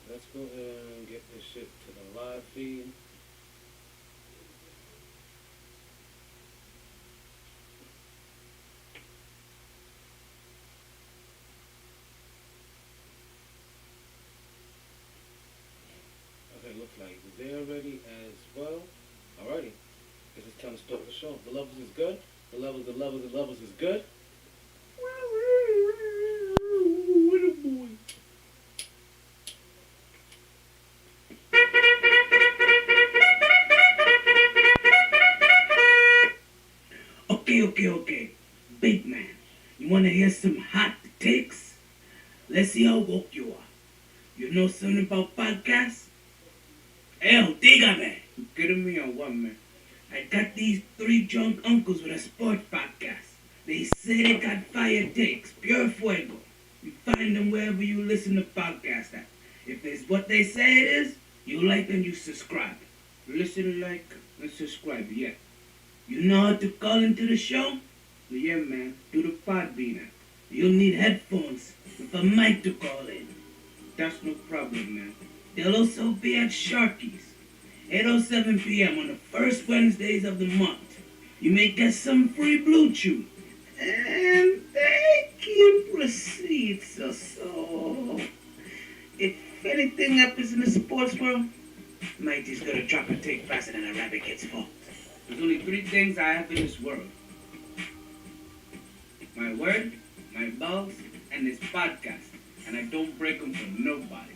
Let's go ahead and get this shit to the live feed. Okay, looks like they're ready as well. Alrighty. Guess it's time to start the show. The levels is good. The levels is good. Okay. Big man, you wanna hear some hot takes? Let's see how woke you are. You know something about podcasts? Hell, dígame. You kidding me or what, man? I got these three drunk uncles with a sports podcast. They say they got fire takes, pure fuego. You find them wherever you listen to podcasts at. If it's what they say it is, you like and you subscribe. Listen, like, and subscribe, yeah. You know how to call into the show? Yeah, man, do the podbean app. You'll need headphones with a mic to call in. That's no problem, man. They'll also be at Sharky's, 8:07 p.m. on the first Wednesdays of the month. You may get some free Blue Chew. And they can proceed, so. If anything happens in the sports world, MyT's gonna drop a take faster than a rabbit gets fucked. There's only three things I have in this world. My word, my balls, and this podcast. And I don't break them for nobody.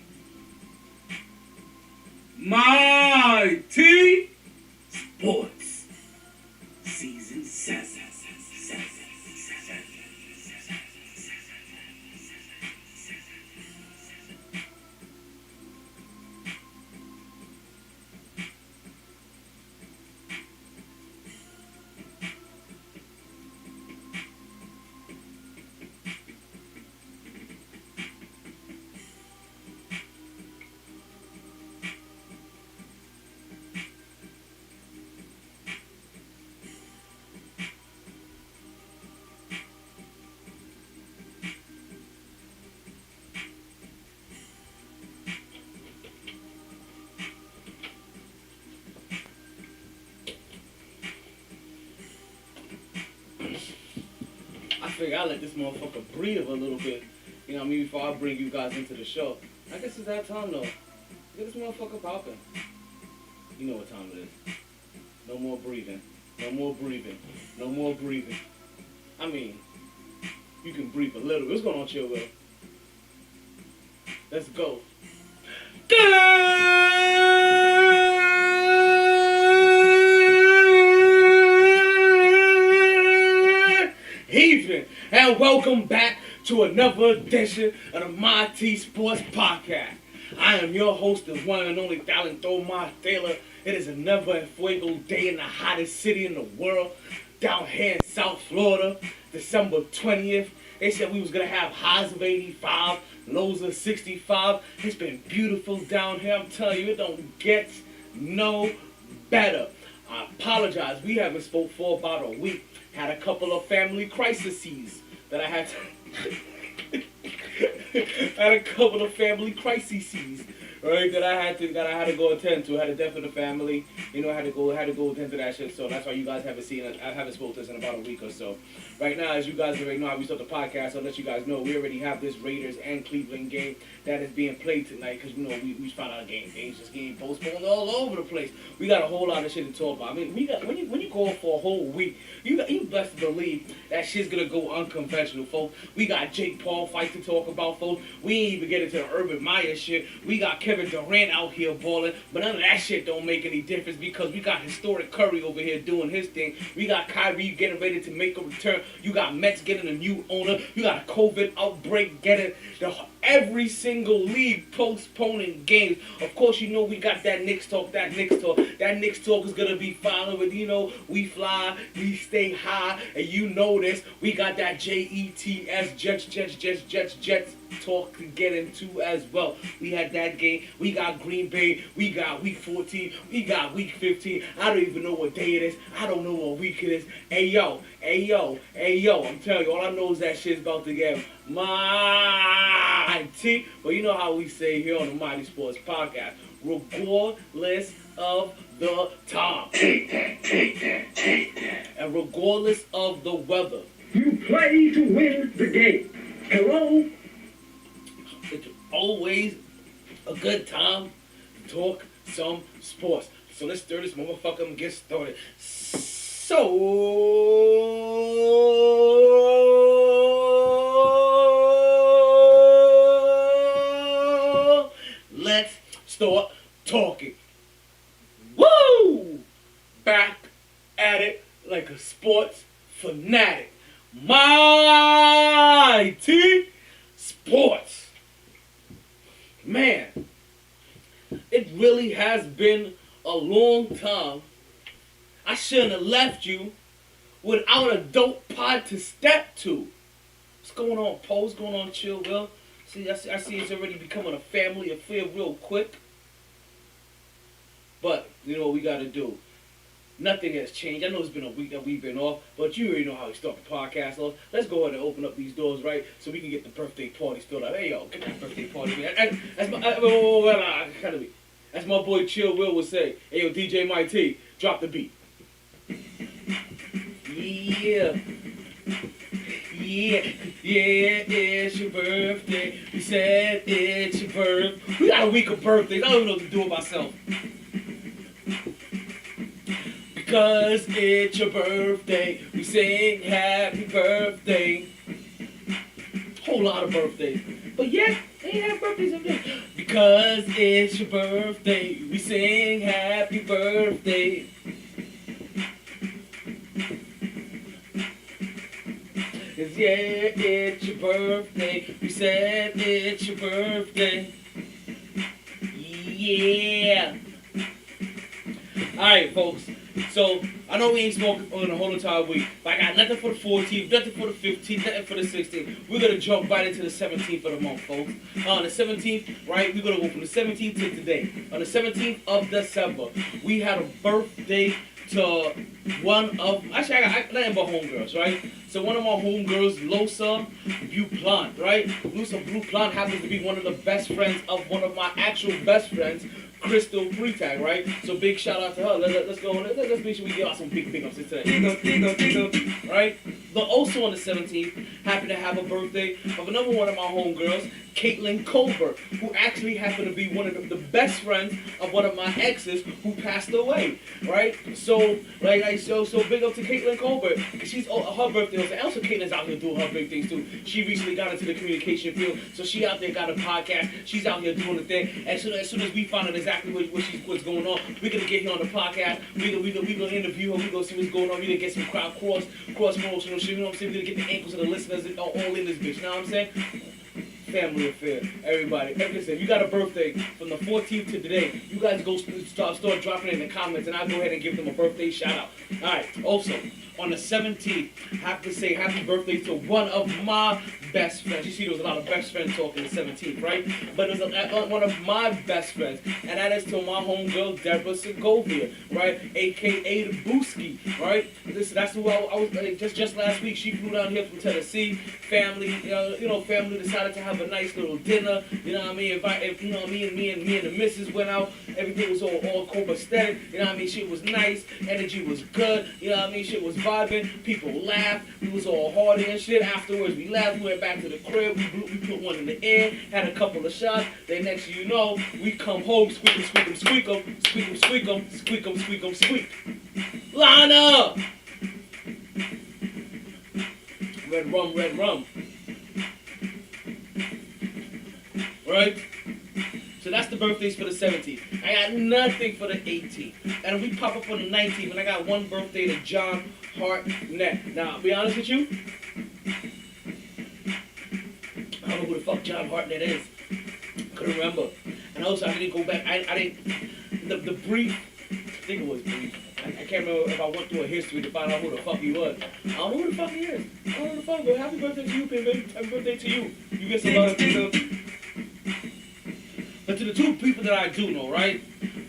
MyT Sports Season 7. I figure I'll let this motherfucker breathe a little bit. You know what I mean? Before I bring you guys into the show. I guess it's that time though. Get this motherfucker popping. You know what time it is. No more breathing. No more breathing. No more breathing. I mean, you can breathe a little. What's going on, Chill Will? Let's go. Evening, and welcome back to another edition of the MyT Sports Podcast. I am your host, the one and only Talento Taylor. It is another en fuego day in the hottest city in the world, down here in South Florida, December 20th. They said we was going to have highs of 85, lows of 65. It's been beautiful down here. I'm telling you, it don't get no better. I apologize. We haven't spoke for about a week. Had a couple of family crises that I had to had a couple of family crises, right? That I had to go attend to. I had a death in the family, you know. I had to go attend to that shit. So that's why you guys haven't seen it. I haven't spoke to this in about a week or so. Right now, as you guys already know, how we start the podcast. I'll let you guys know we already have this Raiders and Cleveland game that is being played tonight because you know we found out games just getting postponed all over the place. We got a whole lot of shit to talk about. I mean, we got when you go for a whole week, you best believe that shit's gonna go unconventional, folks. We got Jake Paul fight to talk about, folks. We ain't even get into the Urban Meyer shit. We got Kevin Durant out here balling, but none of that shit don't make any difference because we got historic Curry over here doing his thing. We got Kyrie getting ready to make a return. You got Mets getting a new owner. You got a COVID outbreak getting every single league postponing games. Of course, you know we got that Knicks talk. That Knicks talk is gonna be following with, you know, we fly, we stay high, and you know this. We got that Jets talk to get into as well. We had that game. We got Green Bay. We got week 14. We got week 15. I don't even know what day it is. I don't know what week it is. Hey yo. I'm telling you, all I know is that shit's about to get MyT. But you know how we say here on the Mighty Sports Podcast, regardless of the time. Take that. And regardless of the weather. You play to win the game. Hello? It's always a good time to talk some sports. So let's stir this motherfucker and get started. So let's start talking. Woo! Back at it like a sports fanatic. MyT Sports. Man, it really has been a long time. I shouldn't have left you without a dope pod to step to. What's going on, Poe? What's going on, Chill Will? I see it's already becoming a family affair real quick. But, you know what we got to do? Nothing has changed. I know it's been a week that we've been off, but you already know how we start the podcast off. Let's go ahead and open up these doors, right, so we can get the birthday parties filled up. Hey, yo, get that birthday party, man. As my boy Chill Will would say, hey, yo, DJ MyT, drop the beat. Yeah, it's your birthday. We said it's your birthday. We got a week of birthdays. I don't even know what to do with myself. Because it's your birthday, we sing happy birthday. Whole lot of birthdays. But yeah, they have birthdays every day. Because it's your birthday, we sing happy birthday. Cause yeah, it's your birthday, we said it's your birthday. Yeah. Alright, folks. So, I know we ain't smoking on the whole entire week, but I got nothing for the 14th, nothing for the 15th, nothing for the 16th. We're going to jump right into the 17th of the month, folks. On the 17th, right, we're going to go from the 17th to today. On the 17th of December, we had a birthday to one of, actually, I got nothing but homegirls, right? So one of my homegirls, Losa Buplant, right? Losa Buplant happens to be one of the best friends of one of my actual best friends, Crystal Freetag, right? So big shout out to her. Let's go. Let's make sure we give out some big ups today. Right? But also on the 17th, happened to have a birthday of another one of my homegirls, Caitlin Colbert, who actually happened to be one of the best friends of one of my exes who passed away, right? So big up to Caitlin Colbert. She's her birthday was, and also Caitlin's out here doing her big things too. She recently got into the communication field, so she out there got a podcast. She's out here doing the thing. And as soon as we find out exactly what's going on, we're gonna get here on the podcast. We gonna interview her. We gonna see what's going on. We gonna get some crowd cross promotional shit. You know what I'm saying? We gonna get the ankles of the listeners all in this bitch. You know what I'm saying? Family affair, everybody. Like I said, you got a birthday from the 14th to today. You guys go start dropping it in the comments, and I'll go ahead and give them a birthday shout out. All right. Also, on the 17th, I have to say happy birthday to one of my best friends. You see, there was a lot of best friends talking the 17th, right? But it was one of my best friends, and that is to my homegirl, Deborah Segovia, right? A.K.A. the Booski, right? Listen, that's who I was, just last week, she flew down here from Tennessee. Family decided to have a nice little dinner, you know what I mean? Me and the missus went out. Everything was all copacetic, you know what I mean? Shit was nice, energy was good, you know what I mean? Shit was vibing, people laughed, we was all hardy and shit. Afterwards, we left, we went back to the crib, we put one in the air, had a couple of shots. Then next thing you know, we come home, squeak 'em, squeak 'em, squeak 'em, squeak 'em, squeak 'em, squeak 'em, squeak 'em, squeak. Line up! Red rum. Right? So that's the birthdays for the 17th. I got nothing for the 18th. And we pop up on the 19th, and I got one birthday to John Hartnett. Now, I'll be honest with you, I don't know who the fuck John Hartnett is. Couldn't remember. And also, I didn't go back. I didn't, the brief, I think it was brief. I can't remember if I went through a history to find out who the fuck he was. I don't know who the fuck he is. I don't know who the fuck, but happy birthday to you, baby. Happy birthday to you. You get some love, But to the two people that I do know, right?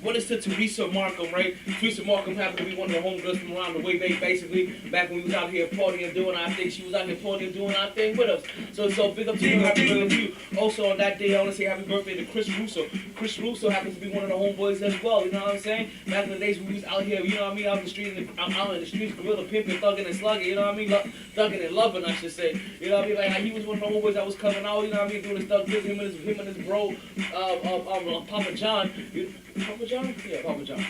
What is to Teresa Markham, right? Teresa Markham happened to be one of the homegirls from around the way, basically. Back when we was out here partying, doing our thing, she was out here partying, doing our thing with us. So big up to you, happy birthday to you. Also on that day, I want to say happy birthday to Chris Russo. Chris Russo happens to be one of the homeboys as well, you know what I'm saying? Back in the days when we was out here, you know what I mean, out in the streets, I'm out in the streets, gorilla pimping, thugging and slugging, you know what I mean? Thugging and loving, I should say. You know what I mean? Like he was one of the homeboys that was coming out, you know what I mean, doing his thug business, him and his bro, Papa John. Papa John? Yeah, Papa John.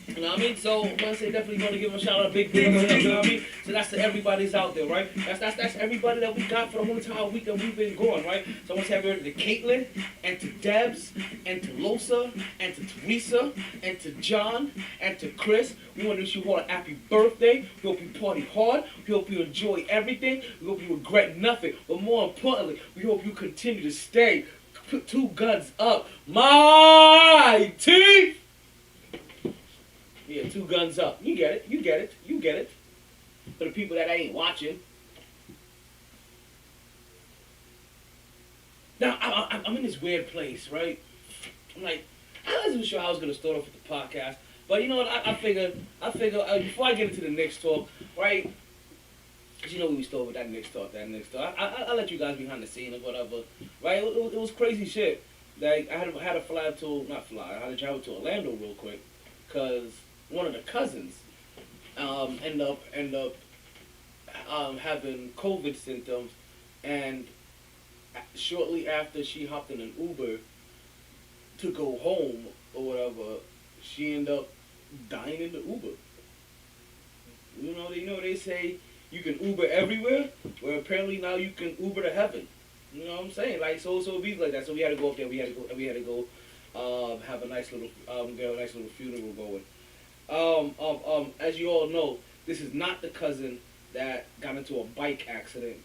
You know what I mean? So I'm gonna say definitely gonna give him a shout out, a big thing, you know what I mean? So that's to everybody's out there, right? That's everybody that we got for the whole entire week that we've been going, right? So I want to have birthday to Caitlin, and to Debs, and to Losa, and to Teresa, and to John, and to Chris. We want to wish you all a happy birthday. We hope you party hard. We hope you enjoy everything. We hope you regret nothing. But more importantly, we hope you continue to stay. Put 2 guns up. MyT! Yeah, 2 guns up. You get it. You get it. You get it. For the people that ain't watching. Now, I'm in this weird place, right? I'm like, I wasn't sure how I was going to start off with the podcast. But you know what? I figure before I get into the Knicks talk, right? Because you know we start with that Knicks talk. I'll let you guys behind the scene or whatever, right? It was crazy shit. Like, I had to I had to travel to Orlando real quick. Because one of the cousins end up having COVID symptoms, and shortly after she hopped in an Uber to go home or whatever, she ended up dying in the Uber. You know they say you can Uber everywhere, where apparently now you can Uber to heaven. You know what I'm saying? Like so it be like that. So we had to go up there. We had to go have a nice little funeral going. As you all know, this is not the cousin that got into a bike accident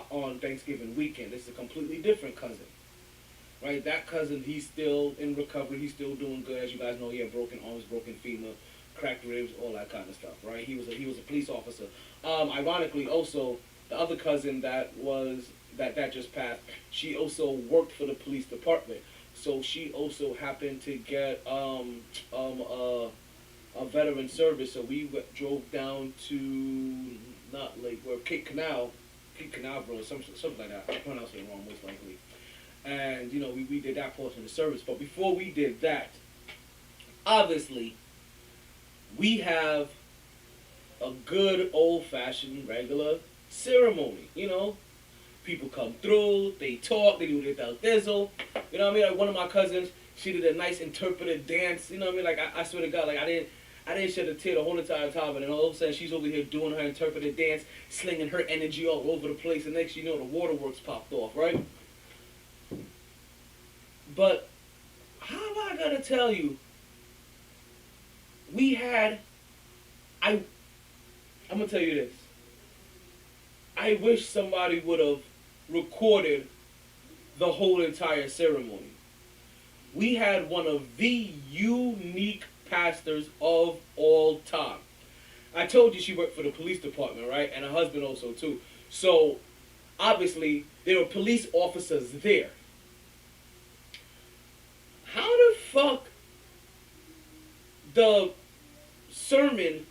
on Thanksgiving weekend. This is a completely different cousin, right? That cousin, he's still in recovery. He's still doing good. As you guys know, he had broken arms, broken femur, cracked ribs, all that kind of stuff, right? He was a police officer. Ironically, also the other cousin that just passed, she also worked for the police department. So she also happened to get a veteran service. So we drove down to Cape Canal, bro, something like that. I'm pronouncing it wrong, most likely. And you know, we did that portion of the service. But before we did that, obviously, we have a good old-fashioned regular ceremony. You know, people come through, they talk, they do their thizzle. You know what I mean? Like one of my cousins, she did a nice interpretive dance. You know what I mean? Like I swear to God, like I didn't shed a tear the whole entire time, and then all of a sudden she's over here doing her interpretive dance, slinging her energy all over the place, and next you know the waterworks popped off, right? But how am I gonna tell you? I'm gonna tell you this. I wish somebody would have recorded the whole entire ceremony. We had one of the unique pastors of all time. I told you she worked for the police department, right? And her husband also too. So obviously there were police officers there. How the fuck the sermon,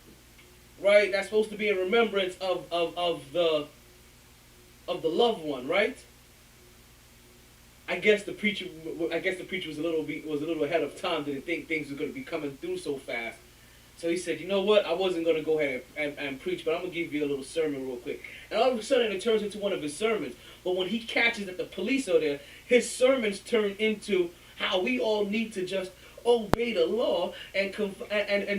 right, that's supposed to be in remembrance of the loved one, right? I guess the preacher was a little ahead of time. Didn't think things were going to be coming through so fast. So he said, you know what? I wasn't going to go ahead and preach, but I'm going to give you a little sermon real quick. And all of a sudden, it turns into one of his sermons. But when he catches that the police are there, his sermons turn into how we all need to just obey the law and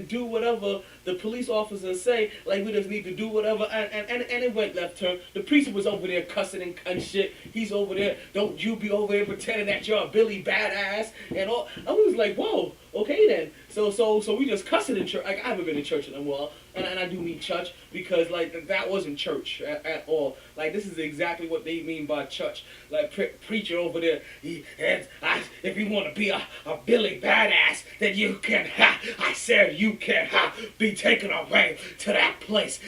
do whatever the police officers say. Like we just need to do whatever. And it went left turn. The priest was over there cussing and shit. He's over there. Don't you be over here pretending that you're a Billy badass and all. I was like, whoa, okay then. So we just cussing in church. Like I haven't been in church in a while, and I do mean church because like that wasn't church at all. Like this is exactly what they mean by church. Like preacher over there, if you want to be a Billy Badass, then you can, I said you can be taken away to that place.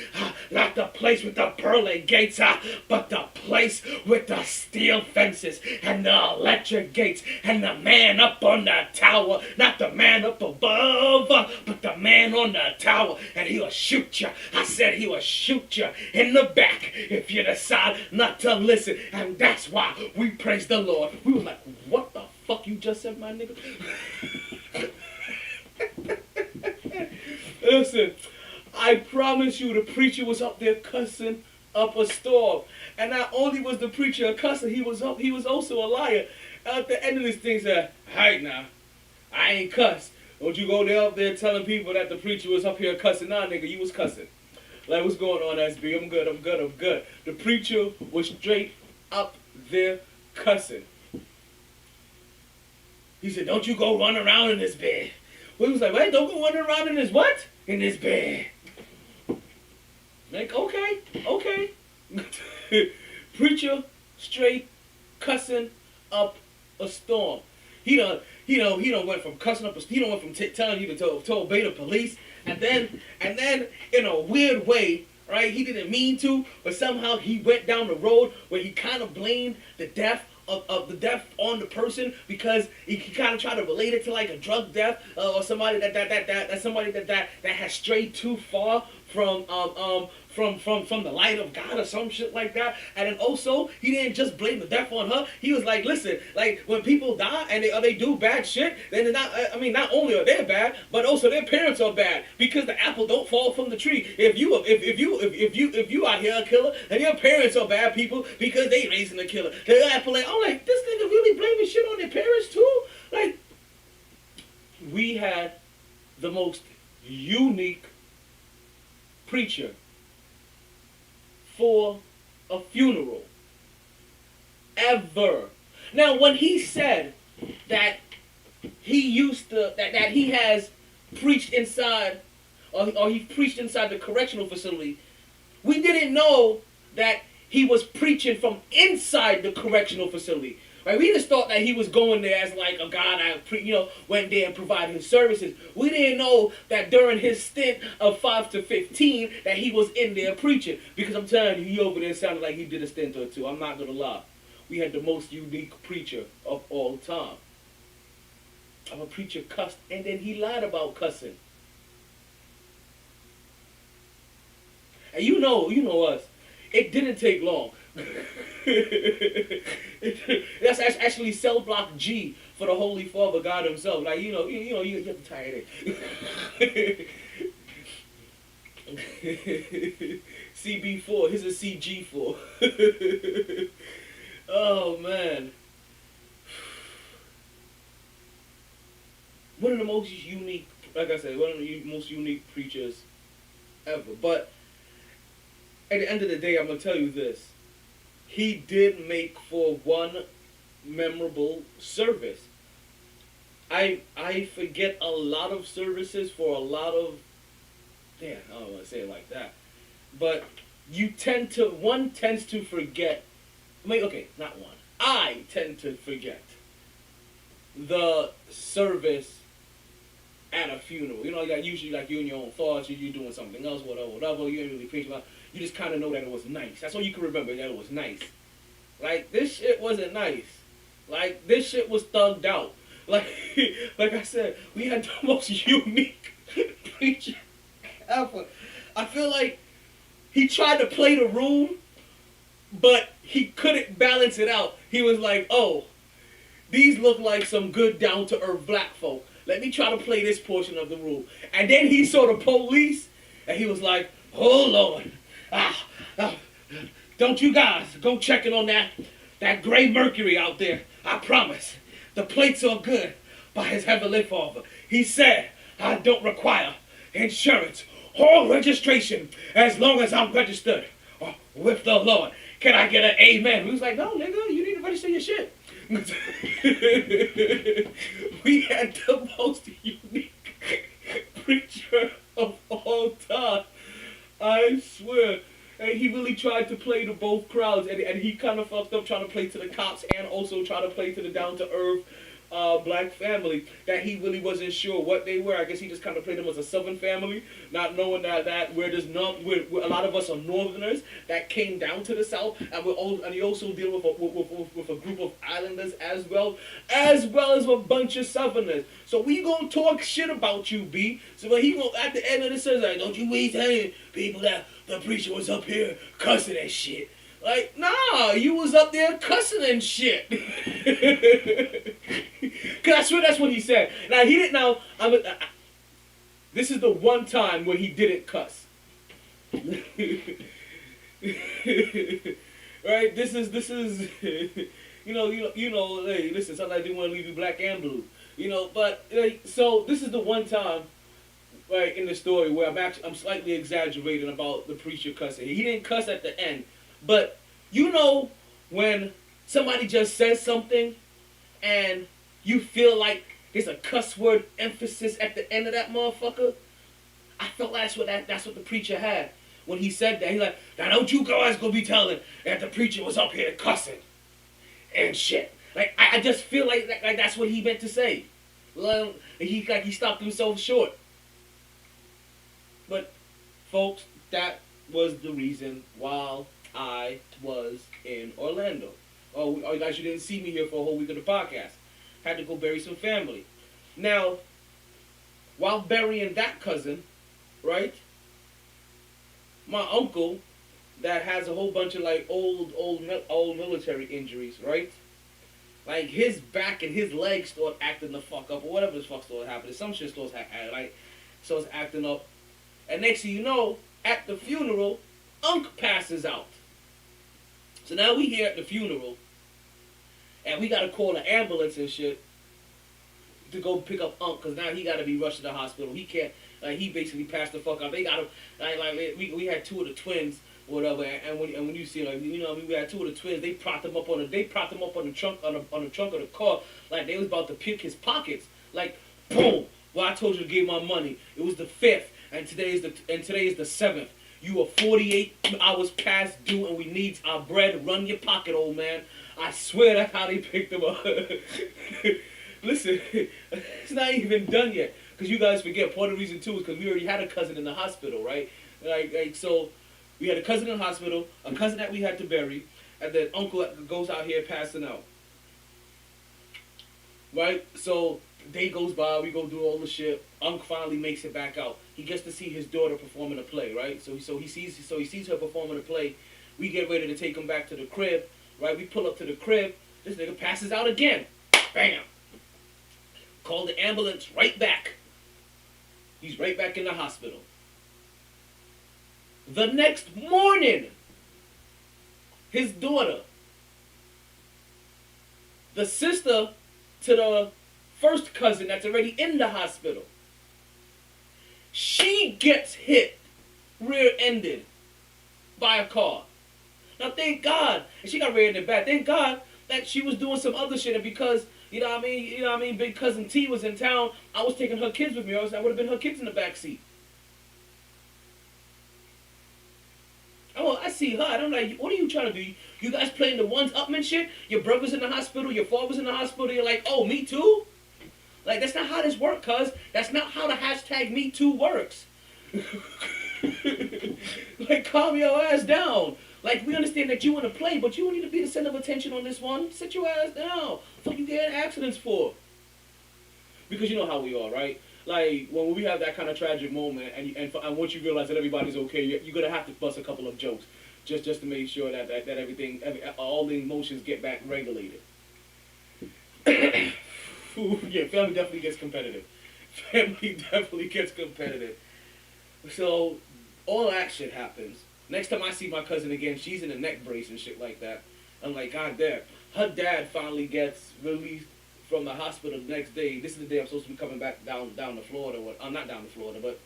Not the place with the pearly gates, but the place with the steel fences and the electric gates and the man up on the tower. Not the man up above, but the man on the tower. And he will shoot you. I said he will shoot you in the back if you decide not to listen. And that's why we praise the Lord. We was like, what the fuck you just said, my nigga? Listen, I promise you the preacher was up there cussing up a storm. And not only was the preacher a cusser, he was also a liar. At the end of this thing said, "Alright now, I ain't cuss. Don't you go there up there telling people that the preacher was up here cussing. Nah, nigga, you was cussing." Like, what's going on, SB? I'm good. The preacher was straight up there cussing. He said, "Don't you go run around in this bed." We was like, "Wait, don't go running around in this what? In this bed." Like, okay. Preacher straight cussing up a storm. He done went from cussing up he done went from telling you to obey the police, and then in a weird way, right? He didn't mean to, but somehow he went down the road where he kind of blamed the death of the death on the person, because he kind of tried to relate it to like a drug death, or somebody that has strayed too far from the light of God or some shit like that. And then also, he didn't just blame the death on her. He was like, listen, like when people die and they do bad shit, then not only are they bad, but also their parents are bad, because the apple don't fall from the tree. If you out here a killer, and your parents are bad people because they raising a killer, the apple like, oh, like this nigga really blaming shit on their parents too. Like, we had the most unique preacher for a funeral ever. Now, when he said that that he has preached inside, or he preached inside the correctional facility, we didn't know that he was preaching from inside the correctional facility. Right? We just thought that he was going there as like a guy that went there and provided his services. We didn't know that during his stint of 5 to 15 that he was in there preaching. Because I'm telling you, he over there sounded like he did a stint or two. I'm not gonna lie. We had the most unique preacher of all time. Our preacher cussed, and then he lied about cussing. And you know us. It didn't take long. That's actually cell block G for the Holy Father, God Himself. Like, you have to tie it in. CB4, here's a CG4. Oh man, one of the most unique, like I said, one of the most unique preachers ever. But at the end of the day, I'm gonna tell you this. He did make for one memorable service. I forget a lot of services for a lot of, I don't want to say it like that, but one tends to forget. I tend to forget the service at a funeral. Like usually, like you in your own thoughts, you're doing something else, whatever. You ain't really preaching about. You just kind of know that it was nice. That's all you can remember, that it was nice. Like, this shit wasn't nice. Like, this shit was thugged out. Like I said, we had the most unique preacher ever. I feel like he tried to play the room, but he couldn't balance it out. He was like, oh, these look like some good down-to-earth black folk. Let me try to play this portion of the room. And then he saw the police, and he was like, oh, Lord. Don't you guys go checking on that gray Mercury out there. I promise. The plates are good by His Heavenly Father. He said, I don't require insurance or registration as long as I'm registered with the Lord. Can I get an amen? We was like, no, nigga, you need to register your shit. We had the most unique preacher of all time. I swear. And he really tried to play to both crowds, and he kind of fucked up trying to play to the cops and also try to play to the down-to-earth black family that he really wasn't sure what they were. I guess he just kind of played them as a Southern family, not knowing that where there's not where a lot of us are Northerners that came down to the South, and he also deal with a group of Islanders as well as a bunch of Southerners. So we gonna talk shit about you, B. So when he go at the end of the service, like, don't you be telling people that the preacher was up here cussing and shit. Like, nah, you was up there cussing and shit. Cause I swear that's what he said. Now he didn't. This is the one time where he didn't cuss. Right? This is. You know. Hey, listen. Sometimes they want to leave you black and blue. But so this is the one time, right, in the story where I'm slightly exaggerating about the preacher cussing. He didn't cuss at the end. But when somebody just says something and you feel like there's a cuss word emphasis at the end of that motherfucker, I felt that's what the preacher had when he said that. He's like, now don't you guys go be telling that the preacher was up here cussing and shit. Like I just feel like that's what he meant to say. Well, he stopped himself short. But folks, that was the reason why I was in Orlando. Oh, you guys, you didn't see me here for a whole week of the podcast. Had to go bury some family. Now, while burying that cousin, right, my uncle that has a whole bunch of like old military injuries, right? Like his back and his legs start acting the fuck up, or whatever the fuck started happening. Some shit starts acting up, and next thing you know, at the funeral, Unc passes out. So now we here at the funeral, and we gotta call an ambulance and shit to go pick up Unc, cause now he gotta be rushed to the hospital. He can't, he basically passed the fuck out. They got him, we had two of the twins, whatever, and when you see, we had two of the twins. They propped him up on the trunk of the car, like they was about to pick his pockets, like boom. Well, I told you to give my money. It was the 5th, and today is the 7th. You are 48 hours past due, and we need our bread. Run your pocket, old man. I swear that's how they picked him up. Listen, it's not even done yet. Because you guys forget, part of the reason, too, is because we already had a cousin in the hospital, right? So we had a cousin in the hospital, a cousin that we had to bury, and then uncle goes out here passing out. Right? So day goes by, we go do all the shit. Unc finally makes it back out. He gets to see his daughter performing a play, right? So he sees her performing a play. We get ready to take him back to the crib, right? We pull up to the crib. This nigga passes out again. Bam. Call the ambulance right back. He's right back in the hospital. The next morning, his daughter, the sister to the first cousin that's already in the hospital, she gets hit, rear-ended by a car. Now, thank God, and she got rear-ended bad. Thank God that she was doing some other shit, and because, you know what I mean, big cousin T was in town, I was taking her kids with me, or else I would have been her kids in the back seat. Oh, I see her, and I'm like, what are you trying to do? You guys playing the ones-upman shit? Your brother's in the hospital, your father's in the hospital, you're like, oh, me too? Like, that's not how this works, cuz. That's not how the hashtag #MeToo works. Like, calm your ass down. Like, we understand that you want to play, but you don't need to be the center of attention on this one. Sit your ass down. What you getting accidents for? Because you know how we are, right? Like, when we have that kind of tragic moment, and once you realize that everybody's okay, you're going to have to bust a couple of jokes just to make sure that everything, all the emotions get back regulated. Yeah, family definitely gets competitive. Family definitely gets competitive. So, all that shit happens. Next time I see my cousin again, she's in a neck brace and shit like that. I'm like, God damn. Her dad finally gets released from the hospital the next day. This is the day I'm supposed to be coming back down to Florida. I'm not down to Florida, but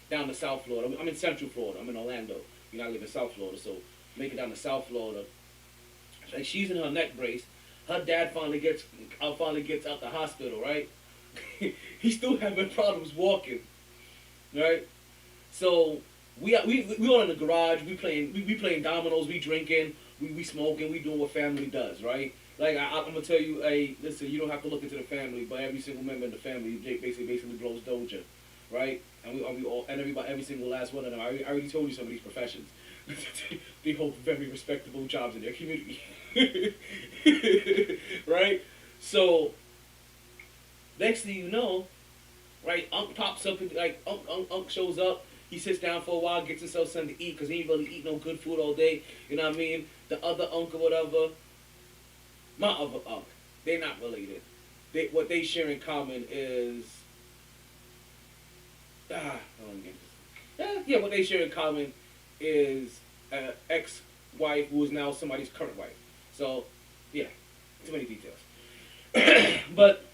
down to South Florida. I'm in Central Florida. I'm in Orlando. You know, I live in South Florida, so make it down to South Florida. Like, she's in her neck brace. Her dad finally gets out the hospital, right? He's still having problems walking, right? So we all in the garage. We playing dominoes. We drinking. We smoking. We doing what family does, right? Like I'm gonna tell you, hey, listen, you don't have to look into the family, but every single member in the family basically blows doja, right? And we all and every single last one of them. I already told you some of these professions. They hold very respectable jobs in their community, right? So next thing you know, right? Unc pops up, and, like Unc shows up. He sits down for a while, gets himself something to eat because he ain't really eat no good food all day. You know what I mean? The other Unc or whatever, my other Unc, they're not related. What they share in common is what they share in common is ex-wife who is now somebody's current wife. So yeah, too many details. But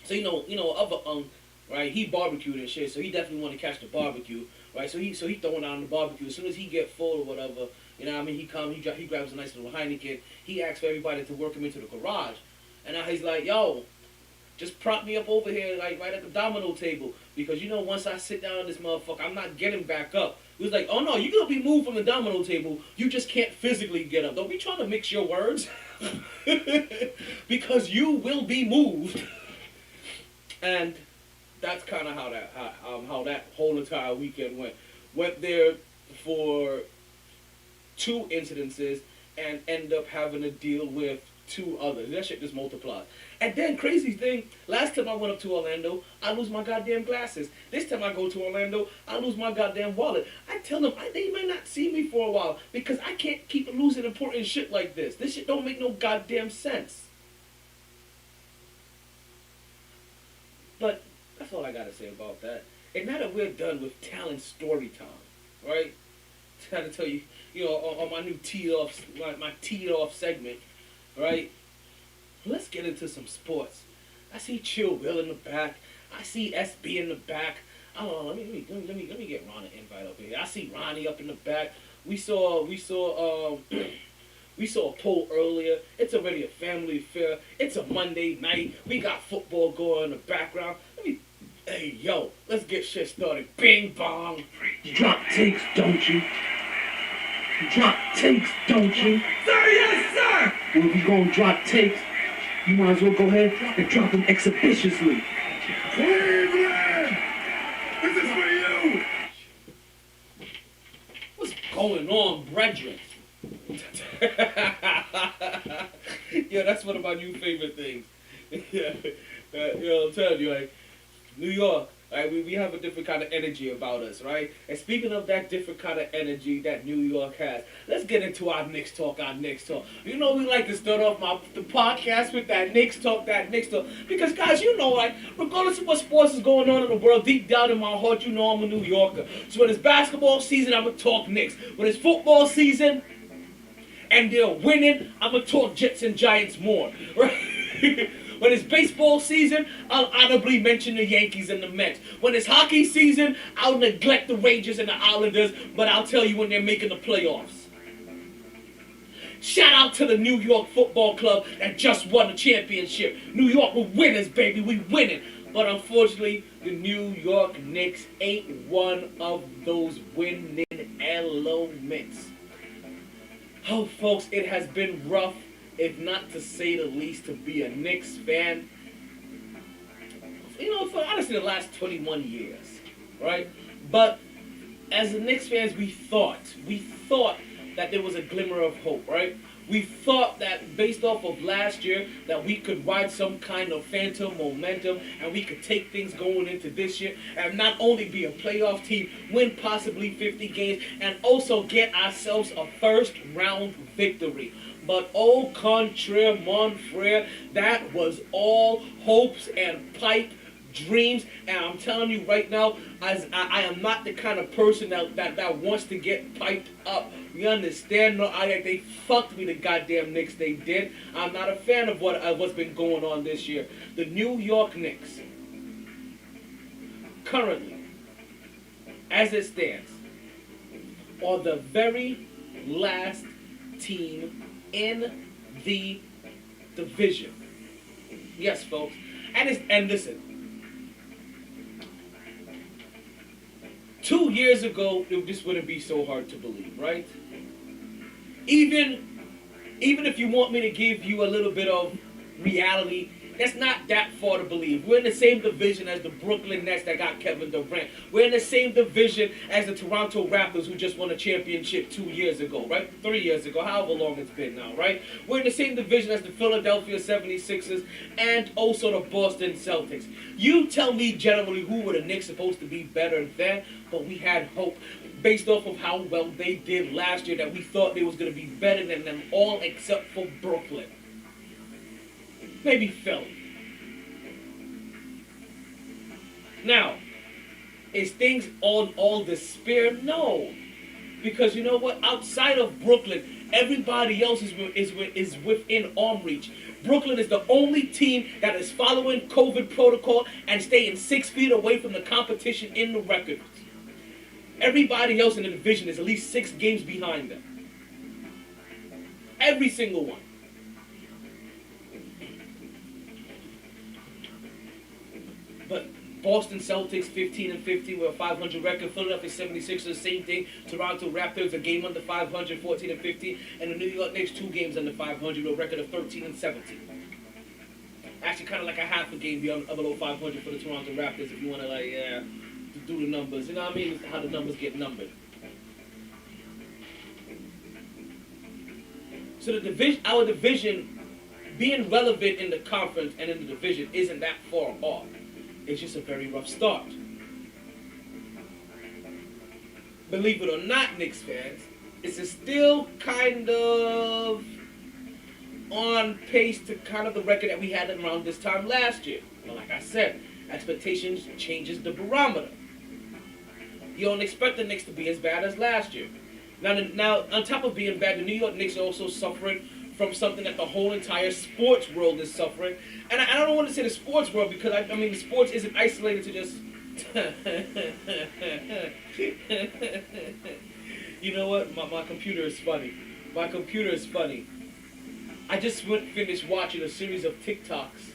so other Unc, right? He barbecued and shit, so he definitely want to catch the barbecue, right? So he throwing down the barbecue. As soon as he get full or whatever, you know what I mean? He grabs a nice little Heineken. He asks for everybody to work him into the garage, and now he's like, yo, just prop me up over here, like right at the domino table, because once I sit down on this motherfucker, I'm not getting back up. He was like, oh no, you're gonna be moved from the domino table. You just can't physically get up. Don't be trying to mix your words, because you will be moved. And that's kind of how that whole entire weekend went. Went there for 2 incidences and end up having to deal with 2 others. That shit just multiplied. And then crazy thing, last time I went up to Orlando, I lose my goddamn glasses. This time I go to Orlando, I lose my goddamn wallet. I tell them they may not see me for a while because I can't keep losing important shit like this. This shit don't make no goddamn sense. But that's all I gotta say about that. And now that we're done with talent story time, right? I gotta tell you, on my new my teed off segment, right? Let's get into some sports. I see Chill Will in the back. I see SB in the back. I don't know. Let me get Ron an invite up here. I see Ronnie up in the back. We saw a poll earlier. It's already a family affair. It's a Monday night. We got football going in the background. Hey, yo, let's get shit started. Bing bong. Drop takes, don't you? Drop takes, don't you? Sir, yes, sir. Well, if you gonna drop takes, you might as well go ahead and drop them expeditiously. Cleveland, this is for you. What's going on, brethren? Yeah, that's one of my new favorite things. Yeah, I'm telling you, like, New York, right? We have a different kind of energy about us, right? And speaking of that different kind of energy that New York has, let's get into our Knicks talk. We like to start off the podcast with that Knicks talk. Because, guys, like, regardless of what sports is going on in the world, deep down in my heart, I'm a New Yorker. So when it's basketball season, I'm going to talk Knicks. When it's football season and they're winning, I'm going to talk Jets and Giants more, right? When it's baseball season, I'll honorably mention the Yankees and the Mets. When it's hockey season, I'll neglect the Rangers and the Islanders, but I'll tell you when they're making the playoffs. Shout out to the New York Football Club that just won the championship. New York, we're winners, baby, we winning. But unfortunately, the New York Knicks ain't one of those winning elements. Oh, folks, it has been rough, if not to say the least, to be a Knicks fan. For honestly the last 21 years, right? But as the Knicks fans, we thought that there was a glimmer of hope, right? We thought that based off of last year that we could ride some kind of phantom momentum and we could take things going into this year and not only be a playoff team, win possibly 50 games, and also get ourselves a first round victory. But au contraire, mon frere, that was all hopes and pipe dreams. And I'm telling you right now, as I am not the kind of person that wants to get piped up. You understand? No, they fucked me, the goddamn Knicks, they did. I'm not a fan of what's been going on this year. The New York Knicks, currently, as it stands, are the very last team in the division. Yes, folks. And listen, 2 years ago, this wouldn't be so hard to believe, right? Even even if you want me to give you a little bit of reality, that's not that far to believe. We're in the same division as the Brooklyn Nets that got Kevin Durant. We're in the same division as the Toronto Raptors who just won a championship 2 years ago, right? 3 years ago, however long it's been now, right? We're in the same division as the Philadelphia 76ers and also the Boston Celtics. You tell me generally who were the Knicks supposed to be better than, but we had hope based off of how well they did last year that we thought they was going to be better than them all except for Brooklyn. Maybe Philly. Now, is things on all despair? No. Because you know what? Outside of Brooklyn, everybody else is within arm reach. Brooklyn is the only team that is following COVID protocol and staying 6 feet away from the competition in the records. Everybody else in the division is at least 6 games behind them. Every single one. But Boston Celtics 15-15 with a 500 record. Philadelphia 76ers, same thing. Toronto Raptors a game under 500, 14-15, and the New York Knicks 2 games under 500 with a record of 13-17. Actually, kind of like a half a game below 500 for the Toronto Raptors if you want to to do the numbers. You know what I mean? How the numbers get numbered. So the division, our division, being relevant in the conference and in the division isn't that far off. It's just a very rough start. Believe it or not, Knicks fans, it's still kind of on pace to kind of the record that we had around this time last year. But like I said, expectations changes the barometer. You don't expect the Knicks to be as bad as last year. Now, on top of being bad, the New York Knicks are also suffering from something that the whole entire sports world is suffering. And I don't want to say the sports world because, I mean, sports isn't isolated to just... You know what? My computer is funny. My computer is funny. I just finished watching a series of TikToks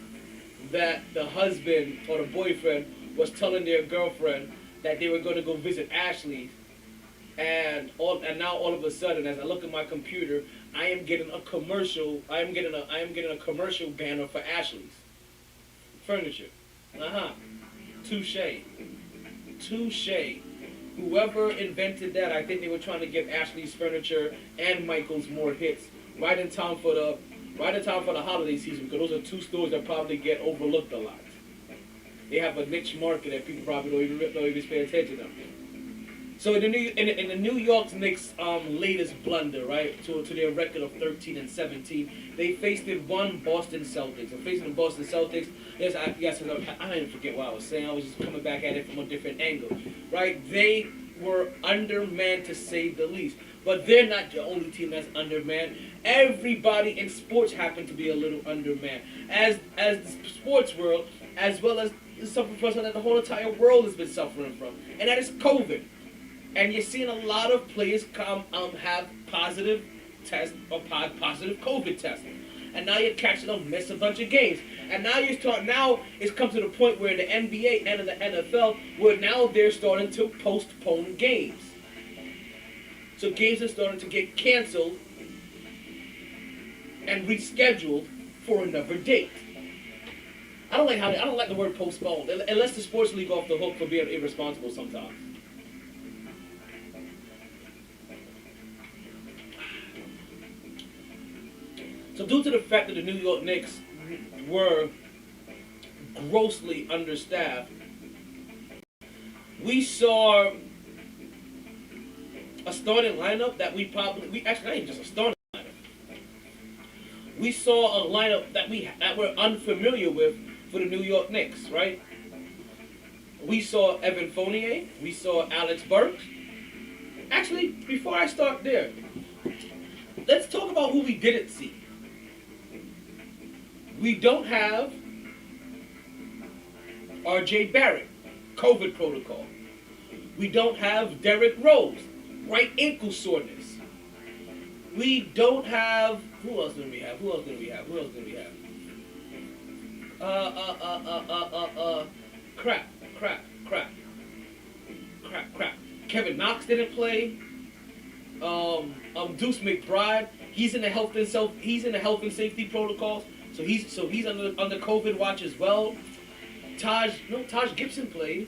that the husband or the boyfriend was telling their girlfriend that they were going to go visit Ashley. And now all of a sudden, as I look at my computer, I am getting a commercial. I am getting a commercial banner for Ashley's furniture. Touche. Whoever invented that, I think they were trying to give Ashley's Furniture and Michael's more hits right in time for the holiday season, because those are 2 stores that probably get overlooked a lot. They have a niche market that people probably don't even pay attention to. So in the New York Knicks' latest blunder, right, to their record of 13-17, they faced the Boston Celtics. And facing the Boston Celtics, I didn't forget what I was saying. I was just coming back at it from a different angle, right? They were undermanned to say the least. But they're not the only team that's undermanned. Everybody in sports happened to be a little undermanned. As the sports world, as well as suffering from something that the whole entire world has been suffering from, and that is COVID. And you're seeing a lot of players have positive test or positive COVID testing. And now you're catching them miss a bunch of games. And now it's come to the point where in the NBA and in the NFL, where now they're starting to postpone games. So games are starting to get canceled and rescheduled for another date. I don't like the word postponed. It lets the sports league off the hook for being irresponsible sometimes. So due to the fact that the New York Knicks were grossly understaffed, we saw a starting lineup that actually not even just a starting lineup. We saw a lineup that we're unfamiliar with for the New York Knicks, right? We saw Evan Fournier, we saw Alex Burks. Actually, before I start there, let's talk about who we didn't see. We don't have R.J. Barrett, COVID protocol. We don't have Derrick Rose, right ankle soreness. We don't have... Who else do we have? Crap. Kevin Knox didn't play. Deuce McBride, He's in the health and safety protocols. So he's under COVID watch as well. Taj Gibson played.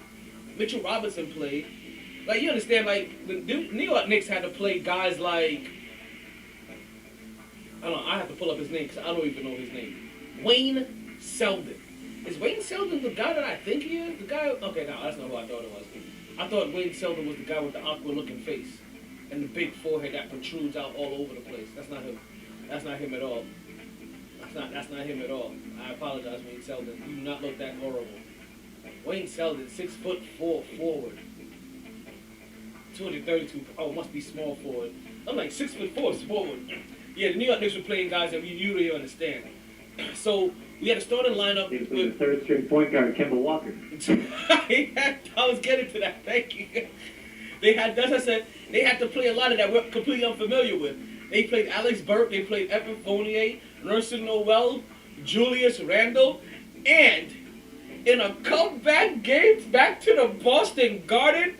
Mitchell Robinson played. Like, you understand, like, the New York Knicks had to play guys like, I don't know, I have to pull up his name because I don't even know his name. Wayne Selden. Is Wayne Selden the guy that I think he is? The guy, okay, no, that's not who I thought it was. I thought Wayne Selden was the guy with the awkward-looking face and the big forehead that protrudes out all over the place. That's not him. That's not him at all. That's not him at all. I apologize, Wayne Selden. You do not look that horrible. Wayne Selden, 6'4" forward. 232. Oh, must be small forward. I'm like 6'4" forward. Yeah, the New York Knicks were playing guys that you really understand. So we had a starting lineup with the third string point guard, Kemba Walker. I was getting to that. Thank you. They had, as I said, they had to play a lot of that we're completely unfamiliar with. They played Alex Burke, they played Evan Fournier, Nerson Noel, Julius Randle, and in a comeback game back to the Boston Garden,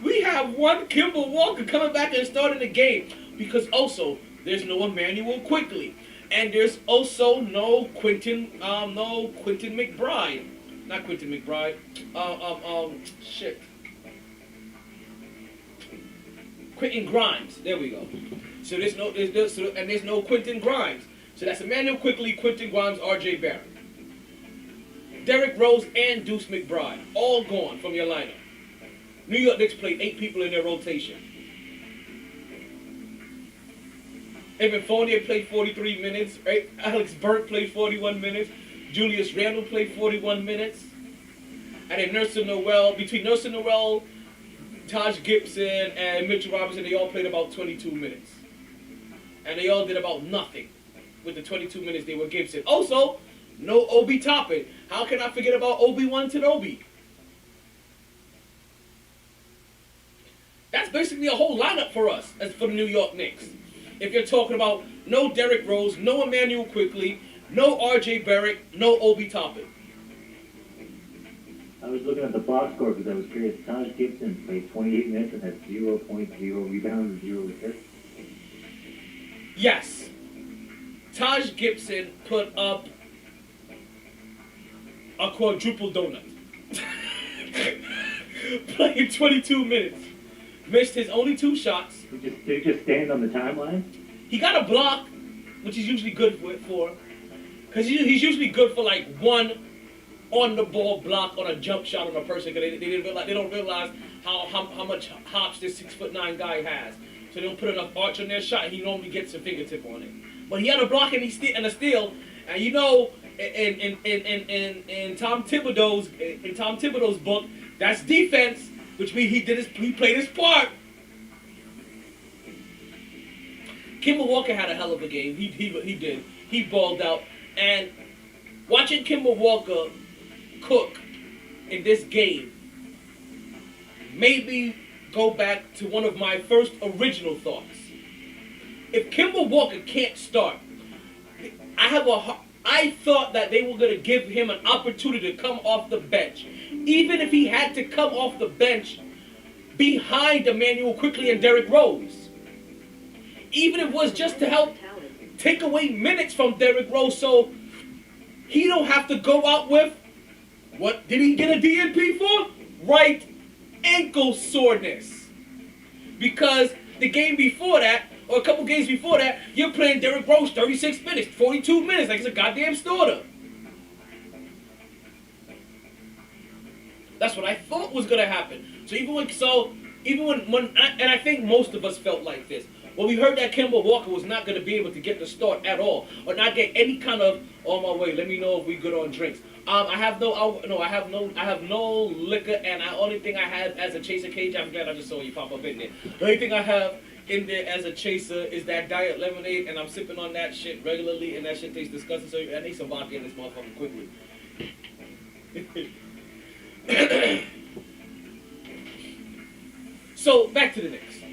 we have one Kemba Walker coming back and starting the game. Because also, there's no Emmanuel Quickly. And there's also no Quentin McBride. Not Quentin McBride. Shit. Quentin Grimes. There we go. So there's no Quentin Grimes. So that's Emmanuel Quickly, Quentin Grimes, R.J. Barrett. Derrick Rose and Deuce McBride. All gone from your lineup. New York Knicks played 8 people in their rotation. Evan Fournier played 43 minutes. Alex Burke played 41 minutes. Julius Randle played 41 minutes. And then between Nerson Noel, Taj Gibson, and Mitchell Robinson, they all played about 22 minutes. And they all did about nothing with the 22 minutes they were Gibson. Also, no Obi Toppin. How can I forget about Obi-Wan Kenobi? That's basically a whole lineup for us, as for the New York Knicks. If you're talking about no Derrick Rose, no Emmanuel Quickly, no R.J. Barrett, no Obi Toppin. I was looking at the box score because I was curious. Taj Gibson played 28 minutes and had 0.0 rebounds, 0 assists. Yes. Taj Gibson put up a quadruple donut. Playing 22 minutes. Missed his only 2 shots. Did he just stand on the timeline? He got a block, which he's usually good for. Because he's usually good for like one on-the-ball block on a jump shot on a person. Because they don't realize how much hops this 6'9" guy has. So they don't put enough arch on their shot. He normally gets a fingertip on it. But he had a block and a steal. And you know, in Tom Thibodeau's book, that's defense, which means he played his part. Kemba Walker had a hell of a game. He did. He balled out. And watching Kemba Walker cook in this game made me go back to one of my first original thoughts. If Kemba Walker can't start, I thought that they were going to give him an opportunity to come off the bench. Even if he had to come off the bench behind Emmanuel Quickly and Derrick Rose. Even if it was just to help take away minutes from Derrick Rose so he don't have to go out with, what did he get a DNP for? Right ankle soreness. Because the game before that, or a couple games before that, you're playing Derrick Rose 36 minutes, 42 minutes, like it's a goddamn starter. That's what I thought was going to happen. So even when I think most of us felt like this. When we heard that Kemba Walker was not going to be able to get the start at all, or not get any kind of on my way. Let me know if we good on drinks. I have no liquor, and the only thing I have as a chaser cage. I'm glad I just saw you pop up in there. The only thing I have in there as a chaser is that diet lemonade, and I'm sipping on that shit regularly, and that shit tastes disgusting. So I need some vodka in this motherfucker quickly. So back to the Knicks.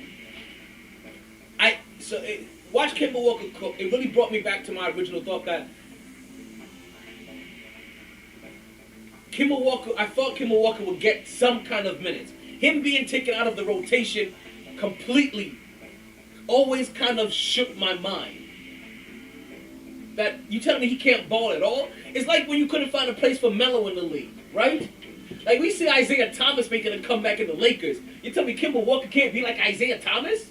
Watch Kemba Walker cook. It really brought me back to my original thought that I thought Kemba Walker would get some kind of minutes. Him being taken out of the rotation completely always kind of shook my mind. That you telling me he can't ball at all? It's like when you couldn't find a place for Melo in the league, right? Like we see Isaiah Thomas making a comeback in the Lakers. You tell me Kemba Walker can't be like Isaiah Thomas?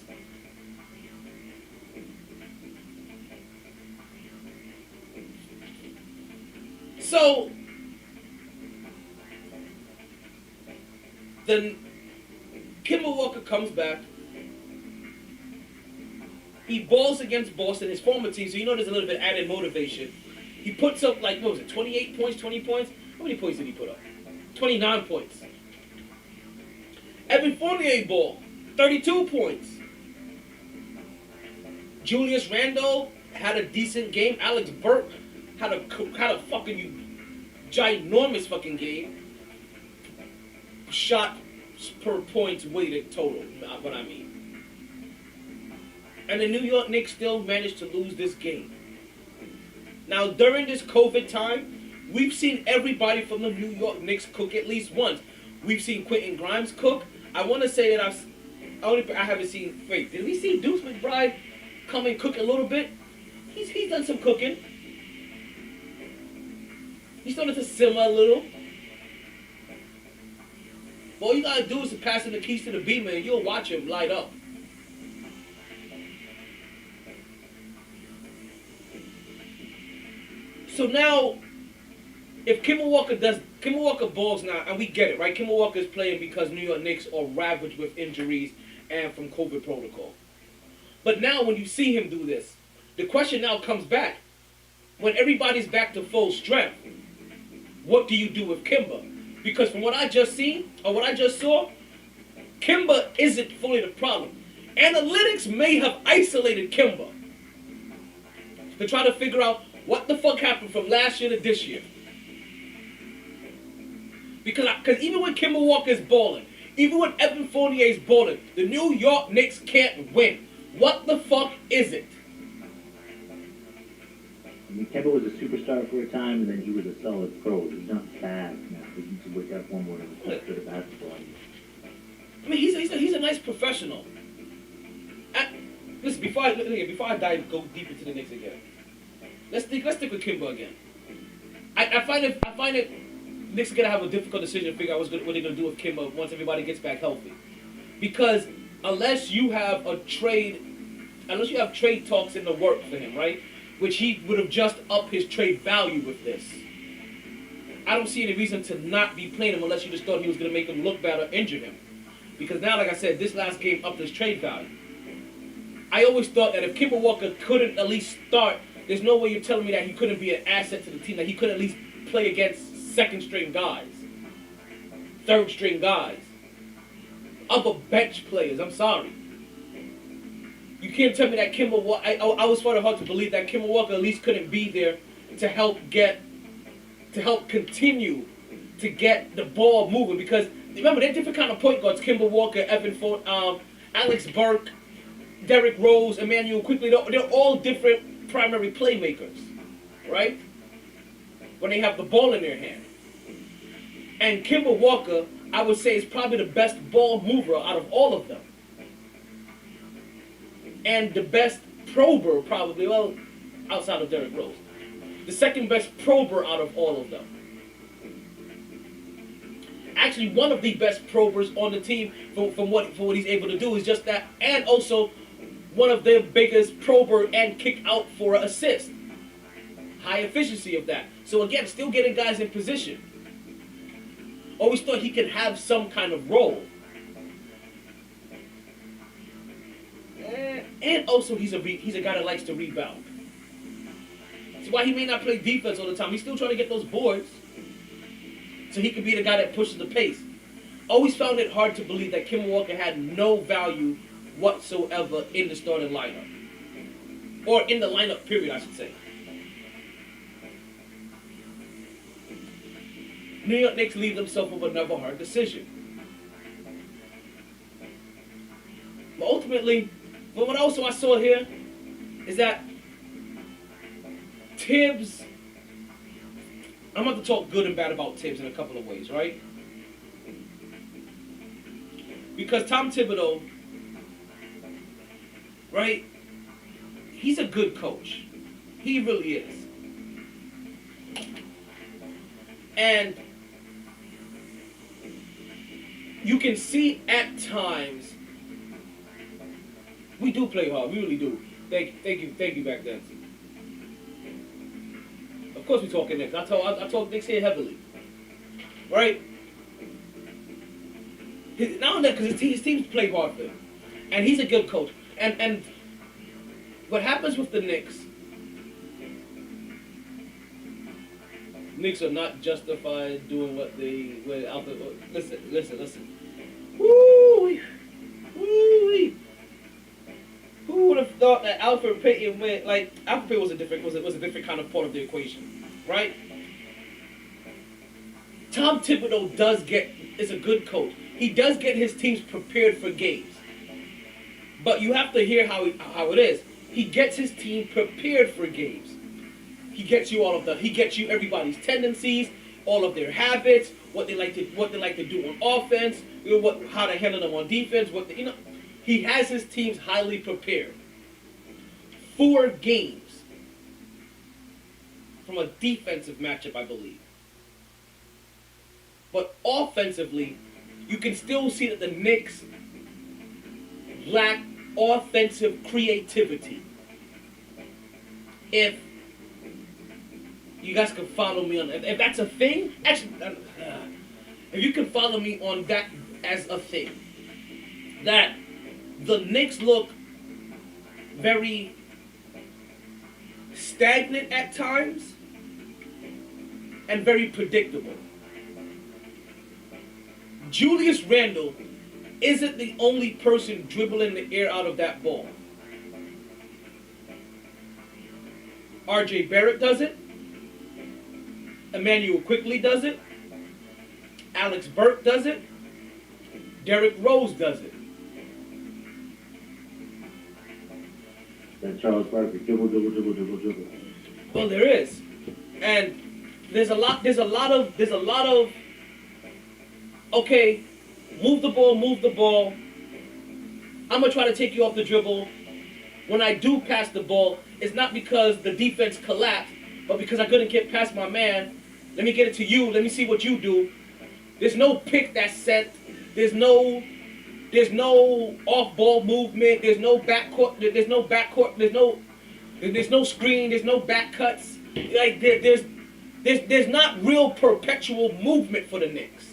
So then Kemba Walker comes back. He balls against Boston, his former team, so you know there's a little bit added motivation. He puts up, like, what was it, 28 points, 20 points? How many points did he put up? 29 points. Evan Fournier ball, 32 points. Julius Randle had a decent game. Alex Burke had a fucking ginormous fucking game. Shot per points weighted total, not what I mean. And the New York Knicks still managed to lose this game. Now, during this COVID time, we've seen everybody from the New York Knicks cook at least once. We've seen Quentin Grimes cook. I want to say that I haven't seen. Wait, did we see Deuce McBride come and cook a little bit? He's done some cooking. He's started to simmer a little. All you gotta do is to pass him the keys to the beamer, and you'll watch him light up. So now, if Kemba Walker balls now, and we get it, right? Kemba Walker is playing because New York Knicks are ravaged with injuries and from COVID protocol. But now when you see him do this, the question now comes back. When everybody's back to full strength, what do you do with Kemba? Because from what I just seen, or what I just saw, Kemba isn't fully the problem. Analytics may have isolated Kemba to try to figure out what the fuck happened from last year to this year. Because even when Kemba Walker is balling, even when Evan Fournier is balling, the New York Knicks can't win. What the fuck is it? I mean, Kemba was a superstar for a time, and then he was a solid pro. He's not fast now. He can wake up one morning and play good at basketball. I mean, he's a nice professional. Listen, before I go deep into the Knicks again, let's stick with Kemba again. I find it Knicks are gonna have a difficult decision to figure out what they're gonna do with Kemba once everybody gets back healthy, because unless you have trade talks in the works for him, right? Which he would have just upped his trade value with this. I don't see any reason to not be playing him unless you just thought he was gonna make him look bad or injure him. Because now, like I said, this last game upped his trade value. I always thought that if Kemba Walker couldn't at least start, there's no way you're telling me that he couldn't be an asset to the team, that he couldn't at least play against second-string guys, third-string guys, upper bench players. I'm sorry. You can't tell me that Kemba Walker, I was finding it hard to believe that Kemba Walker at least couldn't be there to help continue to get the ball moving. Because remember, they're different kind of point guards. Kemba Walker, Evan Fournier, Alex Burke, Derrick Rose, Emmanuel Quickly. They're all different primary playmakers, right? When they have the ball in their hand. And Kemba Walker, I would say, is probably the best ball mover out of all of them. And the best prober, probably, well, outside of Derrick Rose. The second best prober out of all of them. Actually, one of the best probers on the team for what he's able to do is just that, and also one of their biggest prober and kick out for an assist. High efficiency of that. So again, still getting guys in position. Always thought he could have some kind of role. And also he's a guy that likes to rebound. That's why he may not play defense all the time. He's still trying to get those boards. So he could be the guy that pushes the pace. Always found it hard to believe that Kemba Walker had no value whatsoever in the starting lineup. Or in the lineup period, I should say. New York Knicks leave themselves with another hard decision. But ultimately, but what also I saw here is that Tibbs, I'm about to talk good and bad about Tibbs in a couple of ways, right? Because Tom Thibodeau right? He's a good coach. He really is. And you can see at times we do play hard. We really do. Thank you back then. Of course we talking Knicks. I talk Knicks here heavily, right? Not only that, because his teams play hard for him, and he's a good coach. And what happens with the Knicks are not justified doing what they were out there. Listen. Woo! Who would have thought that Alfred Payton went? Like Alfred Payton was a different kind of part of the equation, right? Tom Thibodeau is a good coach. He does get his teams prepared for games, but you have to hear how it is. He gets his team prepared for games. He gets you everybody's tendencies, all of their habits, what they like to do on offense, how to handle them on defense, He has his teams highly prepared for games from a defensive matchup, I believe. But offensively, you can still see that the Knicks lack offensive creativity. If you guys can follow me on that, if that's a thing, actually, if you can follow me on that as a thing, that the Knicks look very stagnant at times and very predictable. Julius Randle isn't the only person dribbling the air out of that ball. RJ Barrett does it. Emmanuel Quickly does it. Alex Burke does it. Derrick Rose does it. Then Charles Barkley, dribble. Well, there is, and there's a lot of. Okay, move the ball. I'm gonna try to take you off the dribble. When I do pass the ball, it's not because the defense collapsed, but because I couldn't get past my man. Let me get it to you. Let me see what you do. There's no pick that's set. There's no off-ball movement. There's no backcourt. There's no screen. There's no back cuts. Like there's not real perpetual movement for the Knicks.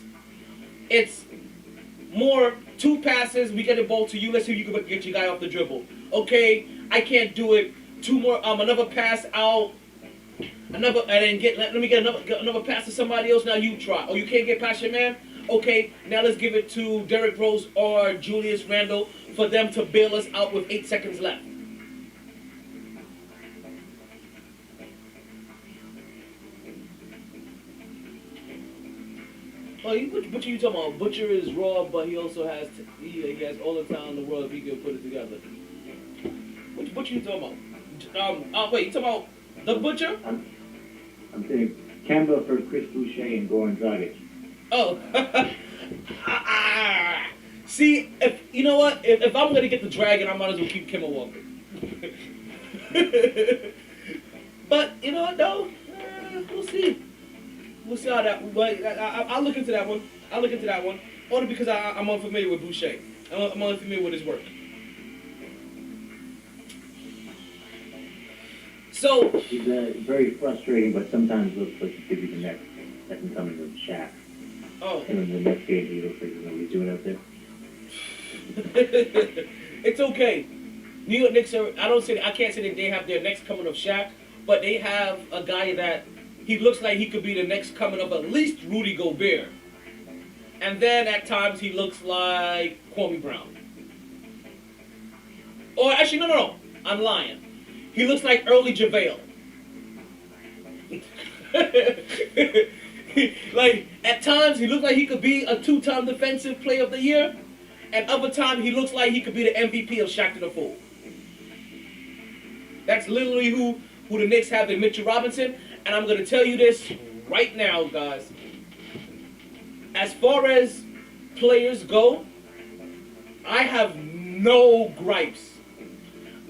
It's more two passes. We get the ball to you. Let's see if you can get your guy off the dribble. Okay, I can't do it. Two more. Another pass out. Let me get another pass to somebody else. Now you try. Oh, you can't get past your man? Okay, now let's give it to Derrick Rose or Julius Randle for them to bail us out with 8 seconds left. Oh, Butcher, you talking about? Butcher is raw, but he also has he has all the talent in the world if he can put it together. What you talking about? Wait, you talking about the Butcher? I'm saying Kemba for Chris Boucher and Goran Dragic. Oh, see, if you know what, if I'm gonna get the Dragon, I might as well keep Kemba Walker. But you know what, though, we'll see. We'll see how that. But I'll look into that one. Only because I'm unfamiliar with Boucher. I'm unfamiliar with his work. So He's very frustrating, but sometimes looks like he could be the next second coming of Shaq. Oh. And in the next game, he looks like what he's doing out there. It's okay. New York Knicks I can't say that they have their next coming of Shaq, but they have a guy that he looks like he could be the next coming of at least Rudy Gobert. And then at times he looks like Kwame Brown. Or actually, no. I'm lying. He looks like early JaVale. Like, at times, he looks like he could be a 2-time defensive player of the year. And other times, he looks like he could be the MVP of Shaq to the Fool. That's literally who the Knicks have in Mitchell Robinson. And I'm going to tell you this right now, guys. As far as players go, I have no gripes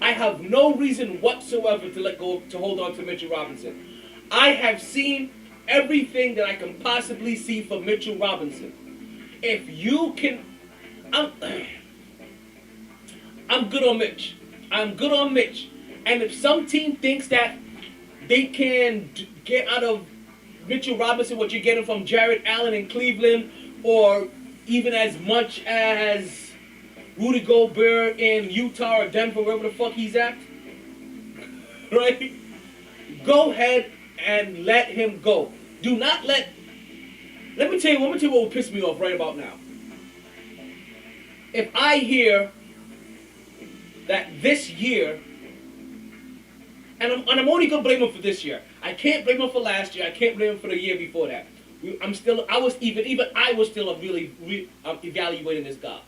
I have no reason whatsoever to hold on to Mitchell Robinson. I have seen everything that I can possibly see for Mitchell Robinson. If you can, I'm good on Mitch. I'm good on Mitch. And if some team thinks that they can get out of Mitchell Robinson what you're getting from Jared Allen in Cleveland, or even as much as Rudy Gobert in Utah or Denver, wherever the fuck he's at, right? Go ahead and let him go. Do not let me tell you what would piss me off right about now. If I hear that this year, and I'm only gonna blame him for this year. I can't blame him for last year. I can't blame him for the year before that. I was still really evaluating this guy.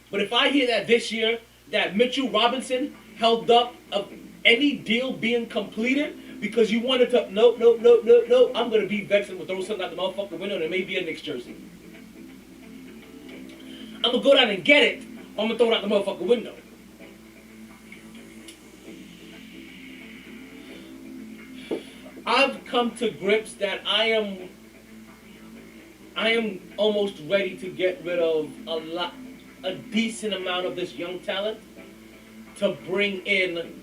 But if I hear that this year that Mitchell Robinson held up of any deal being completed because you wanted to, nope, I'm gonna be vexed and throw something out the motherfucking window and it may be a Knicks jersey. I'm gonna go down and get it. I'm gonna throw it out the motherfucking window. I've come to grips that I am almost ready to get rid of a decent amount of this young talent to bring in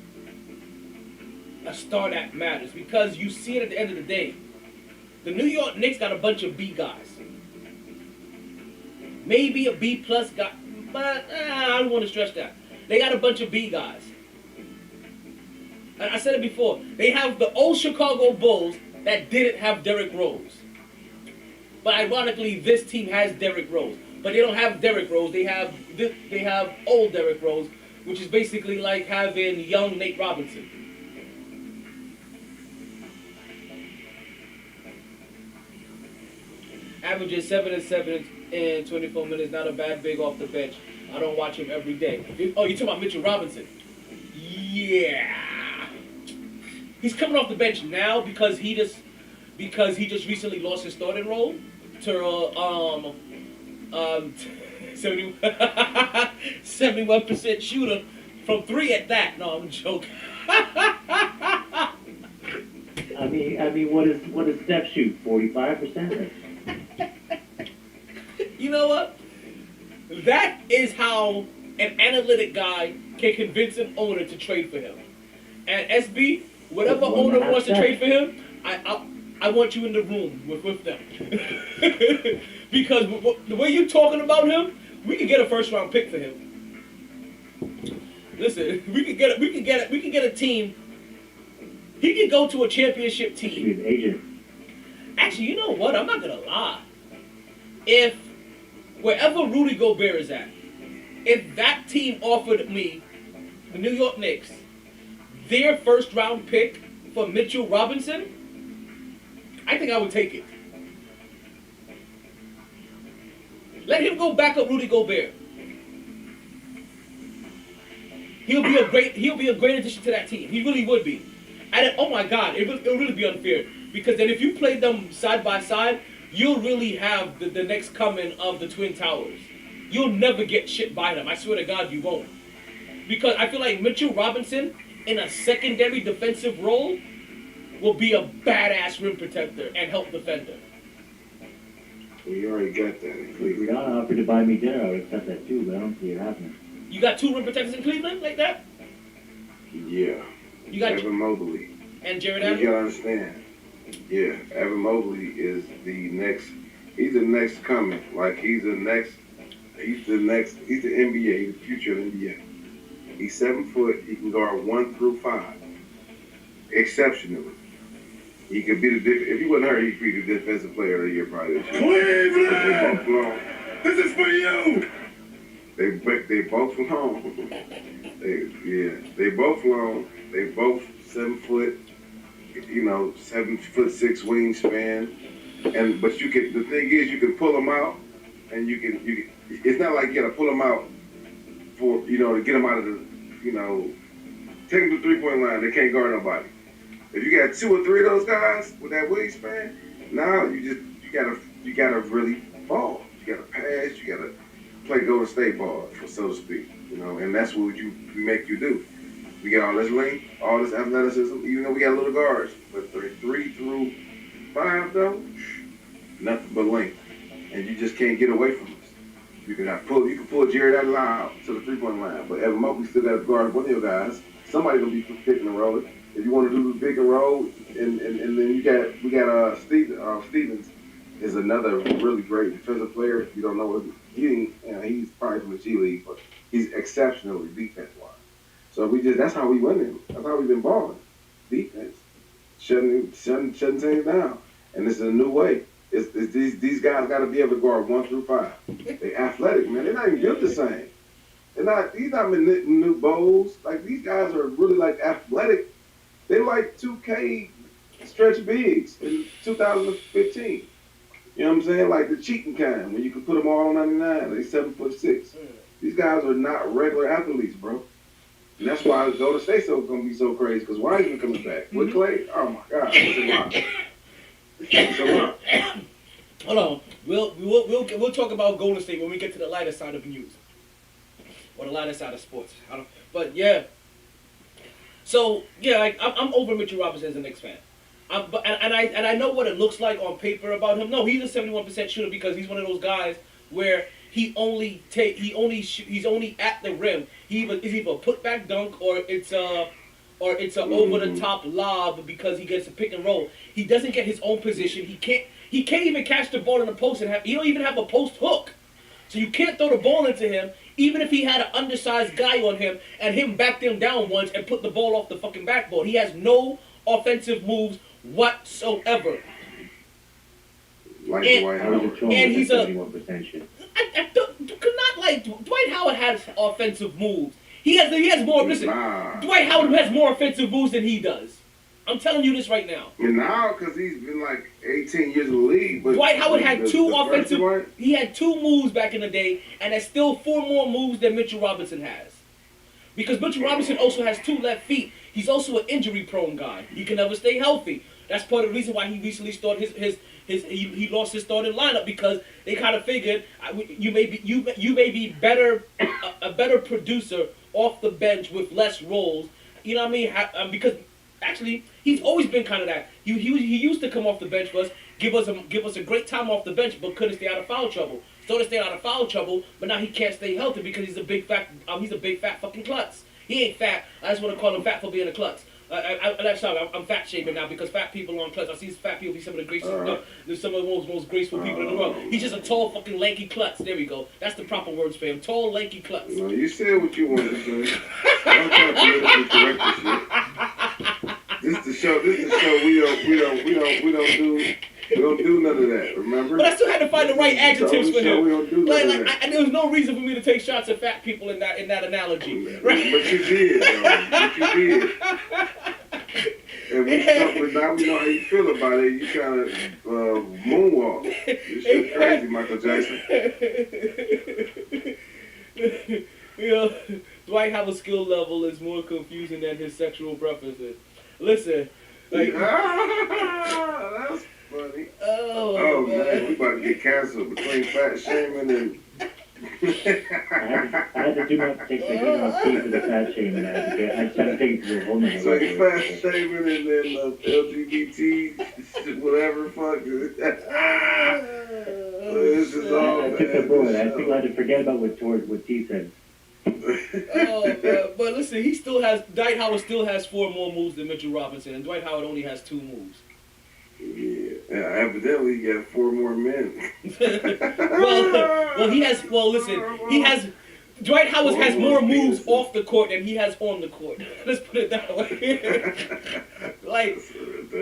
a star that matters. Because you see it at the end of the day. The New York Knicks got a bunch of B guys. Maybe a B plus guy, but I don't want to stress that. They got a bunch of B guys. I said it before. They have the old Chicago Bulls that didn't have Derrick Rose. But ironically, this team has Derrick Rose. But they don't have Derrick Rose. They have old Derrick Rose, which is basically like having young Nate Robinson. Averages 7 and 7 in 24 minutes. Not a bad big off the bench. I don't watch him every day. Oh, you talking about Mitchell Robinson? Yeah. He's coming off the bench now because he just recently lost his starting role to 71% shooter from 3 at that. No, I'm joking. I mean, what does Steph shoot? 45%? You know what? That is how an analytic guy can convince an owner to trade for him. And SB, whatever owner wants to trade for him, I want you in the room with them. Because the way you're talking about him, we could get a first round pick for him. Listen, we could get a team. He could go to a championship team. He's an agent. Actually, you know what? I'm not gonna lie. If wherever Rudy Gobert is at, if that team offered me, the New York Knicks, their first round pick for Mitchell Robinson, I think I would take it. Let him go back up Rudy Gobert. He'll be a great addition to that team. He really would be. And oh my God, it'll really be unfair. Because then if you play them side by side, you'll really have the next coming of the Twin Towers. You'll never get shit by them. I swear to God, you won't. Because I feel like Mitchell Robinson in a secondary defensive role will be a badass rim protector and help defender. Well, you already got that in If Cleveland. Rihanna offered to buy me dinner, I would accept that too, but I don't see it happening. You got 2 rim protectors in Cleveland like that? Yeah. You got Evan Mobley. and Jared You Allen? gotta understand. Yeah, Evan Mobley is the next. He's the next coming. Like he's the NBA. He's the future of the NBA. He's 7 foot. He can guard 1 through 5. Exceptionally. He could be if he wasn't hurt, he'd be the defensive player of the year probably this year. Cleveland! This is for you! They both long. They both long. They both 7 foot. 7'6" wingspan. But the thing is, you can pull them out, and you can. It's not like you gotta pull them out for to get them out of the take them to the 3-point line. They can't guard nobody. If you got 2 or 3 of those guys with that wingspan, now you gotta really ball. You gotta pass. You gotta play Golden State ball, so to speak. You know, and that's what you make you do. We get all this length, all this athleticism, even though we got little guards. But 3 through 5, though, nothing but length. And you just can't get away from us. You can pull Jared out of the line out to the 3-point line. But Evan Mobley still got to guard one of your guys. Somebody gonna be picking and rolling. If you want to do the pick and roll, and then we got Stevens is another really great defensive player. If you don't know what he's probably from the G League, but he's exceptionally defense wise. So that's how we win. That's how we've been balling. Defense, shutting things down, and this is a new way. It's these guys got to be able to guard 1 through 5. They athletic, man. They're not even built the same. He's not new bowls. Like, these guys are really like athletic. They like 2K stretch bigs in 2015. You know what I'm saying? Like the cheating kind, when you can put them all on 99. They 7'6". These guys are not regular athletes, bro. And that's why Golden State's gonna be so crazy, because Wiseman coming back. With Clay, oh my God, it's a lot. Hold on. We'll talk about Golden State when we get to the lighter side of news. Or the lighter side of sports. But yeah. So yeah, like, I'm over Mitchell Robinson as a Knicks fan. And I know what it looks like on paper about him. No, he's a 71% shooter because he's one of those guys where he's only at the rim. It's either a putback dunk or it's a over the top lob because he gets a pick and roll. He doesn't get his own position. He can't even catch the ball in the post he don't even have a post hook. So you can't throw the ball into him, even if he had an undersized guy on him and him backed him down once and put the ball off the fucking backboard. He has no offensive moves whatsoever. Like Dwight Howard. And he's a 71% shit. Dwight Howard has offensive moves. He has more. Listen, Dwight Howard has more offensive moves than he does. I'm telling you this right now. And now, because he's been like 18 years in the league, but Dwight Howard had two offensive. He had 2 moves back in the day, and there's still 4 more moves than Mitchell Robinson has. Because Mitchell Robinson also has 2 left feet. He's also an injury-prone guy. He can never stay healthy. That's part of the reason why he recently started he lost his starting lineup, because they kind of figured you may be better a better producer off the bench with less roles. You know what I mean? Because actually he's always been kind of that. He used to come off the bench for us, give us a great time off the bench, but couldn't stay out of foul trouble. Started staying out of foul trouble, but now he can't stay healthy because he's a big fat fucking klutz. He ain't fat. I just want to call him fat for being a klutz. I'm fat shaming now because fat people are on klutz. I see fat people be some of the greatest, some of the most graceful people in the world. He's just a tall fucking lanky klutz. There we go. That's the proper words for him. Tall lanky klutz. No, you said what you wanted to say. I'm trying to politically correct this shit. This is the show. We don't do none of that. Remember? But I still had to find the right adjectives for him. We don't do none of that. And there was no reason for me to take shots at fat people in that analogy. Right? But you did, though. But you did. And now we know how you feel about it. You kind of moonwalk. This shit crazy, Michael Jackson. You know, Dwight Howard's skill level is more confusing than his sexual preferences. Listen, like that's funny. Oh man, we about to get canceled between fat shaming and. I had to do my take for the fat shaming. I just had to take it to a whole nother so you fat shaming and then LGBT, whatever, fuck. This is all. I took the bullet. I think I had to forget about what T said. But listen, Dwight Howard still has 4 more moves than Mitchell Robinson, and Dwight Howard only has 2 moves. Yeah, evidently he got 4 more men. Dwight Howard has more moves off the court than he has on the court. Let's put it that way.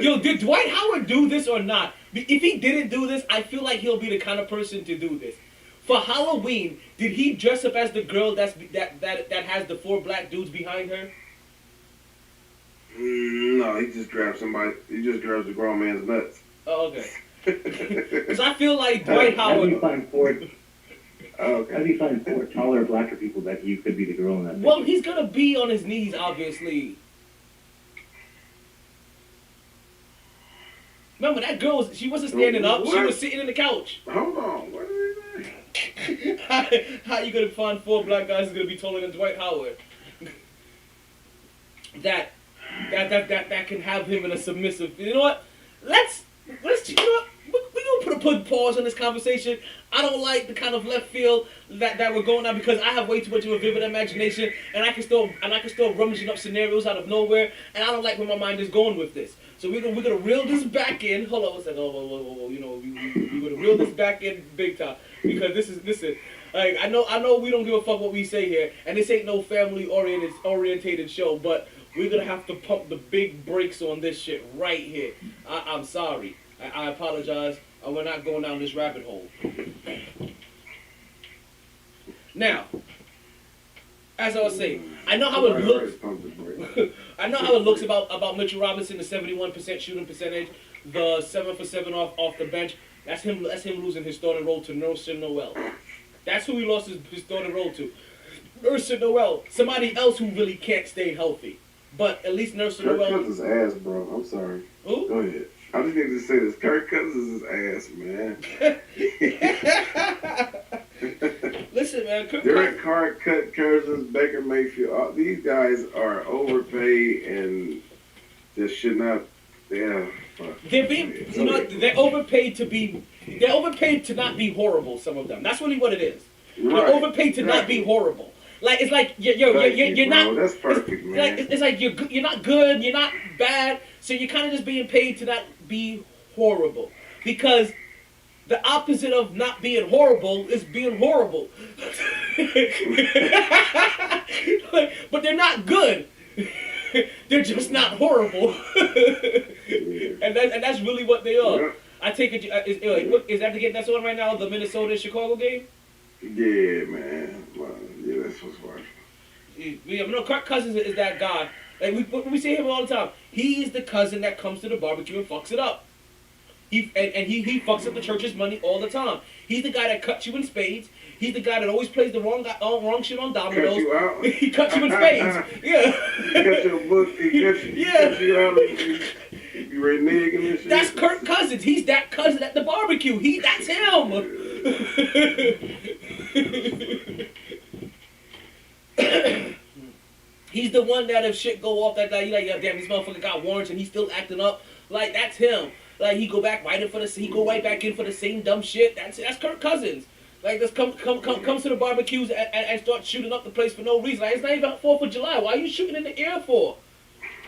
Did Dwight Howard do this or not? If he didn't do this, I feel like he'll be the kind of person to do this. For Halloween, did he dress up as the girl that has the 4 black dudes behind her? No, he just grabs somebody. He just grabs the grown man's nuts. Oh, okay. Because I feel like Dwight Howard. How do you find 4 taller, blacker people that you could be the girl in that? Well, he's gonna be on his knees, obviously. Remember that girl? She wasn't standing up. She was sitting in the couch. Hold on. What did he say? How you gonna find 4 black guys who's gonna be taller than Dwight Howard? that can have him in a submissive. You know what? Let's you know what? We're gonna put a pause on this conversation. I don't like the kind of left field that we're going on because I have way too much of a vivid imagination and I can start rummaging up scenarios out of nowhere and I don't like where my mind is going with this. So we're gonna reel this back in. Hold on, what's that? Whoa. You know, we're gonna reel this back in big time because listen. Like I know we don't give a fuck what we say here, and this ain't no family orientated show, but we're gonna have to pump the big brakes on this shit right here. I'm sorry. I apologize. We're not going down this rabbit hole. Now, as I was saying, I know how it looks. I know how it looks about Mitchell Robinson, the 71% shooting percentage, the 7 for 7 off the bench. That's him losing his starting role to Nerlens Noel. That's who he lost his starting role to. Nerlens Noel, somebody else who really can't stay healthy. But at least Nerlens Noel. Kirk Cousins' ass, bro. I'm sorry. Who? Go ahead. I just need to say this. Kirk Cousins' ass, man. Listen, man. Derek Carr, Cut Cousins, Baker Mayfield. All, these guys are overpaid and just should not. Yeah. They're being, they're overpaid to not be horrible. Some of them. That's really what it is. Right. They're overpaid to not be horrible. Like it's like you're not. That's perfect, man. It's like you're not good. You're not bad. So you're kind of just being paid to not be horrible because the opposite of not being horrible is being horrible. But they're not good. They're just not horrible. and that's really what they are. Yeah. I take it. Is that the game that's on right now? The Minnesota Chicago game. Yeah, man. Well, yeah, that's what's watching. Yeah, no, Kirk Cousins is that guy. Like we see him all the time. He's the cousin that comes to the barbecue and fucks it up. He fucks up the church's money all the time. He's the guy that cuts you in spades. He's the guy that always plays the wrong shit on dominoes. Cut you out. He cuts you in spades. Yeah. He cut your book. He cut you out. You reneging and shit. That's Kirk Cousins. He's that cousin at the barbecue. That's him. He's the one that if shit go off that night, you like, yeah, damn, this motherfucker got warrants and he's still acting up. Like that's him. Like he go back right in for the same dumb shit. That's Kirk Cousins. Like this comes to the barbecues and start shooting up the place for no reason. Like it's not even 4th of July. Why are you shooting in the air for?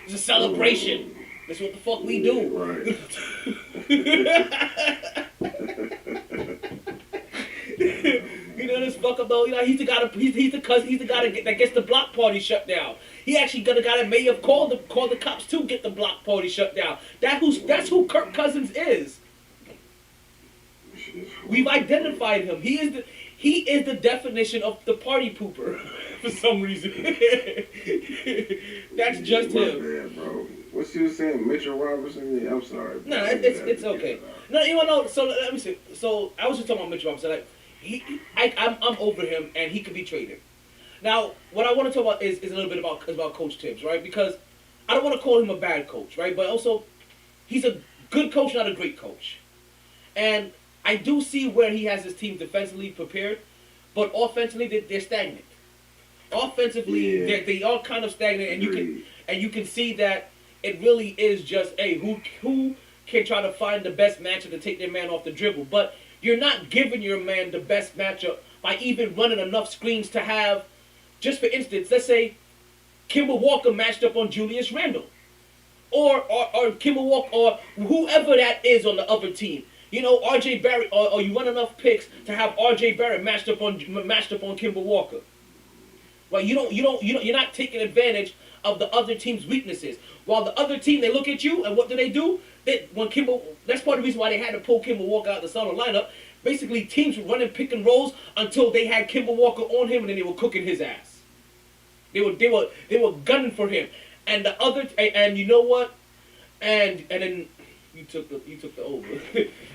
It's a celebration. That's what the fuck we do. Right. You know this fucker though. You know he's the guy that gets the block party shut down. He actually the guy that may have called the cops to get the block party shut down. That's who Kirk Cousins is. We've identified him. He is the definition of the party pooper for some reason. That's just him. Bad, bro. What you saying, Mitchell Robinson? Yeah, I'm sorry. No, it's okay. No, you know. So let me see. So I was just talking about Mitchell Robinson. Like I'm over him, and he could be traded. Now, what I want to talk about is a little bit about Coach Tibbs, right? Because I don't want to call him a bad coach, right? But also, he's a good coach, not a great coach. And I do see where he has his team defensively prepared, but offensively they're stagnant. Offensively, they are kind of stagnant, and you can see that it really is just who can try to find the best matchup to take their man off the dribble, but you're not giving your man the best matchup by even running enough screens to have. Just for instance, let's say Kemba Walker matched up on Julius Randle. Or Kemba Walker, or whoever that is on the other team. You know, RJ Barrett, or you run enough picks to have RJ Barrett matched up on Kemba Walker. Right? You're not taking advantage of the other team's weaknesses. While the other team, they look at you, and what do? That's part of the reason why they had to pull Kemba Walker out of the starting lineup. Basically, teams were running pick and rolls until they had Kemba Walker on him, and then they were cooking his ass. They were gunning for him, and the other, and you know what, and then you took the over,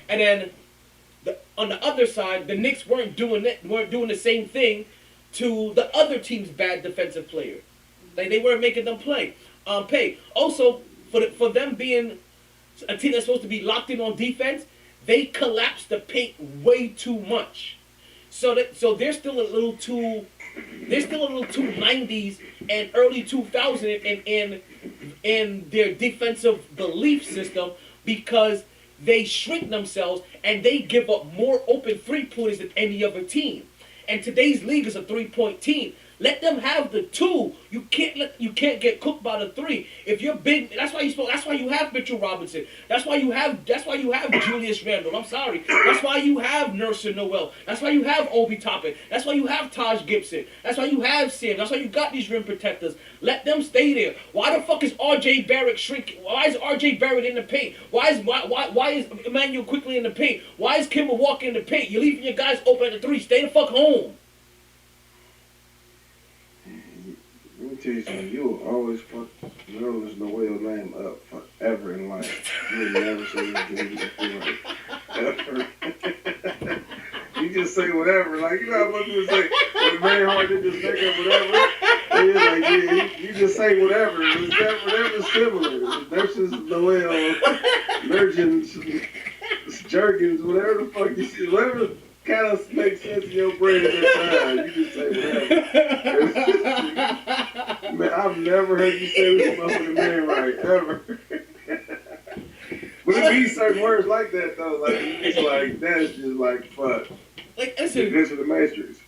and then on the other side, the Knicks weren't doing the same thing to the other team's bad defensive player. Like they weren't making them pay. Also, for them being a team that's supposed to be locked in on defense, they collapsed the paint way too much. So they're still a little too 90s and early 2000s in their defensive belief system, because they shrink themselves and they give up more open three-pointers than any other team. And today's league is a three-point team. Let them have the two. You can't get cooked by the three. If you're big, that's why you have Mitchell Robinson. That's why you have Julius Randle. I'm sorry. That's why you have Nerson Noel. That's why you have Obi Toppin. That's why you have Taj Gibson. That's why you have Sam. That's why you got these rim protectors. Let them stay there. Why the fuck is R.J. Barrett shrinking? Why is R.J. Barrett in the paint? Why is Emmanuel quickly in the paint? Why is Kimber Walker in the paint? You're leaving your guys open at the three. Stay the fuck home. Let me tell you something, you will always fuck Nerlens Noel name up forever in life. You will never say anything before. Ever. You just say whatever. Like, you know how much you say, when the man hard to just make up whatever? You just say whatever. Whatever's similar. Nurses Noel, Nurgens, Jergens, whatever the fuck you see, whatever kind of makes sense in your brain at that time. You just say whatever. Man, I've never heard you say this motherfucking name right, ever. But it be certain words like that, though. Like, it's like, that's just like, fuck. Like, listen. This is the Matrix.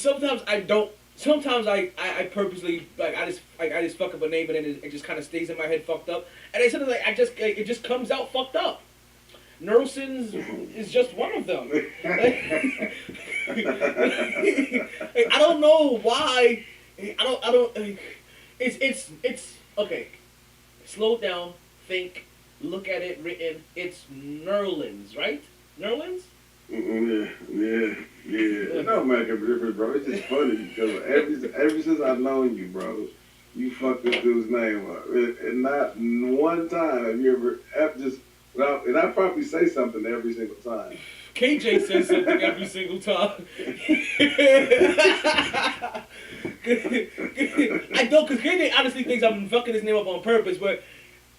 Sometimes I don't. Sometimes I purposely, like, I just fuck up a name and then it just kind of stays in my head fucked up. And then sometimes it just comes out fucked up. Nelson's is just one of them. I don't know why. I don't. It's okay. Slow down. Think. Look at it written. It's Nerlens, right? Nerlens? Yeah. It don't make a difference, bro. It's just funny because ever since I've known you, bro, you fucked this dude's name up. And not one time have you ever just. And I probably say something every single time. KJ says something every single time. I don't, because KJ honestly thinks I'm fucking his name up on purpose, but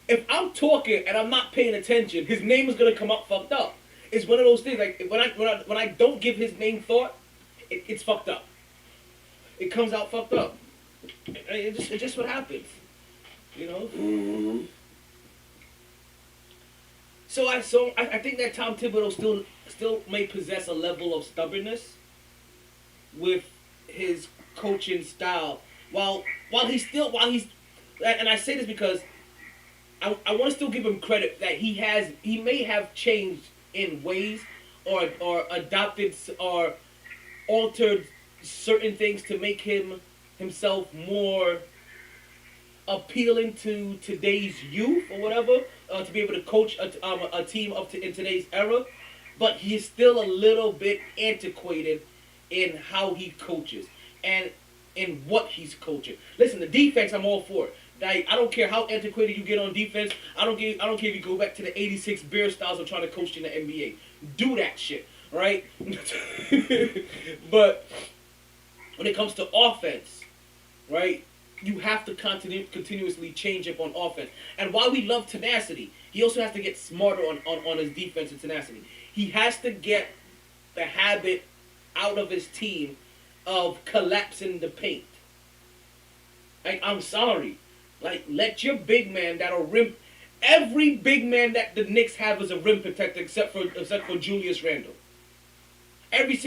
if I'm talking and I'm not paying attention, his name is going to come up fucked up. It's one of those things, like, when I don't give his name thought, it's fucked up. It comes out fucked up. It's just what happens. You know? Mm-hmm. So I think that Tom Thibodeau still may possess a level of stubbornness with his coaching style. While he's and I say this because I want to still give him credit that he may have changed in ways or adopted or altered certain things to make himself more appealing to today's youth or whatever, to be able to coach a team in today's era, but he's still a little bit antiquated in how he coaches and in what he's coaching. Listen, the defense, I'm all for it. I don't care how antiquated you get on defense. I don't care if you go back to the '86 Bear styles of trying to coach in the NBA. Do that shit, right? But when it comes to offense, right? You have to continuously change up on offense. And while we love tenacity, he also has to get smarter on his defensive tenacity. He has to get the habit out of his team of collapsing the paint. Like, I'm sorry. Like, let your big man that'll rim. Every big man that the Knicks have is a rim protector except for Julius Randle. Every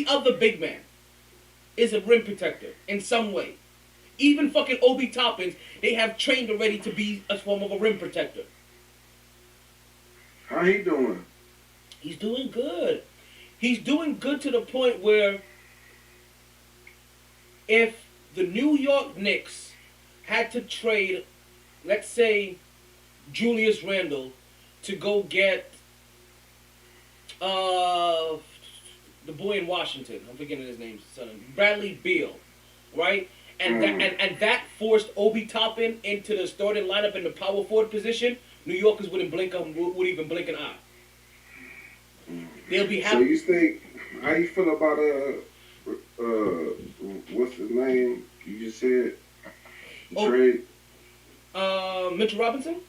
other big man is a rim protector in some way. Even fucking Obi Toppins, they have trained already to be a form of a rim protector. How he doing? He's doing good. He's doing good to the point where if the New York Knicks had to trade, let's say, Julius Randle to go get the boy in Washington, I'm forgetting his name, Bradley Beal, right? And that forced Obi Toppin into the starting lineup in the power forward position. New Yorkers wouldn't even blink an eye. They'll be happy. So you think, how you feel about what's his name? You just said trade. Mitchell Robinson.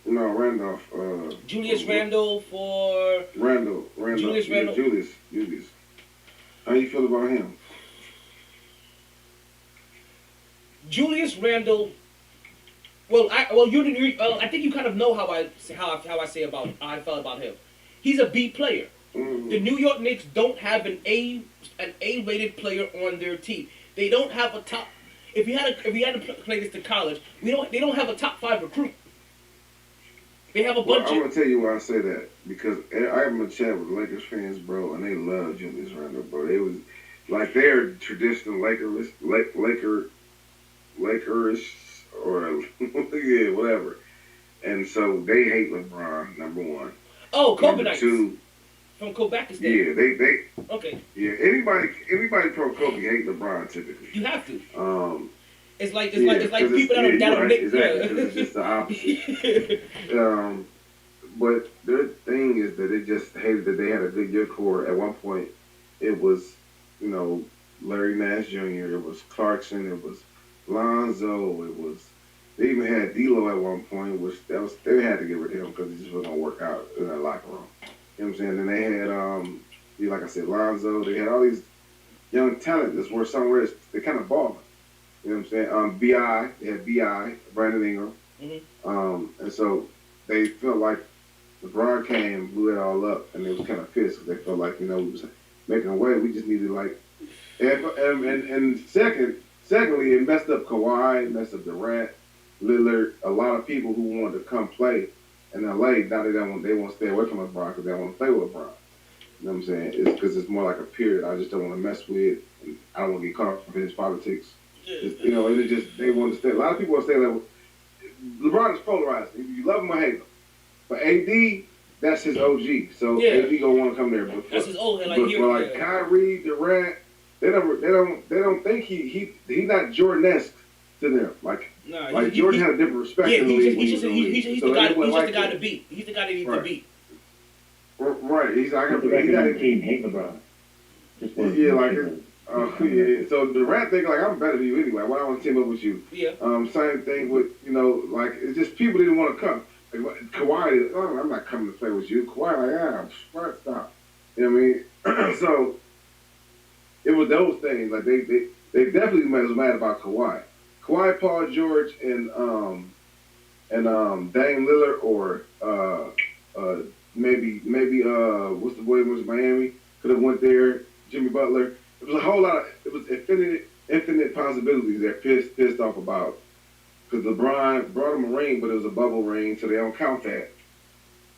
No, Randolph. Julius Randle for. Randall. Julius Randle. Julius. How you feel about him? Julius Randle. I think you kind of know how I felt about him. He's a B player. Mm. The New York Knicks don't have an A rated player on their team. They don't have a top. If you had to play this to college, they don't have a top 5 recruit. They have a bunch. I'm gonna tell you why I say that, because I have a chat with Lakers fans, bro, and they love Julius Randle, bro. They was like they're traditional Lakerish or yeah, whatever. And so they hate LeBron, number one. Oh, Kobe Number Knights. two, From Kobakistan. yeah, they Okay. yeah, anybody pro Kobe hate LeBron typically. You have to. It's like 'cause people that are right, Knicks. exactly, 'cause it's just the opposite. But their thing is that they just hated that they had a good year core. At one point, it was, Larry Nash Jr., it was Clarkson, it was Lonzo, it was, they even had D'Lo at one point, which they had to get rid of him because it just wasn't going to work out in that locker room. You know what I'm saying? And they had, like I said, Lonzo, they had all these young talent that's worth somewhere, they kind of balling. You know what I'm saying? B.I., they had B.I., Brandon Ingram. Mm-hmm. And so they felt like LeBron came, blew it all up, and they was kind of pissed because they felt like, we was making a way. We just needed, and secondly, it messed up Kawhi, it messed up Durant, Lillard, a lot of people who wanted to come play in L.A. Now they want to stay away from LeBron because they want to play with LeBron. You know what I'm saying? It's because it's more like a period I just don't want to mess with, and I don't want to get caught up in his politics. And it just, they want to stay. A lot of people want to stay like, LeBron is polarized. If you love him or hate him. But AD, that's his OG. So AD gonna want to come there. But that's his old. Kyrie, Durant, they don't think he's not Jordan-esque to them. Jordan had a different respect. Yeah, he's the guy to beat. He's the guy that needs to beat. Right. He's like the team hate LeBron. So Durant think I'm better than you anyway. Why do I want to team up with you? Yeah. Same thing with it's just people didn't want to come. Kawhi, I'm not coming to play with you. Kawhi, stop. You know what I mean? So it was those things. Like they definitely was mad about Kawhi. Kawhi, Paul George, and Dame Lillard, or maybe what's the boy who was Miami could have went there. Jimmy Butler. It was a whole lot. It was infinite possibilities they're pissed off about. Because LeBron brought him a ring, but it was a bubble ring, so they don't count that.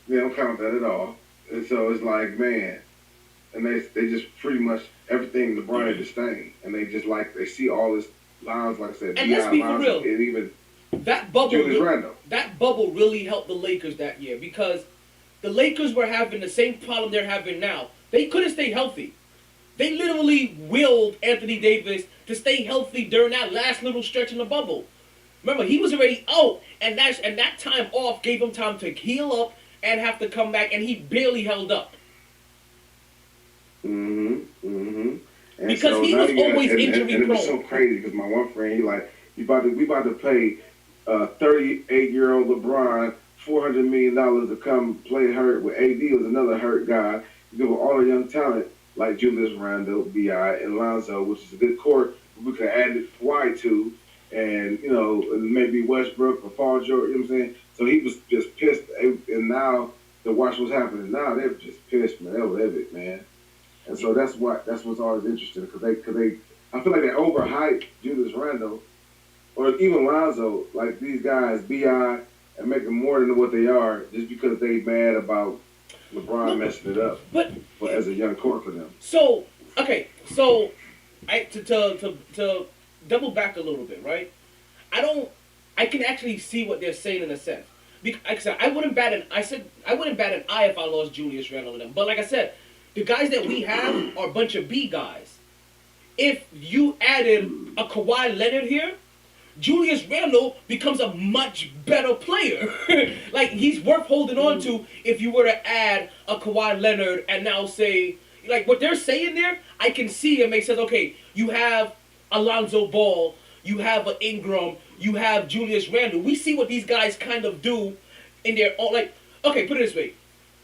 They don't count that at all. And so it's like, man, and they just pretty much everything LeBron disdain, and they just they see all this lines, like I said, and let's be for real, and even that bubble, Julius Randle. That bubble really helped the Lakers that year because the Lakers were having the same problem they're having now. They couldn't stay healthy. They literally willed Anthony Davis to stay healthy during that last little stretch in the bubble. Remember, he was already out, and that time off gave him time to heal up and have to come back, and he barely held up. And because so he was always injury prone. And it was so crazy because my one friend, we about to pay 38-year-old LeBron $400 million to come play hurt with AD was another hurt guy. You give all the young talent like Julius Randle, B.I., and Lonzo, which is a good core we could have added Kawhi to. And, maybe Westbrook or Paul George, you know what I'm saying? So he was just pissed. And now, to watch what's happening now, they're just pissed, man. They're livid, man. And so that's what's always interesting, because they, I feel like they overhype Julius Randle, or even Lonzo, like these guys, B.I., and make them more than what they are, just because they mad about LeBron messing it up. But as a young core for them. So, okay, to double back a little bit, right? I can actually see what they're saying in a sense. Like I said, I wouldn't bat an eye if I lost Julius Randle to them. But like I said, the guys that we have are a bunch of B guys. If you added a Kawhi Leonard here, Julius Randle becomes a much better player. Like, he's worth holding on to if you were to add a Kawhi Leonard and now say, like, what they're saying there, I can see it makes sense. Okay, you have Alonzo Ball, you have an Ingram, you have Julius Randle. We see what these guys kind of do in their own, okay, put it this way.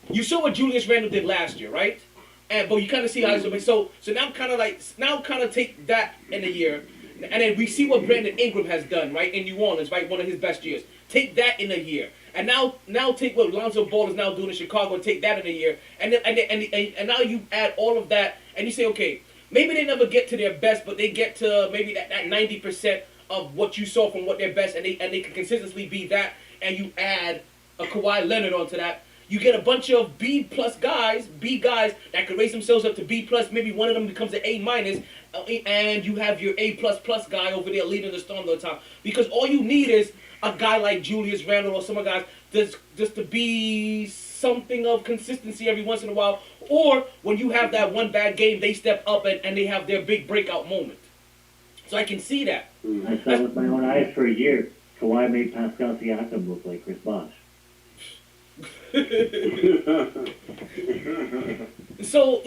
You saw what Julius Randle did last year, right? but you kind of see how it's so now kind of take that in a year, and then we see what Brandon Ingram has done right in New Orleans, right, one of his best years. Take that in a year, and now take what Lonzo Ball is now doing in Chicago and take that in a year, and now you add all of that, and you say, okay, maybe they never get to their best, but they get to maybe that 90% of what you saw from what their best, and they can consistently be that, and you add a Kawhi Leonard onto that. You get a bunch of B guys that can raise themselves up to B+. Maybe one of them becomes an A-, and you have your A++ guy over there leading the storm all the time. Because all you need is a guy like Julius Randle or some guys just to be something of consistency every once in a while. Or when you have that one bad game, they step up and they have their big breakout moment. So I can see that. I saw with my own eyes for a year. Kawhi made Pascal Siakam look like Chris Bosh. So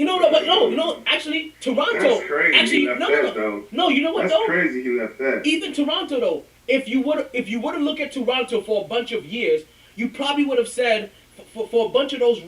actually Toronto. That's crazy. Actually, He left that, though. no. You know what That's though? crazy. He left that. Even Toronto though, if you were to look at Toronto for a bunch of years, you probably would have said for a bunch of those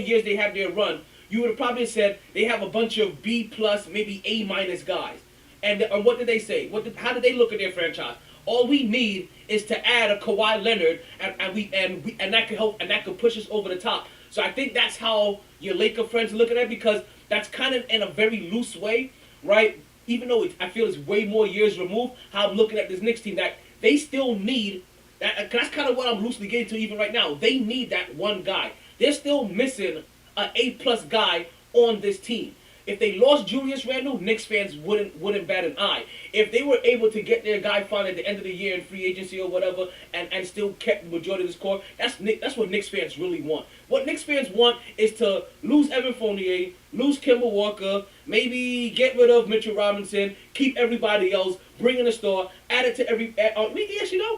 years they had their run, you would have probably said they have a bunch of B+, maybe A- guys. And what did they say? How did they look at their franchise? All we need is to add a Kawhi Leonard, and that could help, and that could push us over the top. So I think that's how your Laker friends are looking at it, because that's kind of in a very loose way, right? Even though I feel it's way more years removed, how I'm looking at this Knicks team, that they still need that. That's kind of what I'm loosely getting to even right now. They need that one guy. They're still missing an A+ guy on this team. If they lost Julius Randle, Knicks fans wouldn't bat an eye. If they were able to get their guy found at the end of the year in free agency or whatever, and still kept the majority of the score, that's what Knicks fans really want. What Knicks fans want is to lose Evan Fournier, lose Kemba Walker, maybe get rid of Mitchell Robinson, keep everybody else, bring in a star, add it to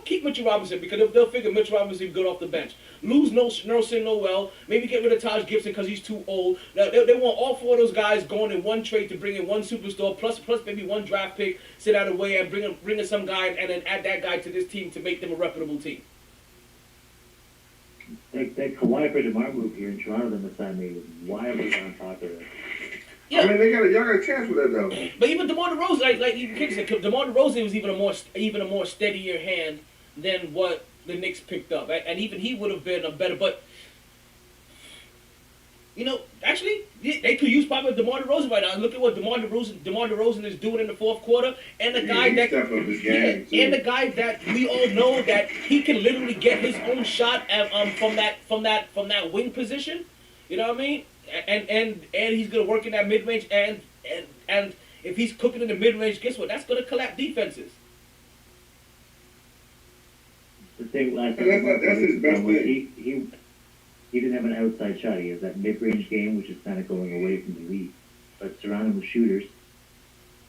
keep Mitchell Robinson, because they'll figure Mitchell Robinson good off the bench. Lose Nerlens Noel, maybe get rid of Taj Gibson because he's too old. They want all four of those guys going in one trade to bring in one superstar, plus maybe one draft pick, sit out of the way, and bring in some guy, and then add that guy to this team to make them a reputable team. That Kawhi for DeMar move here in Toronto that Masai made was wildly unpopular. Yeah. I mean, y'all got a chance with that though. But even DeMar DeRozan, like even Kick said, DeMar DeRozan was even a more steadier hand than what the Knicks picked up, right? And even he would have been a better. But actually, they could use probably DeMar DeRozan right now. And look at what DeMar DeRozan is doing in the fourth quarter, and the guy that stepped up his game, too. and the guy that we all know that he can literally get his own shot from that wing position. You know what I mean? And he's gonna work in that mid range, and if he's cooking in the mid range, guess what? That's gonna collapse defenses. The thing last That's his best thing. He didn't have an outside shot. He has that mid-range game, which is kind of going away from the league. But surround him with shooters,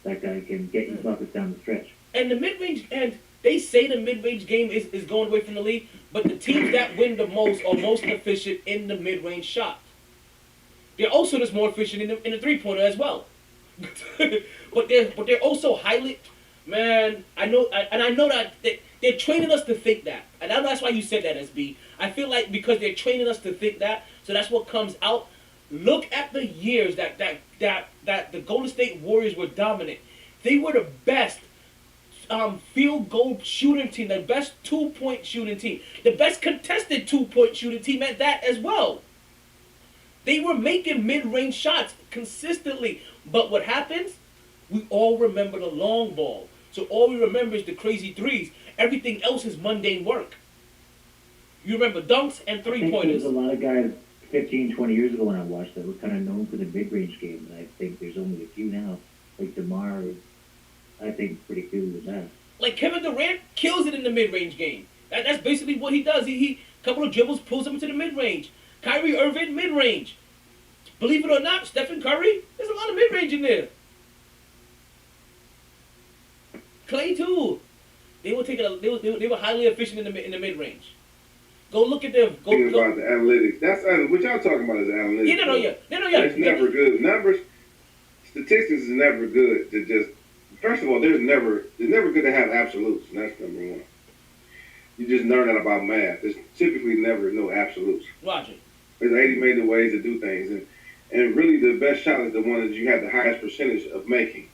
that guy can get you buckets down the stretch. And the mid-range, and they say the mid-range game is going away from the league, but the teams that win the most are most efficient in the mid-range shot. They're also just more efficient in the three-pointer as well. but they're also highly, man. I know that they're training us to think that, and that's why you said that, SB. I feel like because they're training us to think that, so that's what comes out. Look at the years that the Golden State Warriors were dominant. They were the best field goal shooting team, the best 2-point shooting team, the best contested 2-point shooting team at that as well. They were making mid-range shots consistently. But what happens? We all remember the long ball. So all we remember is the crazy threes. Everything else is mundane work. You remember dunks and three-pointers. There's a lot of guys 15, 20 years ago when I watched that were kind of known for the mid-range game. And I think there's only a few now. Like DeMar is, I think, pretty clearly the best. Like Kevin Durant kills it in the mid-range game. That's basically what he does. He couple of dribbles, pulls him into the mid-range. Kyrie Irving, mid-range. Believe it or not, Stephen Curry, there's a lot of mid-range in there. Clay too. They were highly efficient in the mid-range. Go look at them. Go about the analytics. That's what y'all talking about is analytics. Yeah. It's never good. Numbers, statistics is never good to just. First of all, it's never good to have absolutes, and that's number one. You just learn that about math. There's typically never no absolutes. Roger. There's 80 million ways to do things, and And really, the best shot is the one that you have the highest percentage of making.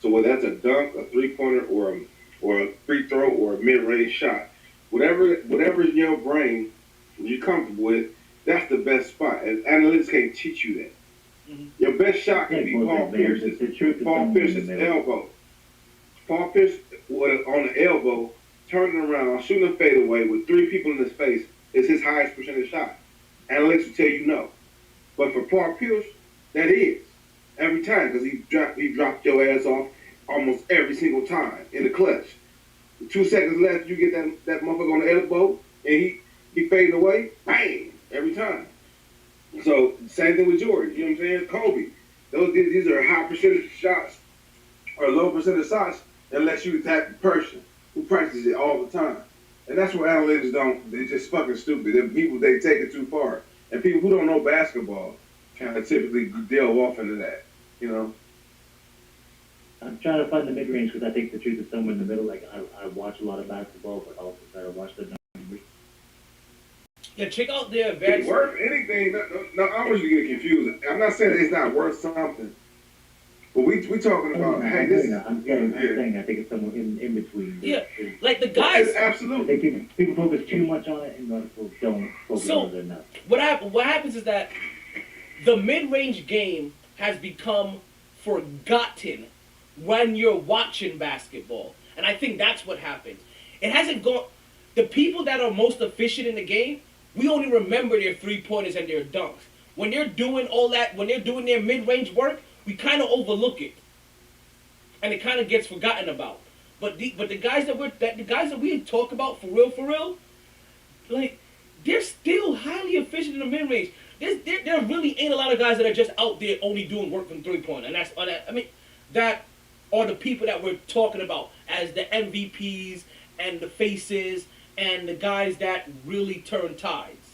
So whether that's a dunk, a three-pointer, or a free throw, or a mid-range shot, whatever's in your brain you're comfortable with, that's the best spot. And analytics can't teach you that. Mm-hmm. Your best shot can be Paul Pierce's elbow. Paul Pierce on the elbow, turning around, shooting a fadeaway with three people in his face is his highest percentage shot. Analytics will tell you no. But for Paul Pierce, that is. Every time, because he dropped your ass off almost every single time in the clutch. 2 seconds left, you get that motherfucker on the elbow, and he fading away, bang, every time. So, same thing with Jordan, you know what I'm saying? Kobe. These are high percentage shots, or low percentage shots, unless you attack the person who practices it all the time. And that's what analytics don't, they're just fucking stupid. They're people, they take it too far. And people who don't know basketball kind of typically delve off into that, you know? I'm trying to find the mid-range because I think the truth is somewhere in the middle. Like, I watch a lot of basketball, but also try to watch the numbers. Yeah, check out their It's advanced. worth anything. No, I want you to get confused. I'm not saying it's not worth something. But we talking about, hey, this I'm saying I think it's somewhere in between. Yeah, like the guys. I absolutely. think people focus too much on it and other people don't focus on it enough. What happens is that the mid-range game has become forgotten when you're watching basketball. And I think that's what happens. It hasn't gone... The people that are most efficient in the game, we only remember their three-pointers and their dunks. When they're doing all that, when they're doing their mid-range work, we kind of overlook it. And it kind of gets forgotten about. But the guys that we talk about for real, like, they're still highly efficient in the mid-range. There really ain't a lot of guys that are just out there only doing work from three-point. And that are the people that we're talking about as the MVPs and the faces and the guys that really turn tides.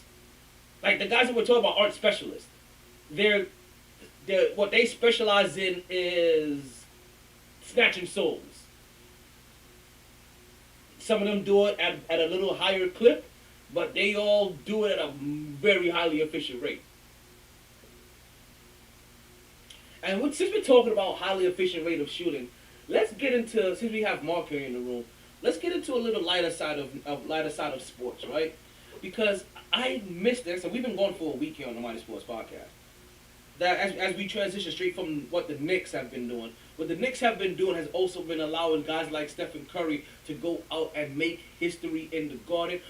Like, the guys that we're talking about aren't specialists. What they specialize in is snatching souls. Some of them do it at a little higher clip, but they all do it at a very highly efficient rate. And since we're talking about highly efficient rate of shooting, let's get into, since we have Mark here in the room, let's get into a little lighter side of sports, right? Because I missed this, and we've been going for a week here on the MyT Sports Podcast. That as we transition straight from what the Knicks have been doing, what the Knicks have been doing has also been allowing guys like Stephen Curry to go out and make history in the Garden.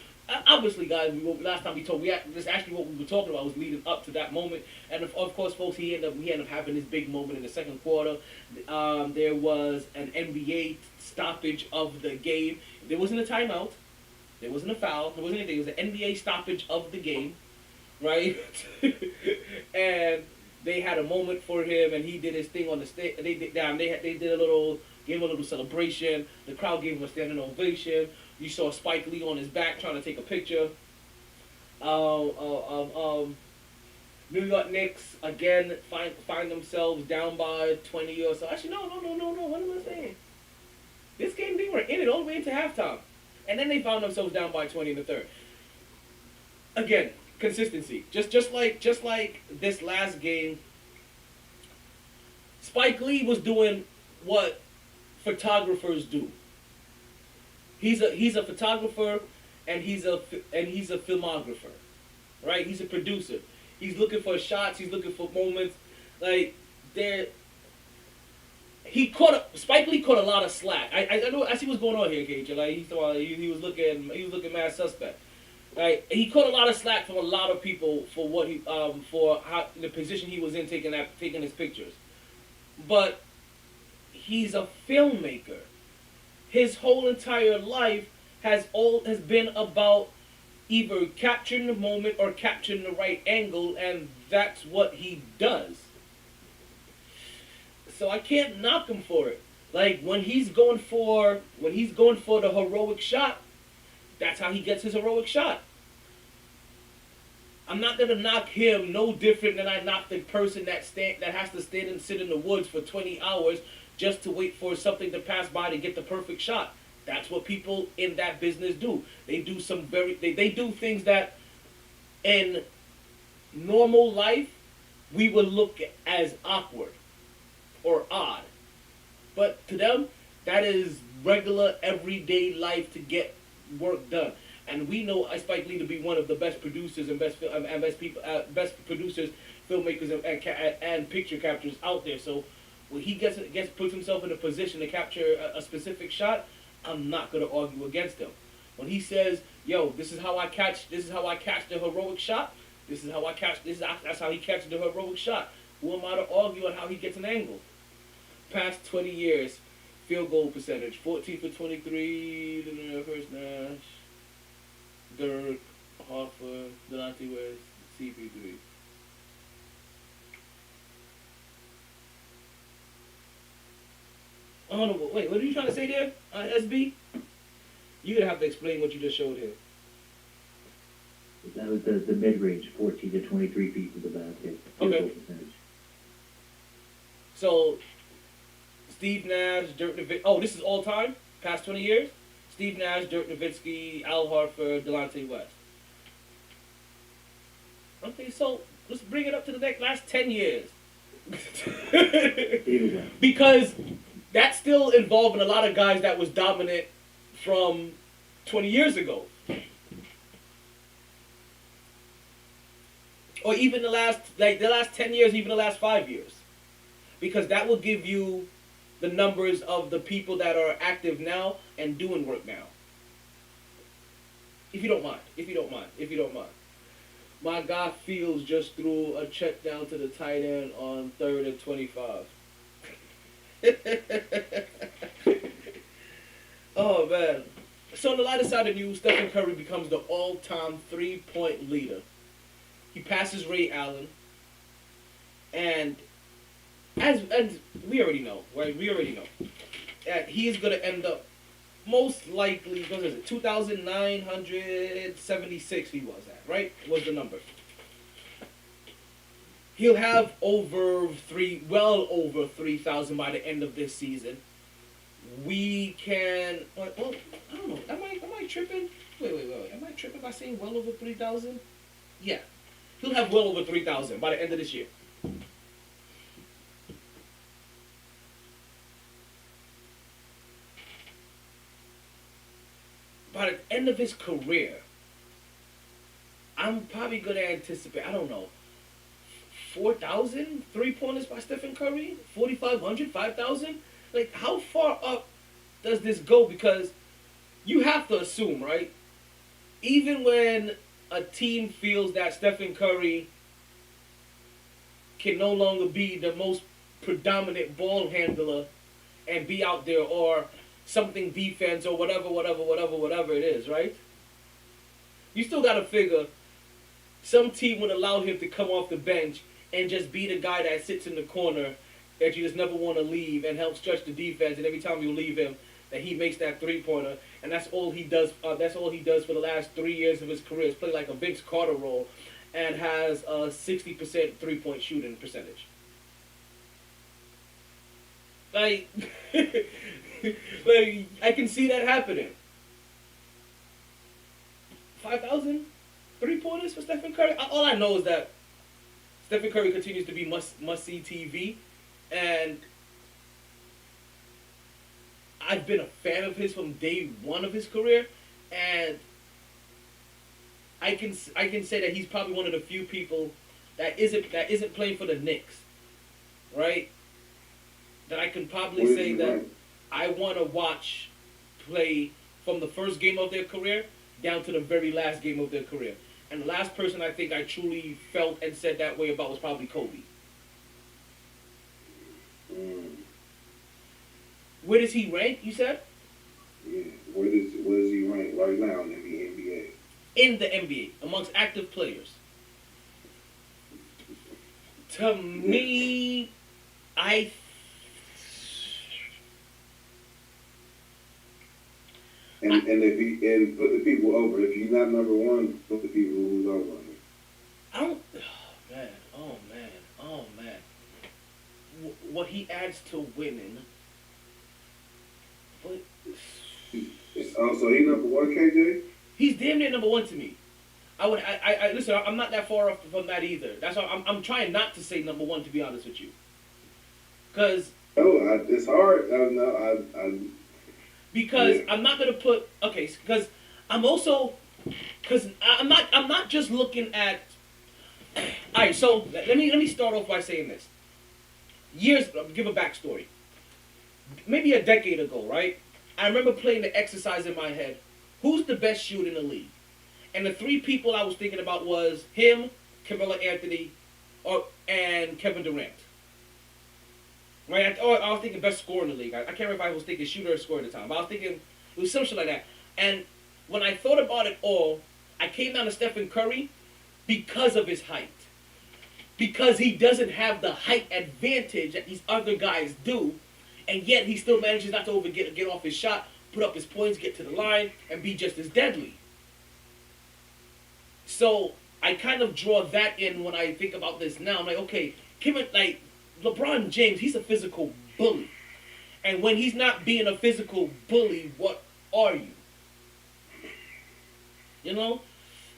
Obviously, guys, last time we talked, this actually what we were talking about was leading up to that moment, and of course, folks, he ended up having his big moment in the second quarter. There was an NBA stoppage of the game. There wasn't a timeout. There wasn't a foul. There wasn't anything. It was an NBA stoppage of the game, right? And they had a moment for him, and he did his thing on the stage. They did a little, gave him a little celebration. The crowd gave him a standing ovation. You saw Spike Lee on his back trying to take a picture. New York Knicks again find themselves down by 20 or so. Actually, no. What am I saying? This game, they were in it all the way into halftime, and then they found themselves down by 20 in the third. Again, consistency. Just like this last game, Spike Lee was doing what photographers do. He's a photographer, and he's a filmographer, right? He's a producer. He's looking for shots. He's looking for moments. Like Spike Lee caught a lot of slack. I know. I see what's going on here, KJ. Like he was looking mad suspect. Right? He caught a lot of slack from a lot of people for what for how the position he was in taking his pictures. But he's a filmmaker. His whole entire life has been about either capturing the moment or capturing the right angle, and that's what he does. So I can't knock him for it. Like when he's going for the heroic shot, that's how he gets his heroic shot. I'm not gonna knock him no different than I knock the person that has to stand and sit in the woods for 20 hours just to wait for something to pass by to get the perfect shot. That's what people in that business do. They do they do things that in normal life we would look as awkward or odd. But to them, that is regular, everyday life to get work done. And we know Spike Lee to be one of the best producers and best best producers, filmmakers, and picture captures out there. So when he puts himself in a position to capture a specific shot, I'm not gonna argue against him. When he says, "Yo, this is how I catch the heroic shot. That's how he catches the heroic shot." Who am I to argue on how he gets an angle? Past 20 years, field goal percentage: 14 for 23. First Nash, Dirk, Hartford, Delonte West, CP3. Oh no! Wait, what are you trying to say there, SB? You're gonna have to explain what you just showed here. That was the mid-range, 14 to 23 feet was the basket. Field Okay. goal percentage. So, Steve Nash, Dirk Nowitzki. Oh, this is all time? Past 20 years? Steve Nash, Dirk Nowitzki, Al Horford, Delonte West. Okay, so let's bring it up to the last 10 years. Because that's still involving a lot of guys that was dominant from 20 years ago. Or even the last 10 years, even the last 5 years. Because that will give you the numbers of the people that are active now and doing work now. If you don't mind. My guy Fields just threw a check down to the tight end on 3rd and 25. Oh, man. So on the lighter side of the news, Stephen Curry becomes the all-time three-point leader. He passes Ray Allen. And as we already know, right? He is going to end up most likely, what is it, 2,976 he was at, right? Was the number. He'll have well over 3,000 by the end of this season. We can, well, I don't know, am I tripping? Wait, am I tripping by saying well over 3,000? Yeah. He'll have well over 3,000 by the end of this year. By the end of his career, I'm probably going to anticipate, 4,000 three-pointers by Stephen Curry? 4,500, 5,000? Like, how far up does this go? Because you have to assume, right? Even when a team feels that Stephen Curry can no longer be the most predominant ball handler and be out there, or something defense, or whatever it is, right? You still got to figure some team would allow him to come off the bench and just be the guy that sits in the corner that you just never want to leave and help stretch the defense, and every time you leave him, that he makes that three-pointer, and that's all he does. That's all he does for the last 3 years of his career, is play like a Vince Carter role, and has a 60% three-point shooting percentage. Like, like, I can see that happening. 5,000 three-pointers for Stephen Curry? All I know is that Stephen Curry continues to be must-see TV, and I've been a fan of his from day one of his career, and I can say that he's probably one of the few people that isn't playing for the Knicks, right? That I can probably say that I want to watch play from the first game of their career down to the very last game of their career. And the last person I think I truly felt and said that way about was probably Kobe. Where does he rank, you said? Yeah. Where does he rank right now in the NBA? In the NBA, amongst active players. To me, And put the people over. If you're not number one, put the people who's over. Oh man. What he adds to winning. But Oh, so he number one, KJ? he's damn near number one to me. I listen. I'm not that far off from that either. That's why I'm trying not to say number one, to be honest with you, because it's hard. I know. because Yeah. I'm not gonna put because I'm also because I'm not just looking at. All right, so let me start off by saying this. Give a backstory. Maybe a decade ago, right? I remember playing the exercise in my head. Who's the best shooter in the league? And the three people I was thinking about was him, Carmelo Anthony, and Kevin Durant. Right? I was thinking best scorer in the league. I can't remember if I was thinking shooter or scorer at the time. But I was thinking it was some shit like that. And when I thought about it all, I came down to Stephen Curry because of his height. Because he doesn't have the height advantage that these other guys do, and yet he still manages not to get off his shot, put up his points, get to the line, and be just as deadly. So I kind of draw that in when I think about this now. I'm like, okay, LeBron James, he's a physical bully. And when he's not being a physical bully, what are you? You know?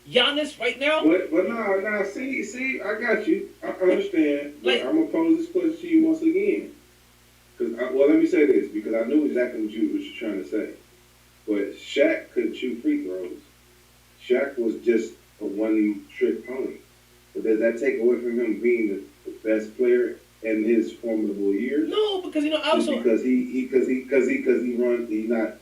Giannis right now? But nah, see, I got you. I understand. But Like- I'm going to pose this question to you once again. Well, let me say this, because I knew exactly what you're trying to say. But Shaq couldn't shoot free throws. Shaq was just a one-trick pony. But does that take away from him being the best player in his formidable years? No, because I Just also because he's not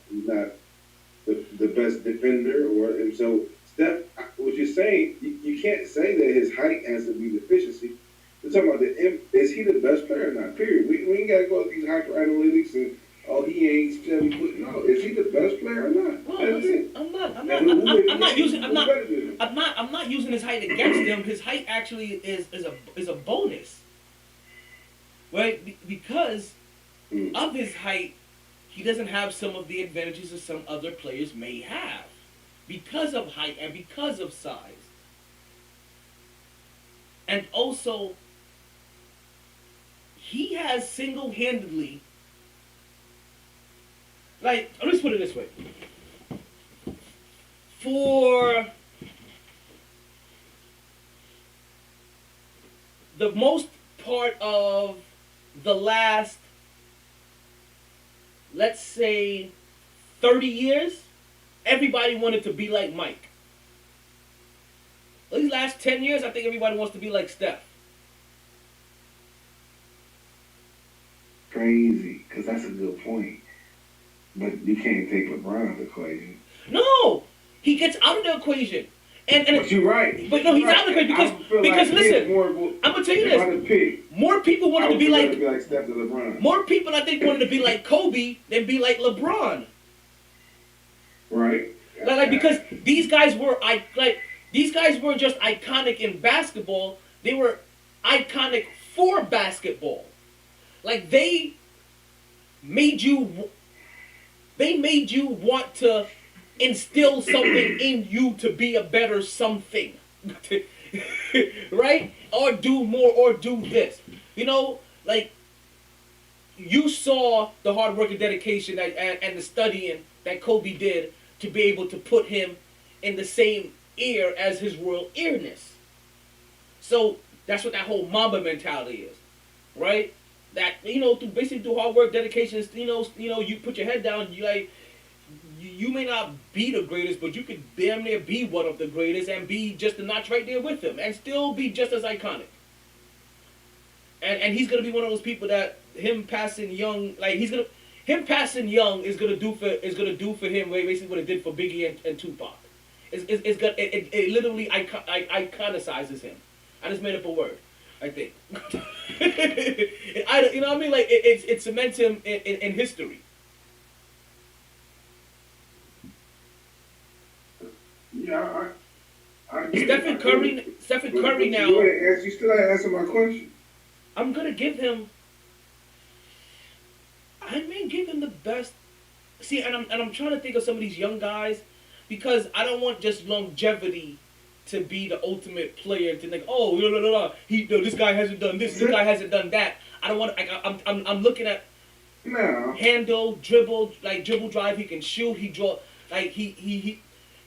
the best defender, and so Steph, what you're saying, you can't say that his height has to be deficiency. We're talking about is he the best player or not? Period. We ain't got to go with these hyper analytics and he ain't 7 foot. No, is he the best player or not? well, That's it. I'm not using his height against him. His height actually is a bonus. Right? Because of his height, he doesn't have some of the advantages that some other players may have. Because of height and because of size. And also, he has single-handedly, let me just put it this way. For the most part of the last, let's say, 30 years, everybody wanted to be like Mike. These last 10 years, I think everybody wants to be like Steph. Crazy, because that's a good point. But you can't take LeBron out of the equation. No! He gets out of the equation. And But you're right. But no, he's out of the equation because listen, I'm gonna tell you this. More people wanted to be like Steph than LeBron. more people I think wanted to be like Kobe than be like LeBron. Right. Because these guys were these guys weren't just iconic in basketball, they were iconic for basketball. Like they made you want to instill something in you to be a better something. Right? Or do more or do this. You know, like you saw the hard work and dedication and the studying that Kobe did to be able to put him in the same ear as his royal earness. So that's what that whole Mamba mentality is, right? That through hard work, dedication, you put your head down. You may not be the greatest, but you could damn near be one of the greatest and be just a notch right there with him, and still be just as iconic. And he's gonna be one of those people that him passing young is gonna do for him basically what it did for Biggie and Tupac. It literally iconicizes him. I just made up a word, I think. You know what I mean? Like it cements him in history. Yeah, I Stephen Curry now. You still haven't answered my question. I'm gonna give him. I may give him the best. See, and I'm trying to think of some of these young guys, because I don't want just longevity to be the ultimate player to think, oh, this guy hasn't done this guy hasn't done that. I don't want. I'm looking at handle, dribble, dribble drive. He can shoot. He draw.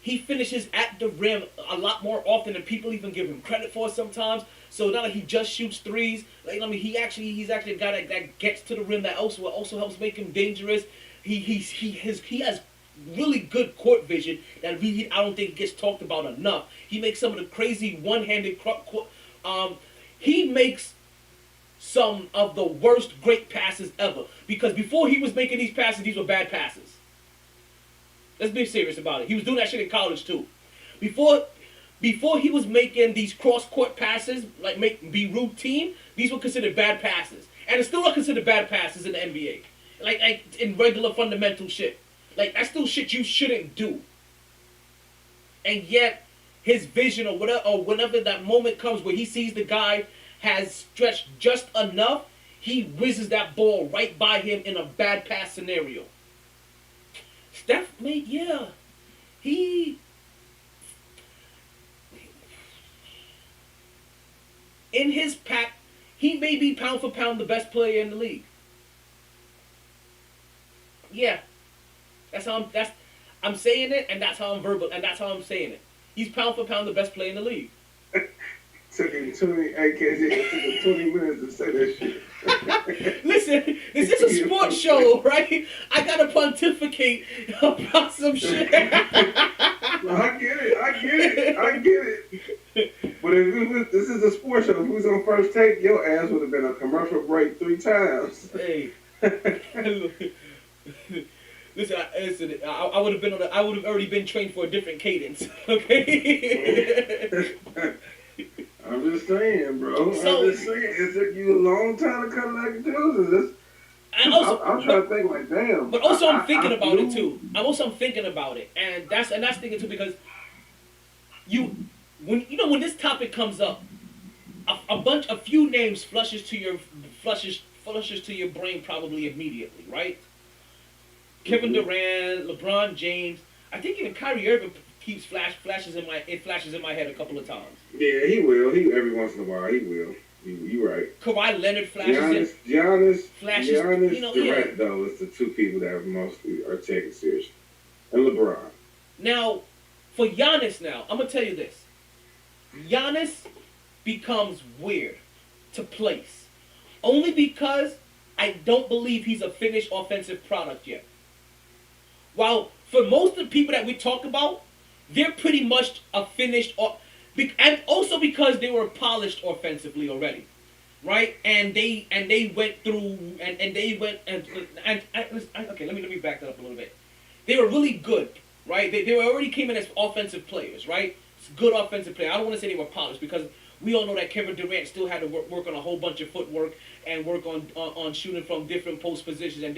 he finishes at the rim a lot more often than people even give him credit for sometimes. So not like he just shoots threes. Like I mean, he's actually a guy that gets to the rim that also helps make him dangerous. He has really good court vision that I don't think gets talked about enough. He makes some of the crazy one-handed he makes some of the worst great passes ever, because before he was making these passes, these were bad passes. Let's be serious about it. He was doing that shit in college too. Before he was making these cross-court passes, like be routine, these were considered bad passes. And it's still not considered bad passes in the NBA. Like in regular fundamental shit. Like, that's still shit you shouldn't do. And yet, his vision or whatever, or whenever that moment comes where he sees the guy has stretched just enough, he whizzes that ball right by him in a bad pass scenario. Steph, mate, yeah. In his pack, he may be pound for pound the best player in the league. Yeah. I'm saying it, and that's how I'm saying it. He's pound for pound the best player in the league. Took him 20 minutes to say that shit. Listen, this is a sports show, right? I gotta pontificate about some shit. I get it. But if this is a sports show, if we was on First Take, your ass would have been a commercial break 3 times. Hey. Listen, I would have been I would have already been trained for a different cadence. Okay. I'm just saying, bro. It took you a long time to come back to do this. I'm trying to think like, damn. But also, I'm thinking about it too. I'm thinking about it, and that's thinking too, because when this topic comes up, a few names flushes to your brain probably immediately, right? Kevin Durant, LeBron James. I think even Kyrie Irving keeps flashes in my head a couple of times. Yeah, he will. Every once in a while he will. You right. Kawhi Leonard flashes. Giannis flashes. Durant though is the 2 people that mostly are taken seriously, and LeBron. Now, for Giannis, I'm gonna tell you this. Giannis becomes weird to place, only because I don't believe he's a finished offensive product yet. While for most of the people that we talk about, they're pretty much a finished, and also because they were polished offensively already, right? And they went through okay. Let me back that up a little bit. They were really good, right? They already came in as offensive players, right? Good offensive player. I don't want to say they were polished, because we all know that Kevin Durant still had to work on a whole bunch of footwork and work on shooting from different post positions and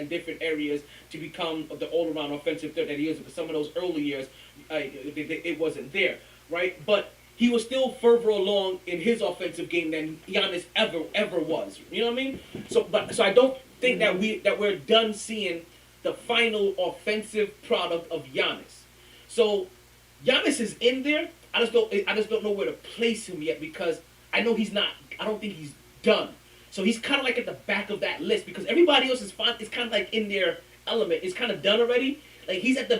different areas to become the all-around offensive threat that he is. Because some of those early years, it wasn't there, right? But he was still further along in his offensive game than Giannis ever was. You know what I mean? So I don't think that we're done seeing the final offensive product of Giannis. So Giannis is in there. I just don't know where to place him yet, because I know he's not. I don't think he's done. So he's kind of like at the back of that list, because everybody else is fine. It's kind of like in their element. It's kind of done already. Like he's at the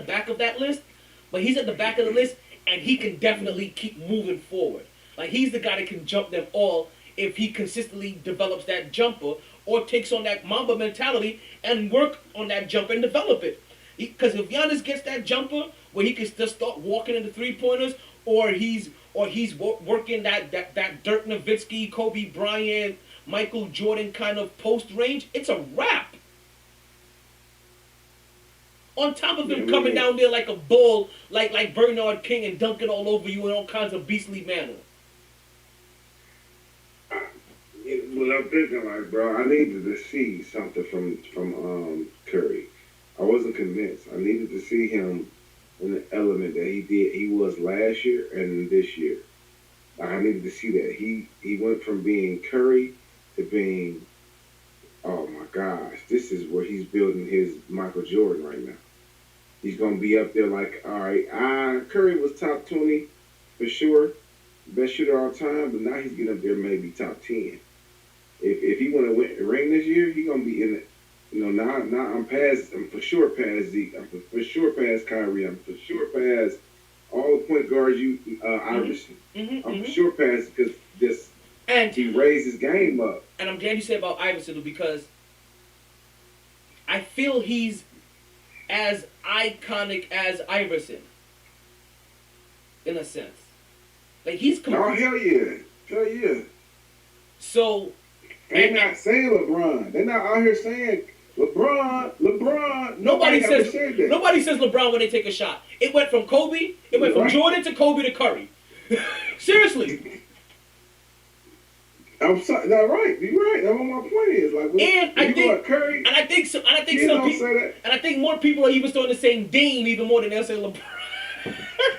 back of that list, but he's at the back of the list, and he can definitely keep moving forward. Like he's the guy that can jump them all if he consistently develops that jumper or takes on that Mamba mentality and work on that jumper and develop it. Because if Giannis gets that jumper where he can just start walking into 3-pointers, or he's working that Dirk Nowitzki, Kobe Bryant, Michael Jordan kind of post range, it's a wrap. On top of him coming down there like a bull, like Bernard King, and dunking all over you in all kinds of beastly manner. Well, I'm thinking like, bro, I needed to see something from Curry. I wasn't convinced. I needed to see him in the element that he was last year and this year. I needed to see that. He went from being Curry to being, oh my gosh, this is where he's building his Michael Jordan right now. He's going to be up there like, all right, Curry was top 20 for sure, best shooter all time, but now he's getting up there maybe top 10. If he want to win a ring this year, he's going to be in Now I'm past. I'm for sure past Zeke. I'm for sure past Kyrie. I'm for sure past all the point guards. Iverson. I'm for sure past because just And he raised his game up. And I'm glad you said about Iverson because I feel he's as iconic as Iverson in a sense. Like he's Oh hell yeah. So They're not saying LeBron. They're not out here saying LeBron. Nobody says said that. nobody says LeBron when they take a shot. It went from Kobe. It went from Right. Jordan to Kobe to Curry. Seriously. I'm sorry. That's right. You're right. That's what my point is. Like, Curry. And I think some Kids people, don't say that. and I think more people are even starting to say Dame even more than they'll say LeBron.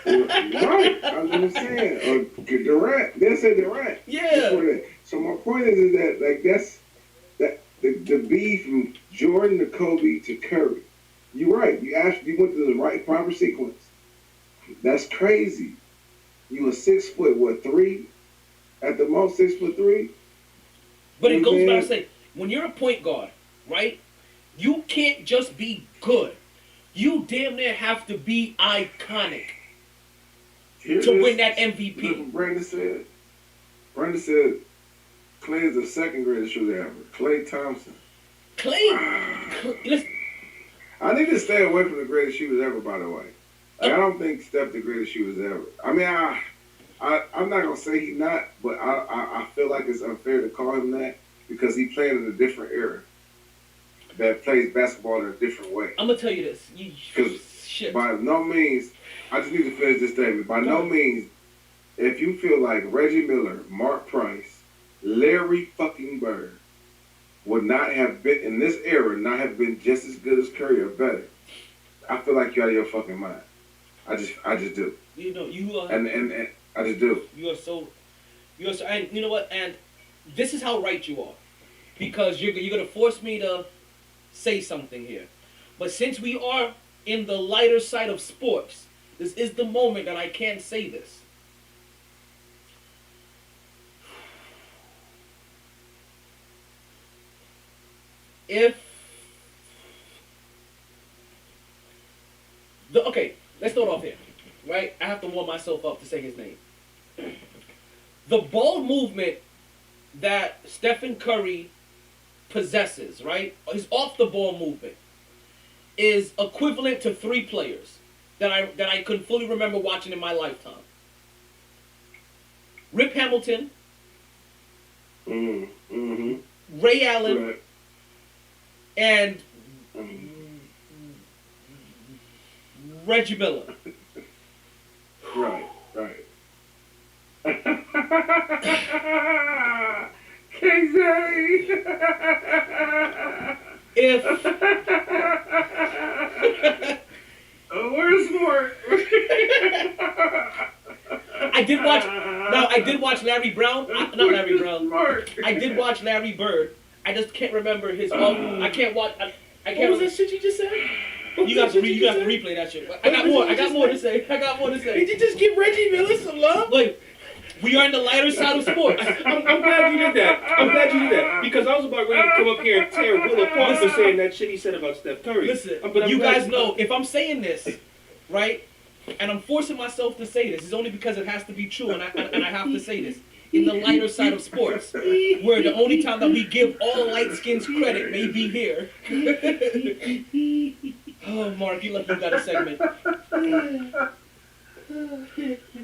Right. I was gonna say, or Durant. They said Durant. Yeah. Before that. So my point is that like that's the beef from Jordan to Kobe to Curry. You're right. You went to the right proper sequence. That's crazy. You were 6'3" at the most 6'3". But it goes back to say, when you're a point guard, right? You can't just be good. You damn near have to be iconic to win that MVP. Brandon said Clay is the second greatest shooter ever. Klay Thompson. Listen, I need to stay away from the greatest shooters ever, by the way. Like, I don't think Steph the greatest shooters ever. I mean, I'm not going to say he's not, but I feel like it's unfair to call him that because he played in a different era that plays basketball in a different way. I'm going to tell you this. Because by no means, I just need to finish this statement. By no means, if you feel like Reggie Miller, Mark Price, Larry fucking Bird would not have been, in this era, not have been just as good as Curry or better, I feel like you're out of your fucking mind. I just do. You know, you are... And I just do. You are so... And you know what? And this is how right you are. Because you're going to force me to say something here. But since we are in the lighter side of sports, this is the moment that I can say this. Okay, let's start off here, right? I have to warm myself up to say his name. The ball movement that Stephen Curry possesses, right? His off the ball movement is equivalent to 3 players that I could fully remember watching in my lifetime. Rip Hamilton, Ray Allen, Right. and Reggie Miller. Right. KJ! Where's Mark? I did watch Larry Brown. Not Larry Brown. Mark. I did watch Larry Bird. I just can't remember his. I can't watch. I can't. What was that shit you just said? You got to replay that shit. I got more to say. Did you just give Reggie Miller some love? Like, we are in the lighter side of sports. I'm glad you did that. Because I was about ready to come up here and tear Will apart for saying that shit he said about Steph Curry. Listen, But you guys know, if I'm saying this, right, and I'm forcing myself to say this, it's only because it has to be true, and I have to say this. In the lighter side of sports, where the only time that we give all light skins credit may be here. Oh, Mark, you lucky you got a segment.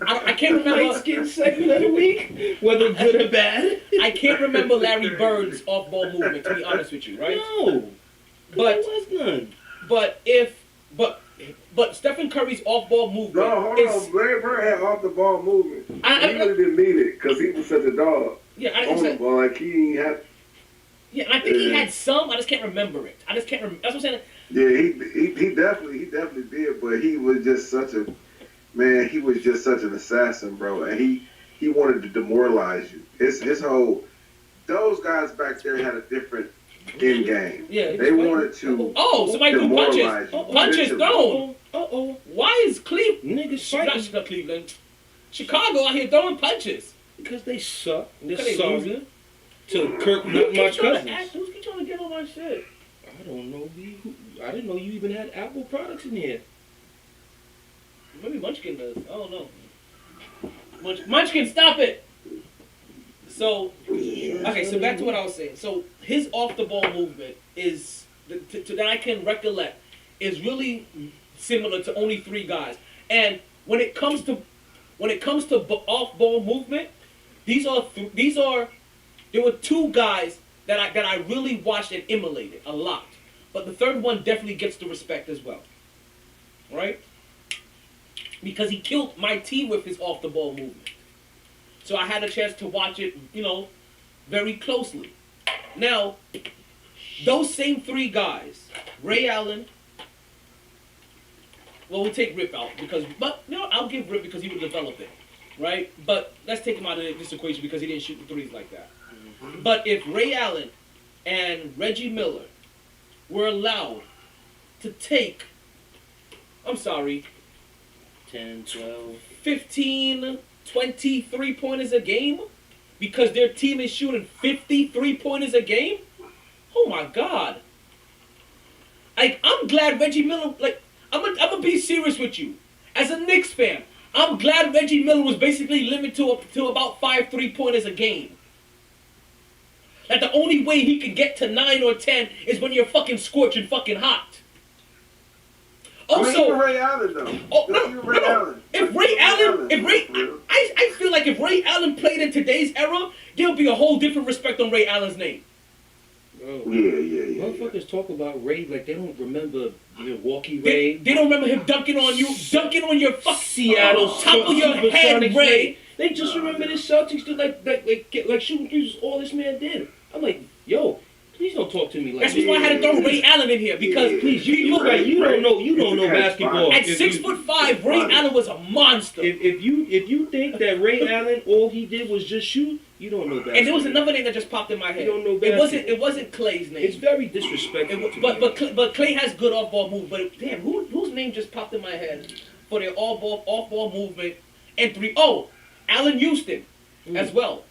I can't remember. Light skin segment of the week, whether good or bad. I can't remember Larry Bird's off-ball movement, to be honest with you, right? No, but there was none. But Stephen Curry's off-ball movement. No, hold on. Larry Bird had off the ball movement. He really didn't need it because he was such a dog. Yeah, on the ball, like he had. Yeah, and I think he had some. I just can't remember it. That's what I'm saying. Yeah, he definitely did, but he was just such a man. He was just such an assassin, bro, and he wanted to demoralize you. His whole those guys back there had a different end game. Yeah, they wanted to. Oh, somebody threw punches. Punches thrown. Why is Cleveland? Niggas Not Cleveland. Chicago out here throwing punches. because they suck. They're Because they sorry losing. to Kirk, not my cousins. Who's trying to get on my shit? I don't I didn't know you even had Apple products in here. Maybe Munchkin does. I don't know. Munchkin, stop it! So, okay, so back to what I was saying. So, his off-the-ball movement is, that I can recollect, is really similar to only 3 guys. And when it comes to off-ball movement, there were 2 guys that I really watched and emulated a lot. But the third one definitely gets the respect as well. Right? Because he killed MyT with his off-the-ball movement. So I had a chance to watch it, very closely. Now, those same 3 guys, Ray Allen, well, we'll take Rip out I'll give Rip because he would develop it, right? But let's take him out of this equation because he didn't shoot the threes like that. Mm-hmm. But if Ray Allen and Reggie Miller were allowed to take, 10, 12, 15, 20 3-pointers a game because their team is shooting 50 3-pointers a game, oh my God. I'm glad Reggie Miller, I'm gonna be serious with you. As a Knicks fan, I'm glad Reggie Miller was basically limited to about 5 3-pointers a game. That the only way he can get to 9 or 10 is when you're fucking scorching fucking hot. Also, even Ray Allen though. Allen. I feel like if Ray Allen played in today's era, there'll be a whole different respect on Ray Allen's name. Bro, Yeah. Motherfuckers talk about Ray like they don't remember Milwaukee Ray. They don't remember him dunking on your fucking Seattle top of your head, Ray. They just remember this Celtics did like shooting threes was all this man did. I'm like, yo, please don't talk to me like that. That's why I had to throw Ray Allen in here because please, you don't know basketball. At 6'5", Ray Allen was a monster. If you think that Ray Allen all he did was just shoot, you don't know basketball. And there was another name that just popped in my head. You don't know basketball. It wasn't Clay's name. It's very disrespectful. But Clay has good off-ball moves. But damn, whose name just popped in my head for their off-ball movement and 3? Oh, Allen Houston as well.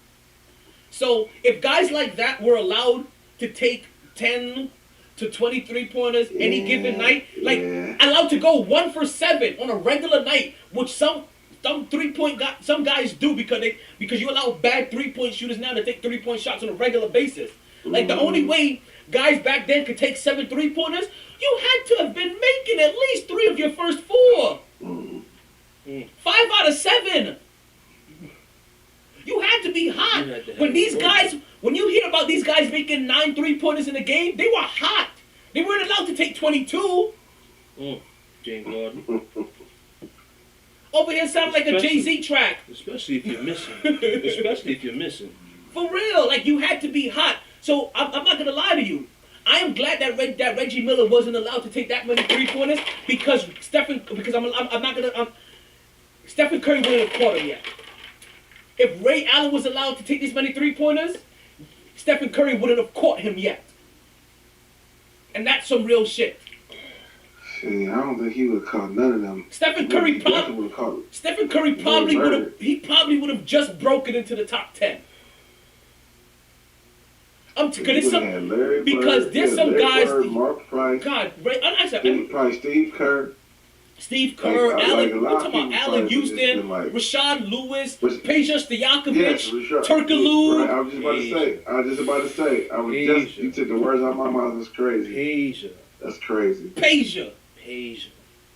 So if guys like that were allowed to take 10 to 20 3-pointers any given night, allowed to go 1 for 7 on a regular night, which some 3-point some guys do because you allow bad 3-point shooters now to take 3-point shots on a regular basis. Like the only way guys back then could take 7 3-pointers, you had to have been making at least 3 of your first 4. 5 out of 7. You had to be hot. When you hear about these guys making 9 3-pointers in a game, they were hot. They weren't allowed to take 22. James Harden. Over here sounds like a Jay-Z track. Especially if you're missing. For real, like you had to be hot. So I'm not gonna lie to you. I am glad that Reggie Miller wasn't allowed to take that many 3-pointers because Stephen Curry wouldn't have caught him yet. If Ray Allen was allowed to take this many 3-pointers, Stephen Curry wouldn't have caught him yet. And that's some real shit. See, I don't think he would have caught none of them. Stephen Curry probably would have just broken into the top 10. Because there's some guys. Mark Price. God, Steve Kerr, Allen, we're talking about Allen Houston, Rashad Lewis, Peja Stojakovic, Turkoglu. Right, I was just about to say. You took the words out of my mouth. That's crazy. Peja. That's crazy. Peja.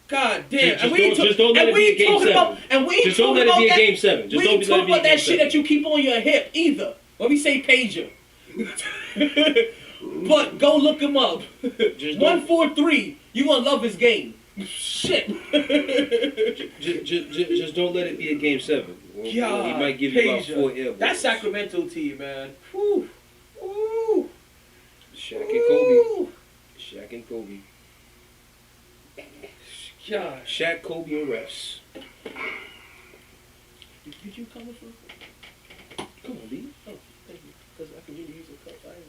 God damn. Just don't let it be a game 7. Just don't let it be a game 7. We ain't talking about that shit that you keep on your hip either. When we say Peja. But go look him up. 143. You gonna love his game. Shit. just don't let it be a game 7. Or he might give you about 4 air balls. That's Sacramento to you, man. Woo. Woo. Shaq and Kobe. God. Shaq, Kobe, and refs. Did you come with me? Come on, B. Oh, thank you. Because I can really use a cup. I ain't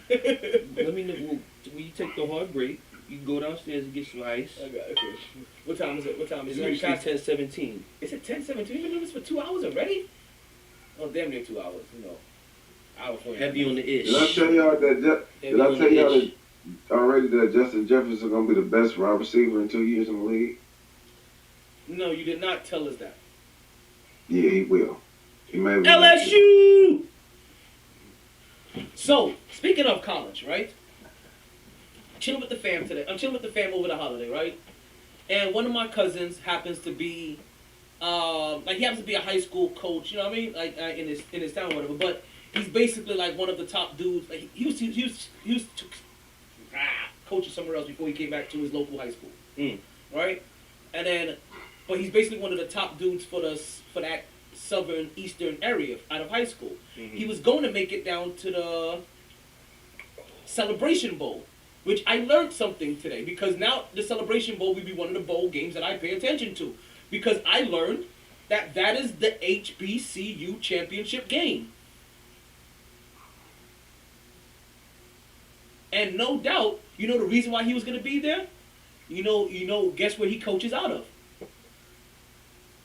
gonna lie. Let me know. When you take the hard break, you can go downstairs and get some ice. Okay. What time is it? It's usually 10:17. Is it 10:17? You've been doing this for 2 hours already? Oh, damn near 2 hours. Hour 40. Heavy on the ish. Did I tell y'all already that Justin Jefferson gonna be the best wide receiver in 2 years in the league? No, you did not tell us that. Yeah, he will. He may be. LSU! So, speaking of college, right? Chilling with the fam today. I'm chilling with the fam over the holiday, right? And one of my cousins happens to be, he happens to be a high school coach. You know what I mean? Like in his town, or whatever. But he's basically like one of the top dudes. Like he was coaching somewhere else before he came back to his local high school, right? And then, but he's basically one of the top dudes for that southern eastern area out of high school. He was going to make it down to the Celebration Bowl, which I learned something today, because now the Celebration Bowl will be one of the bowl games that I pay attention to, because I learned that is the HBCU championship game. And no doubt, you know the reason why he was going to be there? You know, guess where he coaches out of?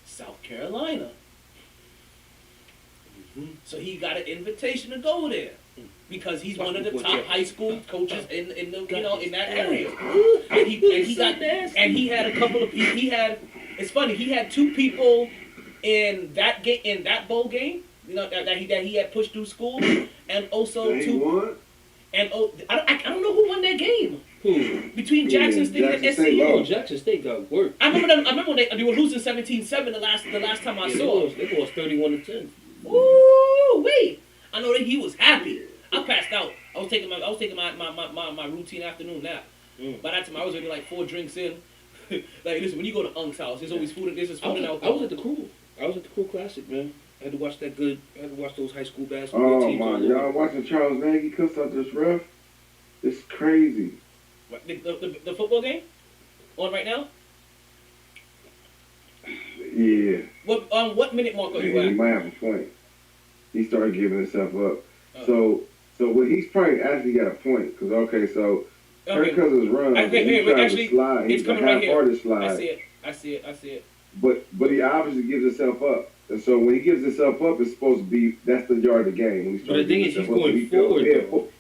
South Carolina. So he got an invitation to go there, because he's one of the top high school coaches in that area. And he had a couple of people. It's funny, he had two people in that bowl game, that he had pushed through school, and also two. And I don't know who won that game. Who? Between Jackson State and SCU. Oh, Jackson State got work. I remember when they were losing 17-7 the last time I saw them. They lost 31-10. Ooh, wait! I know that he was happy. I passed out. I was taking my routine afternoon nap. By that time, I was already like 4 drinks in. Like, listen, when you go to Unc's house, there's always food. There's food and alcohol. I was at the Crew Classic, man. I had to watch those high school basketball teams. Oh my! Y'all watching Charles Nagy cuss out this ref? It's crazy. What, the football game on right now? Yeah. What minute mark are you He at? might have a point. He started giving himself up. So what he's probably actually got a point, because Kirk Cousins runs. Actually, slide. It's He's coming a right here. half-hearted slide. I see it. But he obviously gives himself up. And so when he gives himself up, it's supposed to be, that's the yard of the game. When But the thing is, he's going forward.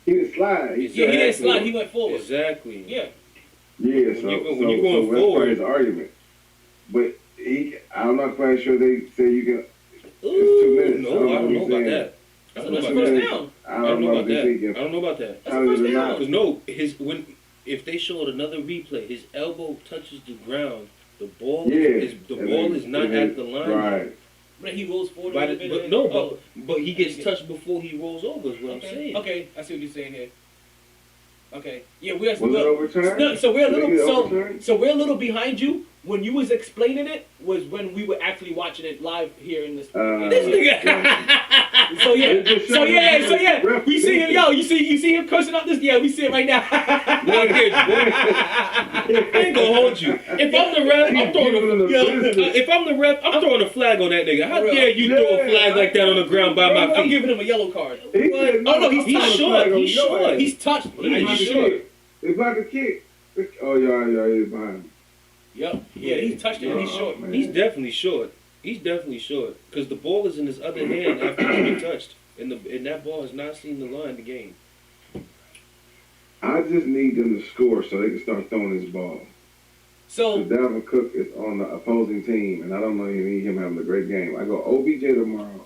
He didn't slide. He didn't slide. He went forward. Exactly. Yeah. Yeah, When you're going that's forward, his argument. But I'm not quite sure they say you can. It's 2 minutes. No, I don't know about that. That's the first down. I don't know about that. I don't know about that. That's the first down. Because if they showed another replay, his elbow touches the ground. The ball is not at the line. Right. But he rolls forward. But he gets touched before he rolls over. Is what I'm saying. Okay, I see what you're saying here. Okay, yeah, we're overturned? No, so we're a little behind you. When you was explaining it was when we were actually watching it live here in this. This nigga. so yeah. We see him, you see him cursing out this. Yeah, we see it right now. I ain't gonna hold you. If I'm the ref, I'm throwing a flag on that nigga. How dare you throw a flag like that on the ground by my feet? I'm giving him a yellow card. Oh no, he's short. He's touched. He's short. It's like a kick. Oh yeah, he's behind him. Yep. Yeah, he's touched it and he's short. Man. He's definitely short. Because the ball is in his other hand after he's been touched. And that ball has not seen the line the game. I just need them to score so they can start throwing this ball. So Dalvin Cook is on the opposing team, and I don't know him having a great game. I go OBJ tomorrow.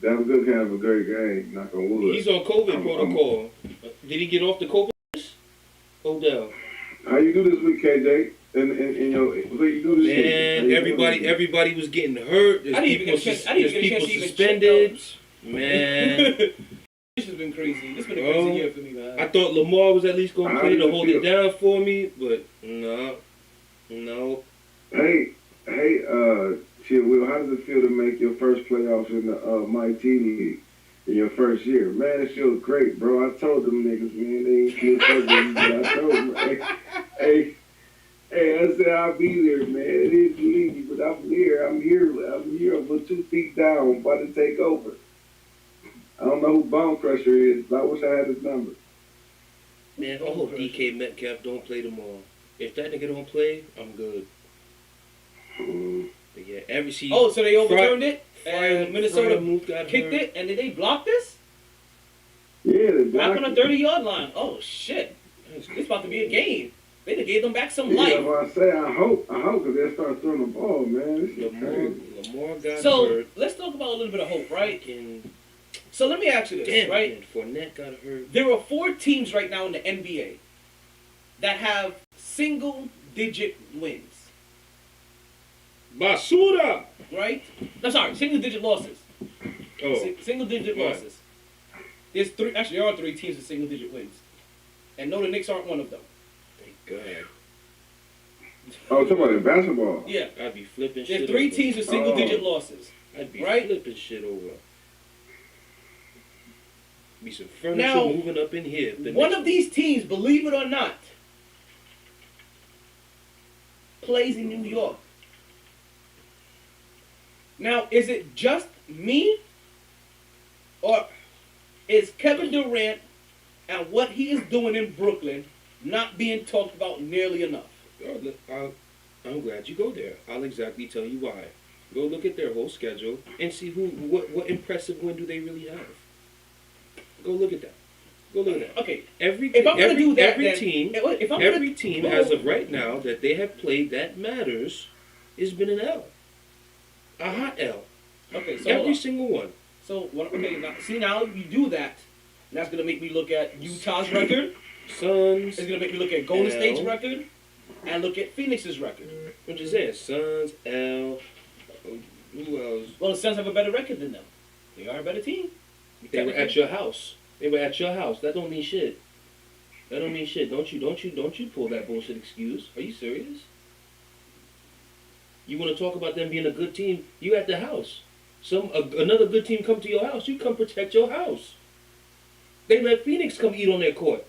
Dalvin Cook can have a great game. Knock on wood. He's on COVID protocol. Did he get off the COVID list? Odell. How you do this week, KJ? And what you do this week? Man, everybody was getting hurt. There's people suspended. Man. This has been crazy. This has been a crazy year for me, man. I thought Lamar was at least going to play to hold it down for me, but no. Hey, Chill Will, how does it feel to make your first playoffs in the MyT league in your first year? Man, it feels great, bro. I told them niggas, man, they ain't feel perfect, but I told them, hey, I said I'll be there, man. It is easy, but I'm here. I'm with 2 feet down, about to take over. I don't know who Bone Crusher is, but I wish I had his number. Man, I hope DK Metcalf don't play tomorrow. If that nigga don't play, I'm good. But yeah, so they overturned it, and Minnesota kicked it, and did they block this? Yeah, they blocked back on the 30-yard line. Oh shit! It's about to be a game. They done gave them back some Yeah, life. but I say I hope, because they'll start throwing the ball, man. This is crazy. Lamar got So hurt. let's talk about a little bit of hope, right? And So let me ask you this, damn, right? man, Fournette got hurt. There are 4 teams right now in the NBA that have single-digit wins, Basura. right? I'm sorry, single-digit losses. Oh, Single-digit Right. losses. There's 3. Actually, there are 3 teams with single-digit wins, and no, the Knicks aren't one of them. thank God. Oh, talking about in basketball. Yeah, I'd be flipping shit. there's 3 over. teams with single-digit losses. I'd be right? flipping shit over. Be some furniture Now, moving up in here. One of these teams, believe it or not, plays in New York. Now, is it just me, or is Kevin Durant and what he is doing in Brooklyn not being talked about nearly enough? I'm glad you go there. I'll exactly tell you why. Go look at their whole schedule and see what impressive win do they really have. Go look at that. Go look at that. Okay, Every if I'm gonna do that, every then, team, if I'm every gonna, team as of right now that they have played that matters has been an L, a hot L. Okay, so hold Every on. single one. So okay, now you do that, and that's gonna make me look at Utah's record. Suns. It's gonna make me look at Golden L. State's record, and look at Phoenix's record. What you saying? Suns, L. Who else? Well, the Suns have a better record than them. They are a better team. They were at your house. They were at your house. That don't mean shit. That don't mean shit. Don't you pull that bullshit excuse. Are you serious? You want to talk about them being a good team? You at the house. Another good team come to your house. You come protect your house. They let Phoenix come eat on their court.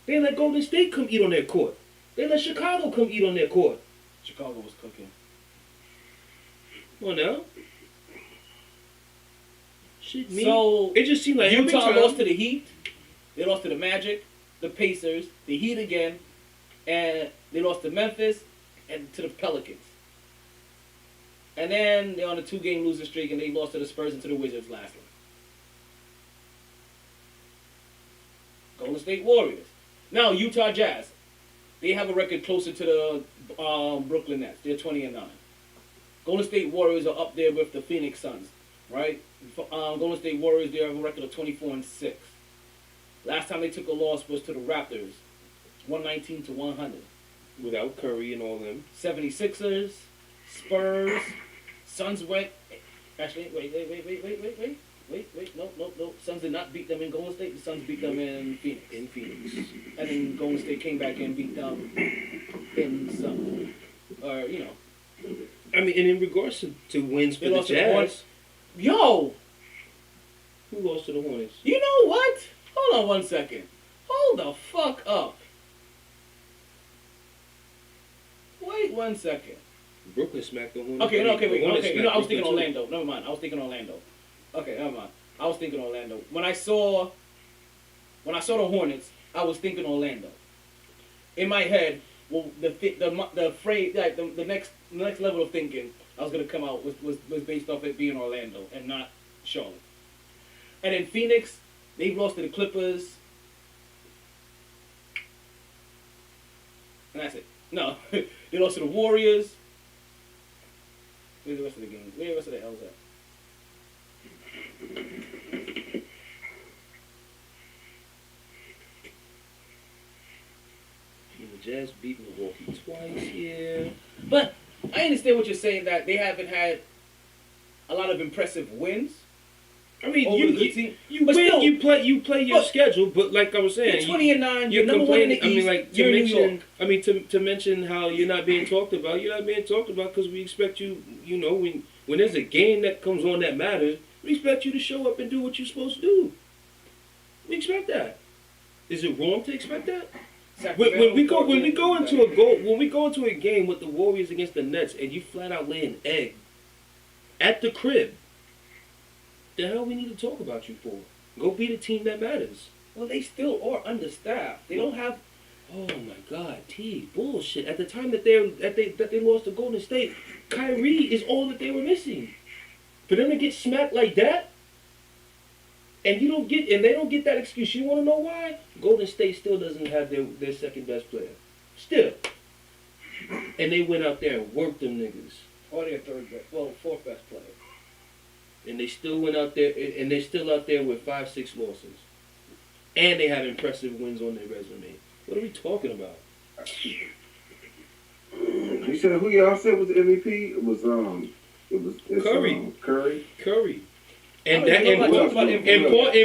They let Golden State come eat on their court. They let Chicago come eat on their court. Chicago was cooking. Come on now. Shit, me. So It just seemed like every Utah time- lost to the Heat. They lost to the Magic, the Pacers, the Heat again, and they lost to Memphis and to the Pelicans. And then they're on a 2-game losing streak, and they lost to the Spurs and to the Wizards lastly. Golden State Warriors. Now Utah Jazz. They have a record closer to the Brooklyn Nets. They're 20-9. Golden State Warriors are up there with the Phoenix Suns, right? Golden State Warriors, they have a record of 24-6. Last time they took a loss was to the Raptors, 119-100. Without Curry and all them. 76ers, Spurs, Suns went. Actually, wait. No. Suns did not beat them in Golden State. The Suns beat them in Phoenix. And then Golden State came back and beat them in some. I mean, and in regards to wins for They the lost to the Jazz, Hornets. Yo, who lost to the Hornets? you know what? Hold on 1 second. Hold the fuck up. Wait 1 second. Brooklyn smacked the Hornets. Okay, no, okay, The wait. Hornets Okay, smacked I was thinking Brooklyn, too. Orlando. Never mind. I was thinking Orlando. Okay, never mind. I was thinking Orlando. When I saw the Hornets, I was thinking Orlando. In my head, well, the phrase, like the next level of thinking I was gonna come out was based off it being Orlando and not Charlotte. And in Phoenix, they lost to the Clippers. And that's it. No, they lost to the Warriors. Where's the rest of the game? Where the rest of the L's at? The Jazz beat Milwaukee twice, yeah. But I understand what you're saying, that they haven't had a lot of impressive wins. I mean, over the good you team. you But win, still, you play your but- schedule, but like I was saying, You're 20-9. You're you're number one in complaining. the East. I mean, like You're to in New mention. York. I mean, to mention how you're not being talked about. You're not being talked about because we expect you. You know, when there's a game that comes on that matters, we expect you to show up and do what you're supposed to do. We expect that. Is it wrong to expect that? When we go into a game with the Warriors against the Nets and you flat out lay an egg at the crib, the hell we need to talk about you for? Go beat a team that matters. Well, they still are understaffed. They don't have. Oh my God, T, bullshit. At the time that they lost to Golden State, Kyrie is all that they were missing. For them to get smacked like that, And they don't get that excuse. You want to know why? Golden State still doesn't have their second best player. Still. And they went out there and worked them niggas. Or their third best, fourth best player. And they still went out there, and they're still out there with 5-6 losses. And they have impressive wins on their resume. What are we talking about? You said who y'all said was the MVP? It's Curry. Curry. And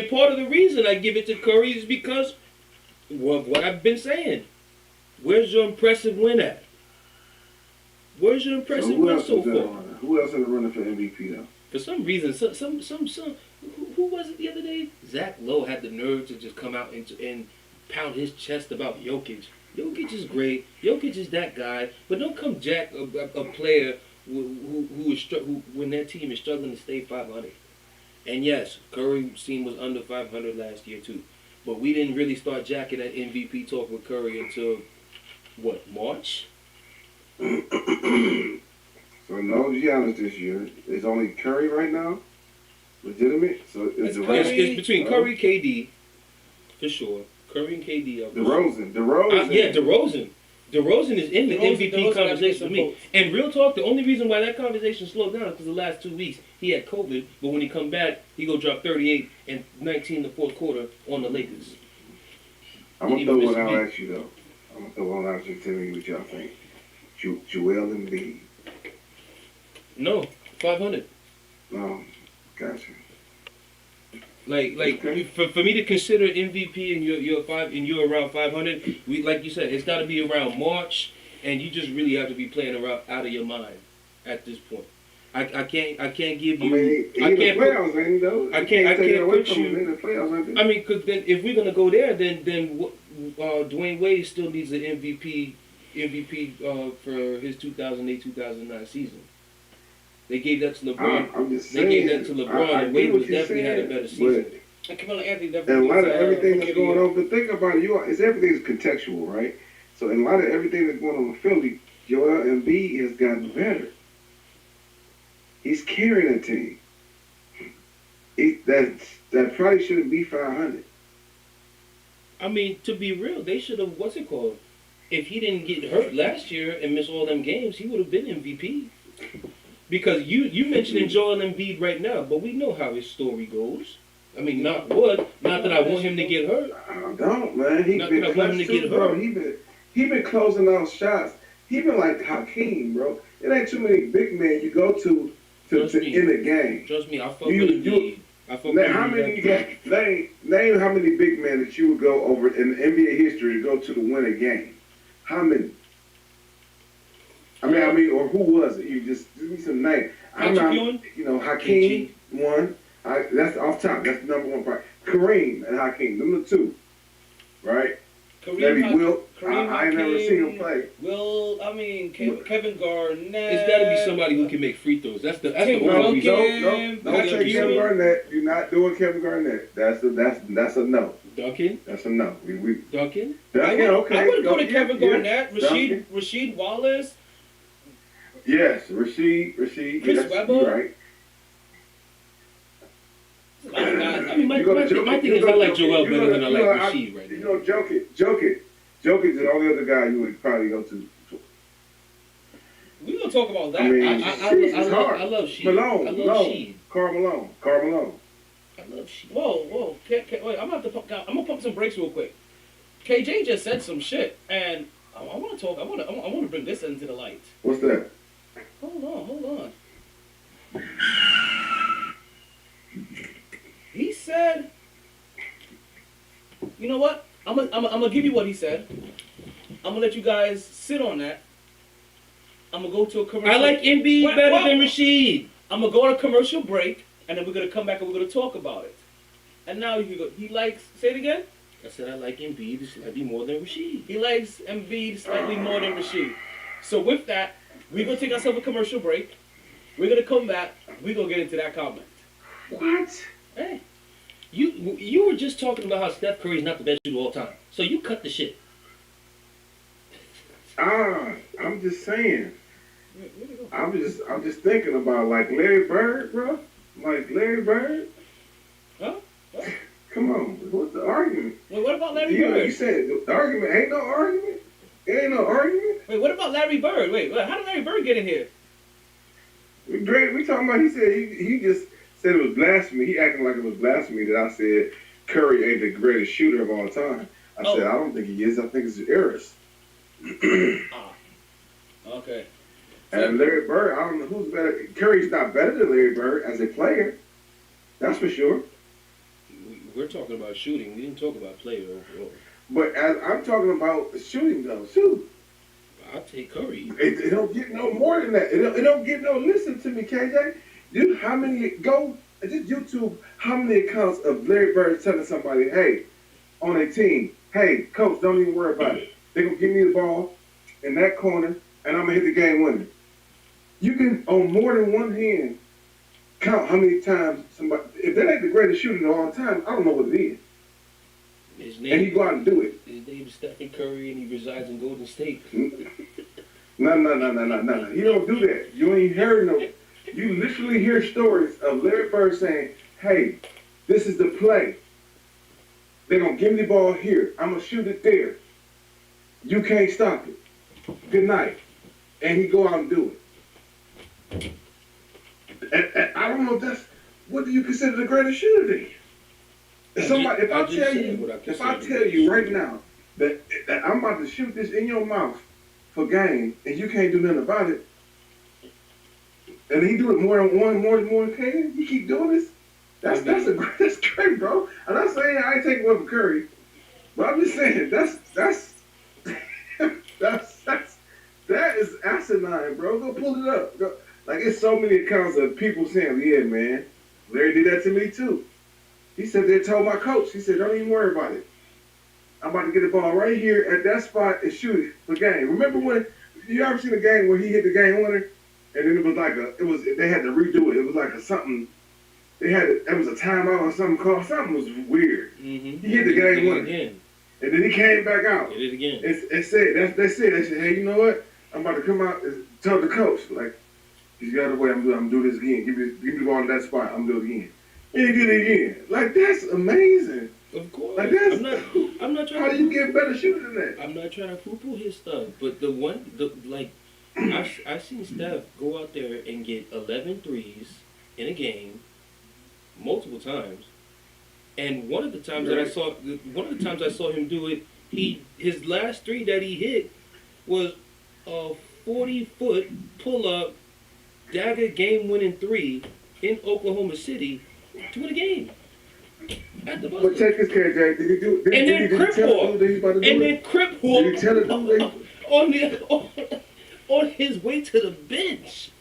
part of the reason I give it to Curry is because of what I've been saying. Where's your impressive win at? Where's your impressive win so far? Who else in the running for MVP though? For some reason, who was it the other day? Zach Lowe had the nerve to just come out and pound his chest about Jokic. Jokic is great. Jokic is that guy, but don't come jack a player who when their team is struggling to stay 500. And yes, Curry's team was under 500 last year too, but we didn't really start jacking that MVP talk with Curry until what, March? So no Giannis this year. It's only Curry right now. Legitimate. So it's between Curry, KD, for sure. Curry and KD are DeRozan. DeRozan is in the MVP conversation for me. And real talk, the only reason why that conversation slowed down is because the last 2 weeks he had COVID, but when he come back, he go drop 38 and 19 in the fourth quarter on the Lakers. I'm gonna throw one out at you though. I'm gonna throw one out at you. Tell me what y'all think. Joel Embiid. No, 500. No, gotcha. Like Okay. for me to consider MVP and you're around 500, like you said, it's got to be around March, and you just really have to be playing around out of your mind at this point. I can't give you. I can't put you. I mean, because then if we're gonna go there, then Dwayne Wade still needs an MVP for his 2008-2009 season. They gave that to LeBron. I'm just saying. They gave that to LeBron, and Wade was definitely had a better season. And Carmelo Anthony And definitely. a lot of everything that's going on, but think about it, everything's contextual, right? So in a lot of everything that's going on in Philly, Joel Embiid has gotten better. He's carrying a team. That probably shouldn't be 500. I mean, to be real, they should have, what's it called? If he didn't get hurt last year and miss all them games, he would have been MVP. Because you mentioning Joel Embiid right now, but we know how his story goes. I mean, not that I want him to get hurt. I don't, man. He's Not been that I want him to clutch get too, bro. hurt. He been closing out shots. He been like Hakeem, bro. It ain't too many big men you go to end the game. Trust me, I fuck with Embiid. I fuck with How many you got? Name how many big men that you would go over in NBA history to go to win a game. How many? I mean, or who was it? You just give me some name. Hakeem one. That's off top. That's the number one part. Kareem and Hakeem, them the two, right? Maybe Will. I ain't never seen him play. Kevin Garnett. It's got to be somebody who can make free throws. That's the only reason. Don't say Kevin Garnett. You're not doing Kevin Garnett. That's a no. Duncan. That's a no. Duncan. Okay. I would go to Kevin Garnett, Rasheed Wallace. Yes, Rasheed. Chris Webber. You're right. I mean, my thing is I like Joel better than I like Rasheed right now. You know, Jokic is the only other guy you would probably go to. We're gonna talk about that. I mean, I love Sheed. Malone. I love Sheed. Karl Malone. I love Sheed. Whoa. Wait, I'm gonna pump some brakes real quick. KJ just said some shit, and I want to talk. I want to bring this into the light. What's that? Hold on. He said, you know what? I'm gonna give you what he said. I'm gonna let you guys sit on that. I'm gonna go to a commercial. I like Embiid better than Rasheed. I'm gonna go on a commercial break, and then we're gonna come back and we're gonna talk about it. And now you can go. He likes. Say it again. I said I like Embiid slightly more than Rasheed. He likes Embiid slightly more than Rasheed. So with that, we're gonna take ourselves a commercial break. We're gonna come back. We're gonna get into that comment. What? Hey. You were just talking about how Steph Curry's not the best shooter of all time. So you cut the shit. I'm just saying. I'm just thinking about like Larry Bird, bro. Like Larry Bird. Huh? Come on, what's the argument? Wait, what about Larry You Bird? said the argument ain't no argument. It ain't no argument. Wait, what about Larry Bird? Wait, how did Larry Bird get in here? We talking about. He said he just said it was blasphemy. He acting like it was blasphemy that I said Curry ain't the greatest shooter of all time. I said I don't think he is. I think it's errors. Okay. And Larry Bird, I don't know who's better. Curry's not better than Larry Bird as a player. That's for sure. We're talking about shooting. We didn't talk about play. But as I'm talking about shooting, though, shoot. I'll take Curry. It don't get no more than that. It don't get no. Listen to me, KJ. How many go? Just YouTube. How many accounts of Larry Bird telling somebody, "Hey, on a team, hey, coach, don't even worry about it. They gonna give me the ball in that corner, and I'm gonna hit the game winner." You can, on more than one hand, count how many times somebody. If that ain't the greatest shooter of all time, I don't know what it is. And he go out and do it. His name is Stephen Curry, and he resides in Golden State. No. He don't do that. You ain't heard no. You literally hear stories of Larry Bird saying, "Hey, this is the play. They're gonna give me the ball here. I'm gonna shoot it there. You can't stop it. Good night." And he go out and do it. And I don't know if that's what do you consider the greatest shooter then? If I tell you right now that I'm about to shoot this in your mouth for game and you can't do nothing about it, and he do it more than one can, you keep doing this. That's great, bro. I'm not saying I ain't taking one for Curry, but I'm just saying that is asinine, bro. Go pull it up. Go. Like it's so many accounts of people saying, "Yeah, man, Larry did that to me too." He said they told my coach. He said, "Don't even worry about it. I'm about to get the ball right here at that spot and shoot it for game." Remember when you ever seen a game where he hit the game winner, and then it was like they had to redo it. It was like it was a timeout or something called. Something was weird. Mm-hmm. He hit the game winner, again. And then he came back out. Did it again. They said, "Hey, you know what? I'm about to come out and tell the coach like, he's got away. I'm gonna do this again. Give me the ball in that spot. I'm gonna do it again." And he did it again. Like that's amazing. Of course. Like that's, I'm not trying. How do you get better shooter than that? I'm not trying to poo-poo his stuff, but I've seen Steph go out there and get 11 threes in a game multiple times, and one of the times I saw him do it, his last three that he hit was a 40-foot pull-up dagger game-winning three in Oklahoma City to win a game. At the buzzer. But check this, KJ. Did he do? Did he tell the dude that he's about to do it? And then crip walk. Did he tell the dude on his way to the bench?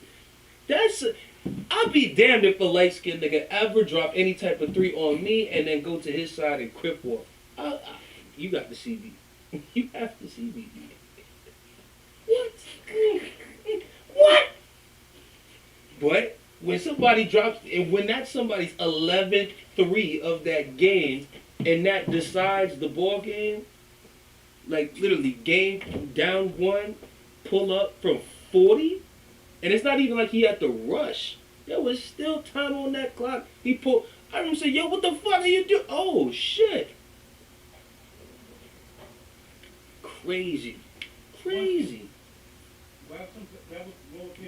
I'll be damned if a light skinned nigga ever drop any type of three on me and then go to his side and crip walk. You got to see me. You have to see me. What? What? But when somebody drops, and when that's somebody's 11th three of that game, and that decides the ball game, like literally game down one, pull up from 40, and it's not even like he had to rush. There was still time on that clock. He pulled. I remember saying, "Yo, what the fuck are you doing?" Oh shit! Crazy.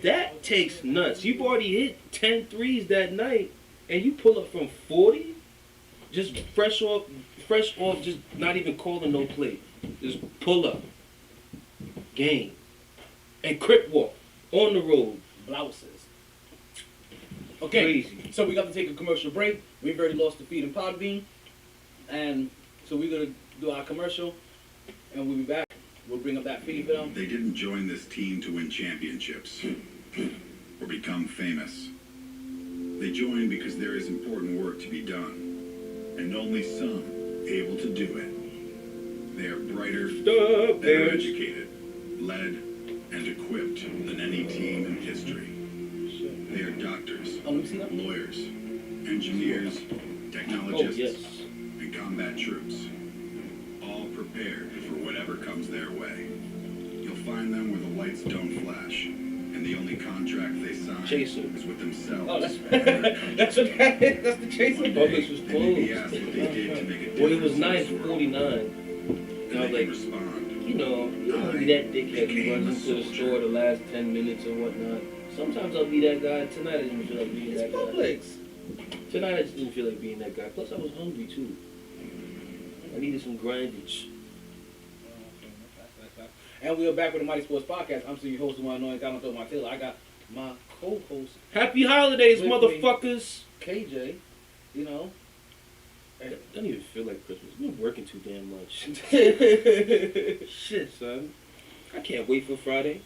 That takes nuts. You've already hit 10 threes that night, and you pull up from 40, just fresh off, just not even calling no play. Just pull up, game, and crip walk on the road. Blouses. Okay, Crazy. so we got to take a commercial break. We've already lost the feed in Podbean, and so we're gonna do our commercial, and we'll be back. We'll bring up that feed for them. They didn't join this team to win championships or become famous. They joined because there is important work to be done, and only some able to do it. They are brighter, better educated, led, and equipped than any team in history. They are doctors, lawyers, engineers, technologists, and combat troops, all prepared for whatever comes their way. You'll find them where the lights don't flash, And the only contract they signed Chaser. was with themselves. Oh, that's that's what that is. That's the chaser. Publix was They may be asked closed. what they did to make a difference. Well, it was in this world. 9:49. And I was they like, respond. you know, be that dickhead who runs into the store the last 10 minutes or whatnot. Sometimes I'll be that guy. Tonight I didn't feel like being It's that guy. Publix. Tonight I just didn't feel like being that guy. Plus I was hungry too. I needed some grindage. And we are back with the Mighty Sports Podcast. I'm still your host, the one annoying Talent Throw My Taylor. I got my co-host, Happy holidays, With me. motherfuckers! KJ. You know. It doesn't even feel like Christmas. We've been working too damn much. Shit, son. I can't wait for Friday.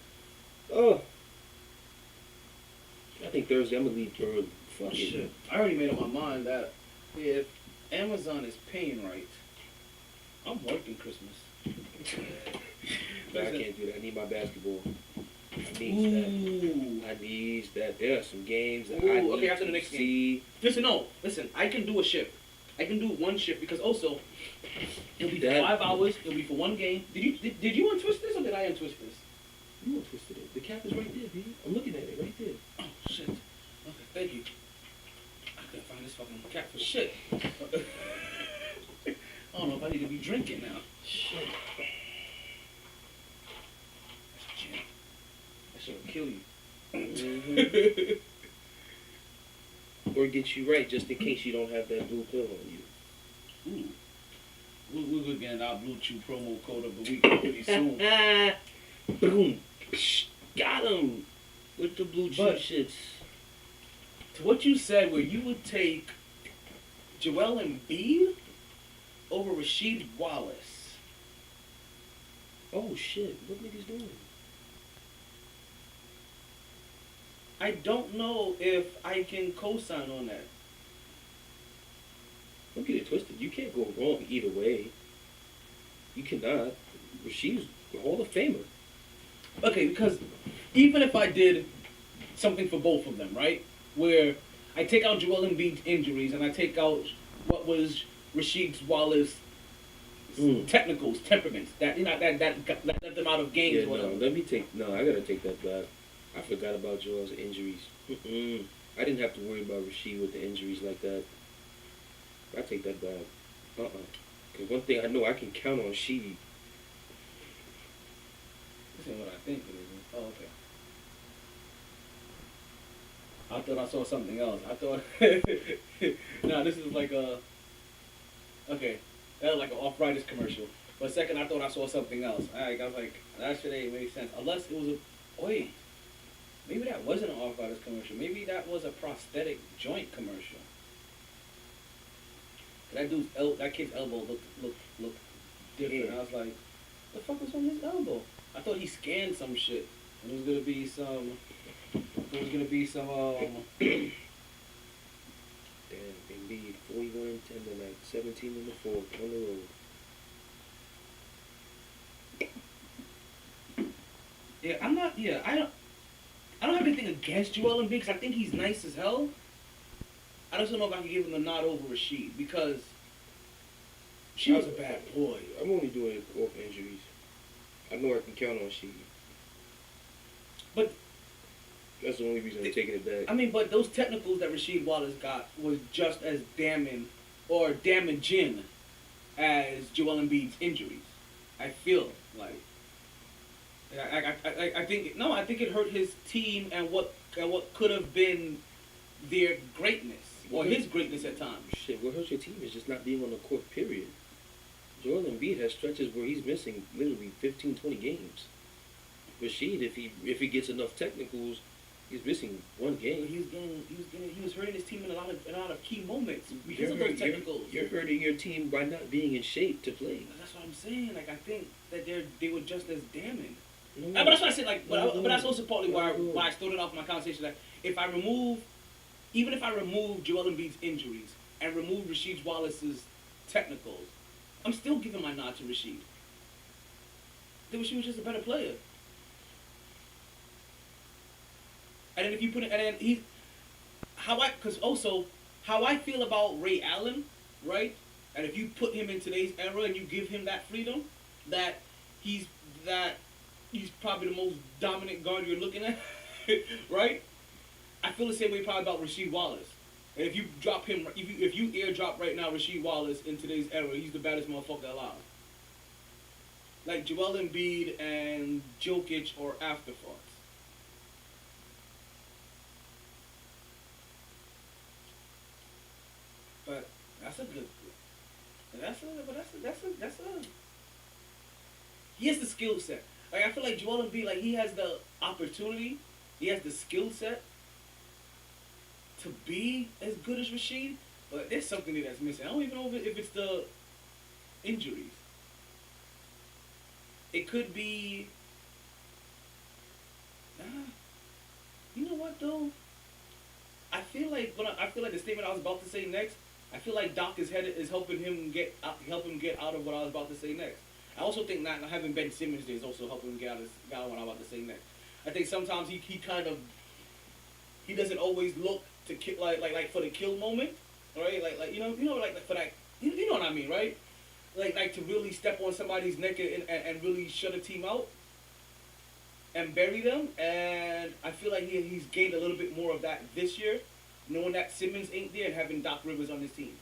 Oh. I think Thursday I'm gonna leave early. Fuck it. Shit. I already made up my mind that if Amazon is paying right, I'm working Christmas. But I can't do that. I need my basketball. I need that. I need that. There are some games that I Ooh, need okay, after the to next game. see. Listen, I can do a shift. I can do one shift because also it'll be for That- 5 hours, it'll be for one game. Did you untwist this or did I untwist this? You twisted it. The cap is right there, B. I'm looking at it right there. Oh shit. Okay, thank you. I couldn't find this fucking cap for shit. I don't know if I need to be drinking now. Shit. That's gin. That shit'll kill you. Mhm. Or get you right just in case you don't have that blue pill on you. Ooh. We'll be getting our Blue Chew promo code of the week pretty soon. Boom. Psh, got him. With the blue chew But- shits. To what you said, where you would take Joel Embiid over Rasheed Wallace. Oh shit. What niggas doing? I don't know if I can co-sign on that. Don't get it twisted. You can't go wrong either way. You cannot. Rasheed's a Hall of Famer. Okay, because even if I did something for both of them, right? Where I take out Joel Embiid's injuries and I take out what was Rasheed Wallace's technicals, temperaments, that that left them out of games Yeah, or whatever. I gotta take that back. I forgot about Joel's injuries. I didn't have to worry about Rasheed with the injuries like that. I take that back. Because one thing I know, I can count on Sheedy. This ain't what I think it is. Oh, okay. I thought I saw something else. I thought, nah, this is like a, okay, that was like an off-riders commercial. For a second, I thought I saw something else. I was like, that shit ain't make sense. Unless it was a, wait, maybe that wasn't an off-riders commercial. Maybe that was a prosthetic joint commercial. That kid's elbow looked different. I was like, the fuck was on his elbow? I thought he scanned some shit. And it was gonna be some. Damn, Embiid, 41 and 10 tonight, 17 in the fourth, on the road. Yeah, I'm not. Yeah, I don't have anything against Joel Embiid because I think he's nice as hell. I just don't know if I can give him the nod over Rasheed because she was a bad boy. I'm only doing it off injuries. I know I can count on Sheedy. But that's the only reason I'm taking it back. I mean, but those technicals that Rasheed Wallace got was just as damning or damaging as Joel Embiid's injuries. I feel like. I think I think it hurt his team and what could have been their greatness or his greatness at times. Shit, what hurts your team is just not being on the court, period. Joel Embiid has stretches where he's missing literally 15, 20 games. Rasheed, if he gets enough technicals, he's missing one game. He was hurting his team in a lot of key moments because of those technicals. You're hurting your team by not being in shape to play. That's what I'm saying. Like I think that they were just as damning. No. But that's why I said like. But that's also partly why I started off my conversation. Like if I remove Joel Embiid's injuries and remove Rasheed Wallace's technicals, I'm still giving my nod to Rasheed. I think Rasheed was just a better player. And then if you put it, and then he's how I feel about Ray Allen, right? And if you put him in today's era and you give him that freedom, that he's probably the most dominant guard you're looking at. right? I feel the same way probably about Rasheed Wallace. And if you drop him, if you airdrop right now Rasheed Wallace in today's era, he's the baddest motherfucker alive. Like Joel Embiid and Jokic or afterthoughts. But that's a good. That's a. He has the skill set. Like I feel like Joel Embiid, like he has the opportunity, he has the skill set to be as good as Rasheed, but there's something there that's missing. I don't even know if it's the injuries. It could be. You know what though? I feel like the statement I was about to say next. I feel like Doc is helping him get out of what I was about to say next. I also think not having Ben Simmons there is also helping him get out of what I'm about to say next. I think sometimes he doesn't always look to kill like for the kill moment, right? Like for that you know what I mean, right? Like to really step on somebody's neck and really shut a team out and bury them. And I feel like he's gained a little bit more of that this year, knowing that Simmons ain't there and having Doc Rivers on his team.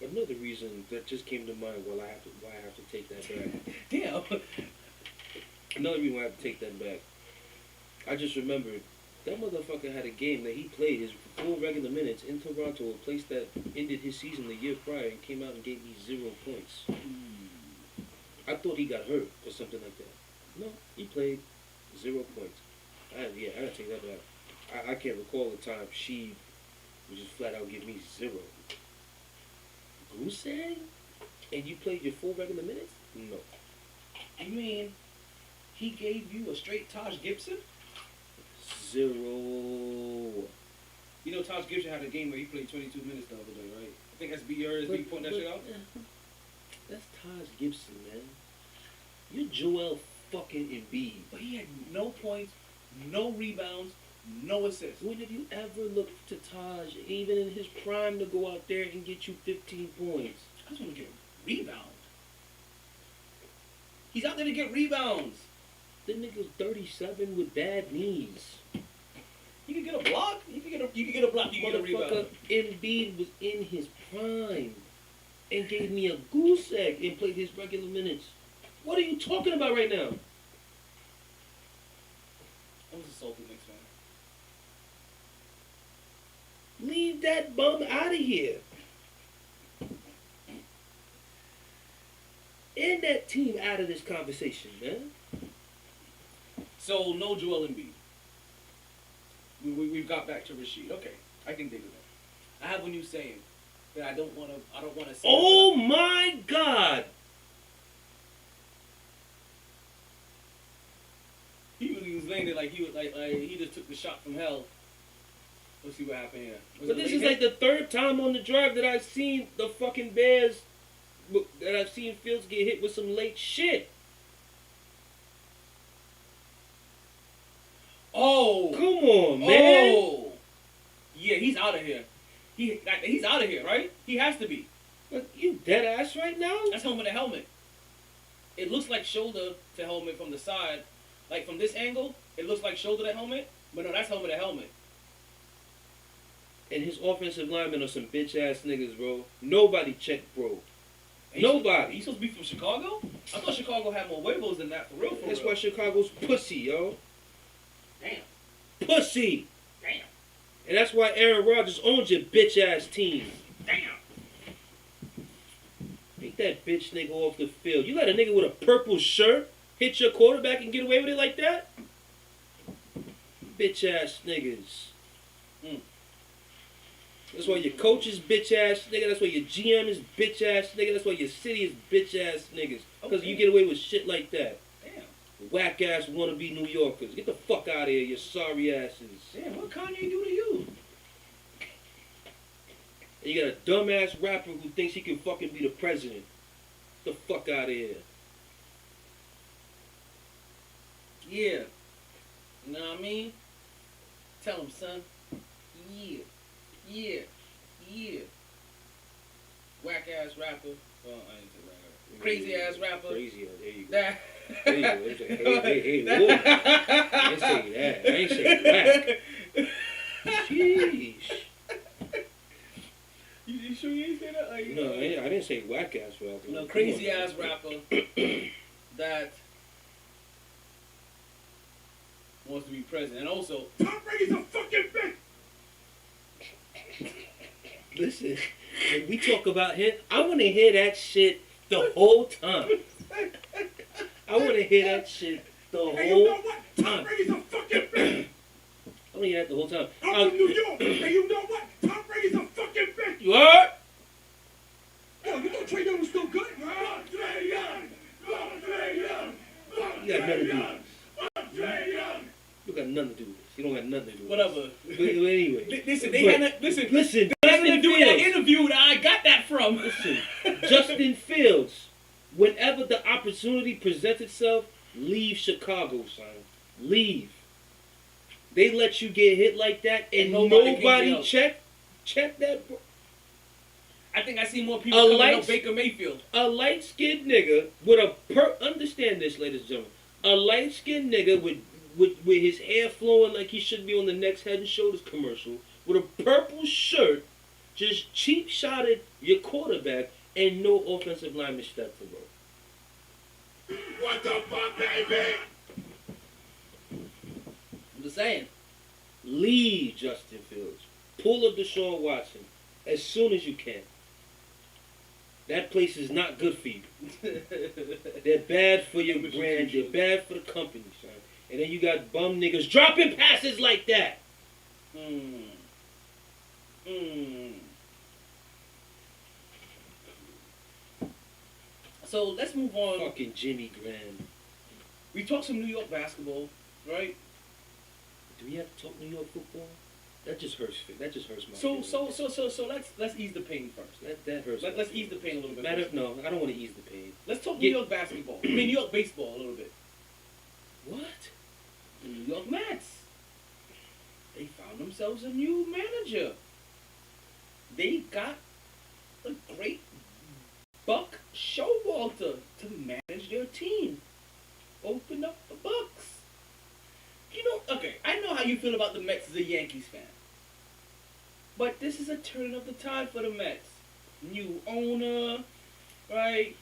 Another reason that just came to mind why I have to take that back. Damn. Another reason why I have to take that back. I just remembered that motherfucker had a game that he played his full regular minutes in Toronto, a place that ended his season the year prior, and came out and gave me 0 points. I thought he got hurt or something like that. No, he played 0 points. I gotta take that back. I can't recall the time she would just flat out give me 0. Goose egg? And you played your full regular minutes? No. You mean he gave you a straight Taj Gibson? 0. You know Taj Gibson had a game where he played 22 minutes the other day, right? I think that's SB pointing that shit out. That's Taj Gibson, man. You're Joel fucking Embiid. But he had no points, no rebounds, no assists. When have you ever looked to Taj, even in his prime, to go out there and get you 15 points? I just want to get a rebound. He's out there to get rebounds. The nigga's 37 with bad knees. You can get a block. You can get a block. You can get a rebound. Motherfucker, Embiid was in his prime and gave me a goose egg and played his regular minutes. What are you talking about right now? I was a salty Knicks fan. Leave that bum out of here. And that team out of this conversation, man. So no Joel Embiid. We've got back to Rasheed. Okay, I can dig with that. I have a new saying that I don't want to say. Oh my God! He was laying there like he just took the shot from hell. Let's see what happened here. But this is like the third time on the drive that I've seen the fucking Bears, that I've seen Fields get hit with some late shit. Oh! Come on, man. Oh! Yeah, he's out of here. He's out of here, right? He has to be. Look, you dead ass right now? That's helmet to helmet. It looks like shoulder to helmet from the side. Like from this angle, it looks like shoulder to helmet, but no, that's helmet to helmet. And his offensive linemen are some bitch ass niggas, bro. Nobody checked, bro. Nobody. He's supposed to be from Chicago? I thought Chicago had more huevos than that, for real. That's why Chicago's pussy, yo. Damn. Pussy. Damn. And that's why Aaron Rodgers owns your bitch ass team. Damn. Take that bitch nigga off the field. You let a nigga with a purple shirt hit your quarterback and get away with it like that? Bitch ass niggas. That's why your coach is bitch ass nigga. That's why your GM is bitch ass nigga. That's why your city is bitch ass niggas. Because you get away with shit like that. Damn. Whack ass wannabe New Yorkers. Get the fuck out of here, you sorry asses. Damn, what Kanye do to you? And you got a dumbass rapper who thinks he can fucking be the president. Get the fuck out of here. Yeah. You know what I mean? Tell him, son. Yeah. Yeah. Yeah. Whack ass rapper. Well, I ain't say rapper. Crazy ass rapper. Crazy, there you go. That There you go. Hey, whoa. I ain't saying that. I ain't saying whack. Sheesh. You sure you ain't say that? Like, No, I didn't say whack ass rapper. No, crazy ass rapper that wants to be president. And also, Tom Brady's a fucking bitch. Listen, when we talk about him, I want to hear that shit the whole time. I want to hear that shit the Hey, you whole know what? Tom time. Brady's a fucking bitch. I want to hear that the whole time. I'm from New York. And you know what? Tom Brady's a fucking bitch. You heard? Yo, you know Trey Young was still good? Trey Young. Trey Young. You got nothing to do with this. Trey Young. You got nothing to do with this. You don't got nothing to do with whatever. this. But anyway. Listen, they But- had a, listen, Listen, they had to Justin do that Fields. interview that I got that from. Listen, Justin Fields, whenever the opportunity presents itself, leave Chicago, son. Leave. They let you get hit like that, and Nobody can nobody yell. check that. I think I see more people coming up Baker Mayfield. A light-skinned nigga with a understand this, ladies and gentlemen. A light-skinned nigga with his hair flowing like he should be on the next Head and Shoulders commercial, with a purple shirt, just cheap shotted your quarterback, and no offensive lineman stepped to bro. What the fuck, baby? I'm just saying. Leave Justin Fields. Pull up Deshaun Watson as soon as you can. That place is not good for you. They're bad for your brand. They're bad for the company, son. And then you got bum niggas dropping passes like that. So let's move on. Fucking Jimmy Graham. We talked some New York basketball, right? Do we have to talk New York football? That just hurts. That just hurts my So feelings. let's ease the pain first. That hurts. Let's ease the pain a little bit. Matter, no, I don't want to ease the pain. Let's talk New York basketball. I mean New York baseball a little bit. What? The New York Mets. They found themselves a new manager. They got a great Buck Showalter to manage their team. Open up the books. You know, okay, I know how you feel about the Mets as a Yankees fan. But this is a turn of the tide for the Mets. New owner, right?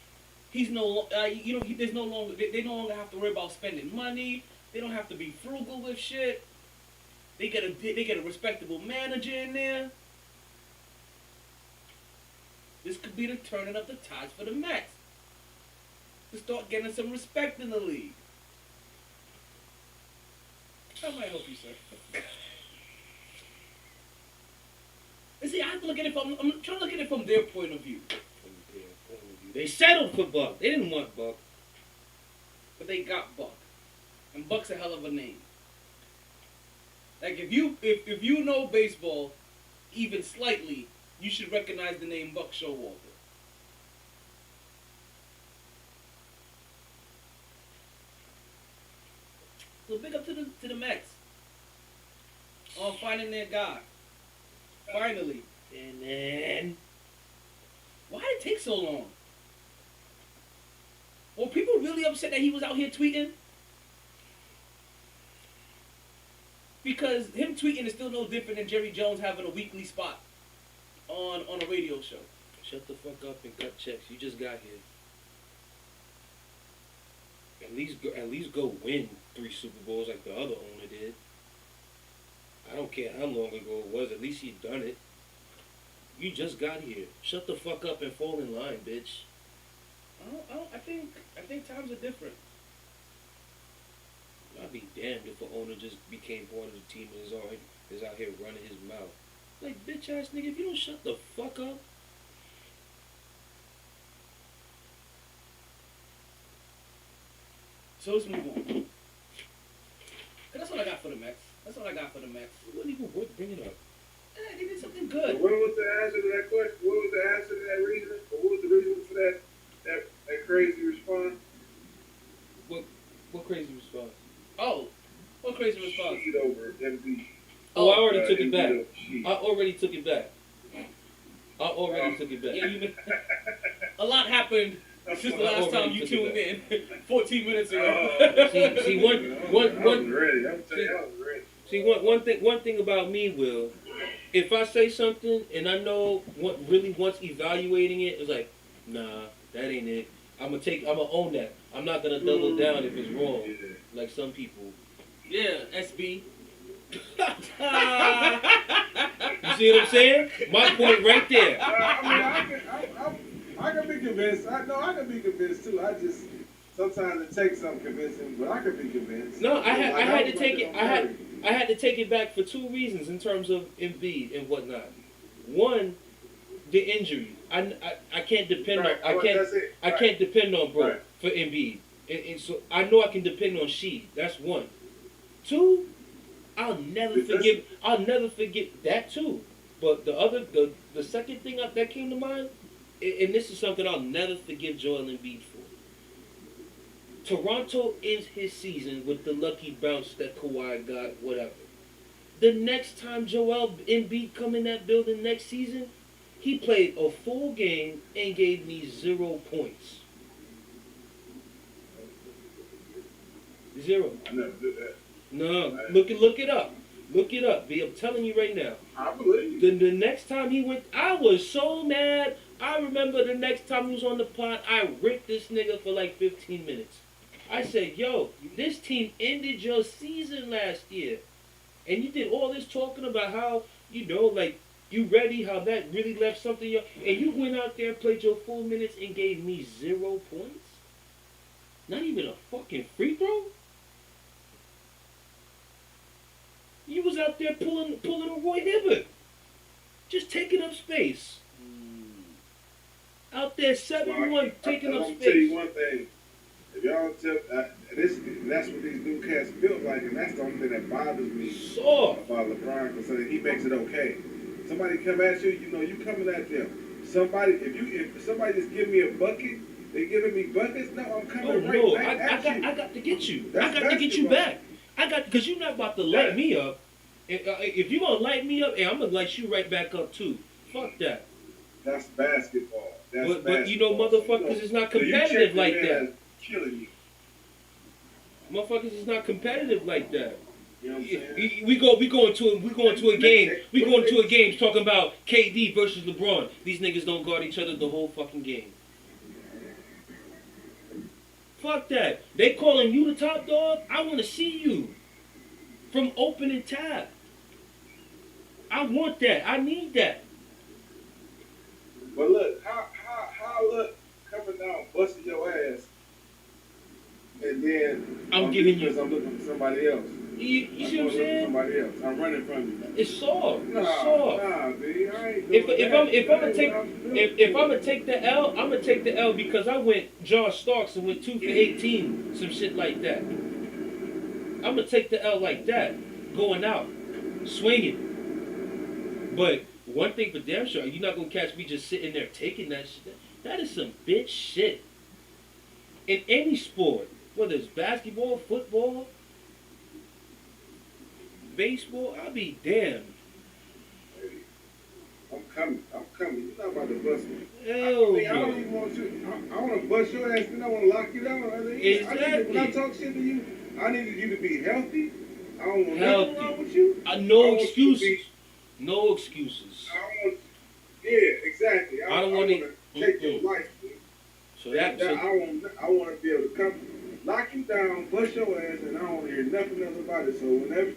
He's no, there's no longer, they no longer have to worry about spending money. They don't have to be frugal with shit. They get a respectable manager in there. This could be the turning of the tides for the Mets. To start getting some respect in the league. How might I help you, sir? And see, I have to look at it from, I'm trying to look at it from their point of view. They settled for Buck. They didn't want Buck. But they got Buck. And Buck's a hell of a name. Like if you know baseball, even slightly, you should recognize the name Buck Showalter. So big up to the Mets on finding their guy. Finally. And then Why did it take so long? Were people really upset that he was out here tweeting? Because him tweeting is still no different than Jerry Jones having a weekly spot on a radio show. shut the fuck up and cut checks. You just got here. At least go win 3 Super Bowls like the other owner did. I don't care how long ago it was. At least he done it. You just got here. Shut the fuck up and fall in line, bitch. I think times are different. I'd be damned if an owner just became part of the team and is out here running his mouth. Like, bitch ass nigga, if you don't shut the fuck up. So let's move on. 'Cause that's what I got for the Mets. It wasn't even worth bringing up. They did something good. What was the answer to that question? What was the answer to that reason? Or what was the reason for that crazy response? What crazy response? Oh, what crazy response? Sheet over MD. Oh, I already took it back. Sheet. I already took it back. Yeah, a lot happened Since the last time you tuned in, 14 minutes ago. See, one I was ready. I'm telling you, I was ready. See, one thing about me, Will, if I say something and I know what really wants evaluating it, it's like, nah, that ain't it. I'ma own that. I'm not gonna double down if it's wrong, like some people. Yeah, SB. You see what I'm saying? My point right there. I can be convinced. I can be convinced too. I just sometimes it takes some convincing, but I can be convinced. No, I had to take it. I had to take it back for two reasons in terms of Embiid and whatnot. One, the injury. I can't depend on I can't depend on bro for Embiid. And so I know I can depend on She. That's one. Two, I'll never forget that too. But the second thing that came to mind, and this is something I'll never forgive Joel Embiid for. Toronto ends his season with the lucky bounce that Kawhi got, whatever. The next time Joel Embiid come in that building next season, he played a full game and gave me 0 points. 0. I never did that. No, look it up. Look it up, B. I'm telling you right now. I believe you. The next time he went, I was so mad. I remember the next time he was on the pod, I ripped this nigga for like 15 minutes. I said, yo, this team ended your season last year. And you did all this talking about how, like, you ready, how that really left something. And you went out there and played your full minutes and gave me 0 points? Not even a fucking free throw? You was out there pulling a Roy Hibbert. Just taking up space. Out there 7-1 taking up space. I'm tell you one thing. If y'all tell that's what these new cats built like, and that's the only thing that bothers me about LeBron, because he makes it okay. Somebody come at you, you coming at them. Somebody, if somebody just give me a bucket, they giving me buckets. No, I'm coming back at you. I got to get you. That's I got to get you back. Because you're not about to light me up. If you're gonna light me up, I'm gonna light you right back up too. Fuck that. That's basketball. But motherfuckers is not competitive like that. Killing you. Motherfuckers is not competitive like that. You know what I'm saying? We going to a game. We going to a game talking about KD versus LeBron. These niggas don't guard each other the whole fucking game. Fuck that. They calling you the top dog. I want to see you from opening tab. I want that. I need that. But look, how look coming down busting your ass, and then I'm looking for somebody else. You see what I'm saying? Somebody else. I'm running from you. It's soft. Nah, B. I ain't If I'm gonna take the L, I'm gonna take the L because I went Josh Starks and went 2 for 18, some shit like that. I'm gonna take the L like that, going out, swinging. But one thing for damn sure, you're not gonna catch me just sitting there taking that shit. That is some bitch shit. In any sport, whether it's basketball, football, baseball, I'll be damned. Hey, I'm coming. You're not about to bust me. Hell I don't even want you. I want to bust your ass, then I want to lock you down. Exactly. When I talk shit to you, I need you to be healthy. I don't want nothing wrong with you. No excuses. No excuses. Yeah, exactly. I don't want to take your life. Dude. So I want to be able to come, lock you down, bust your ass, and I don't hear nothing else about it. So whenever.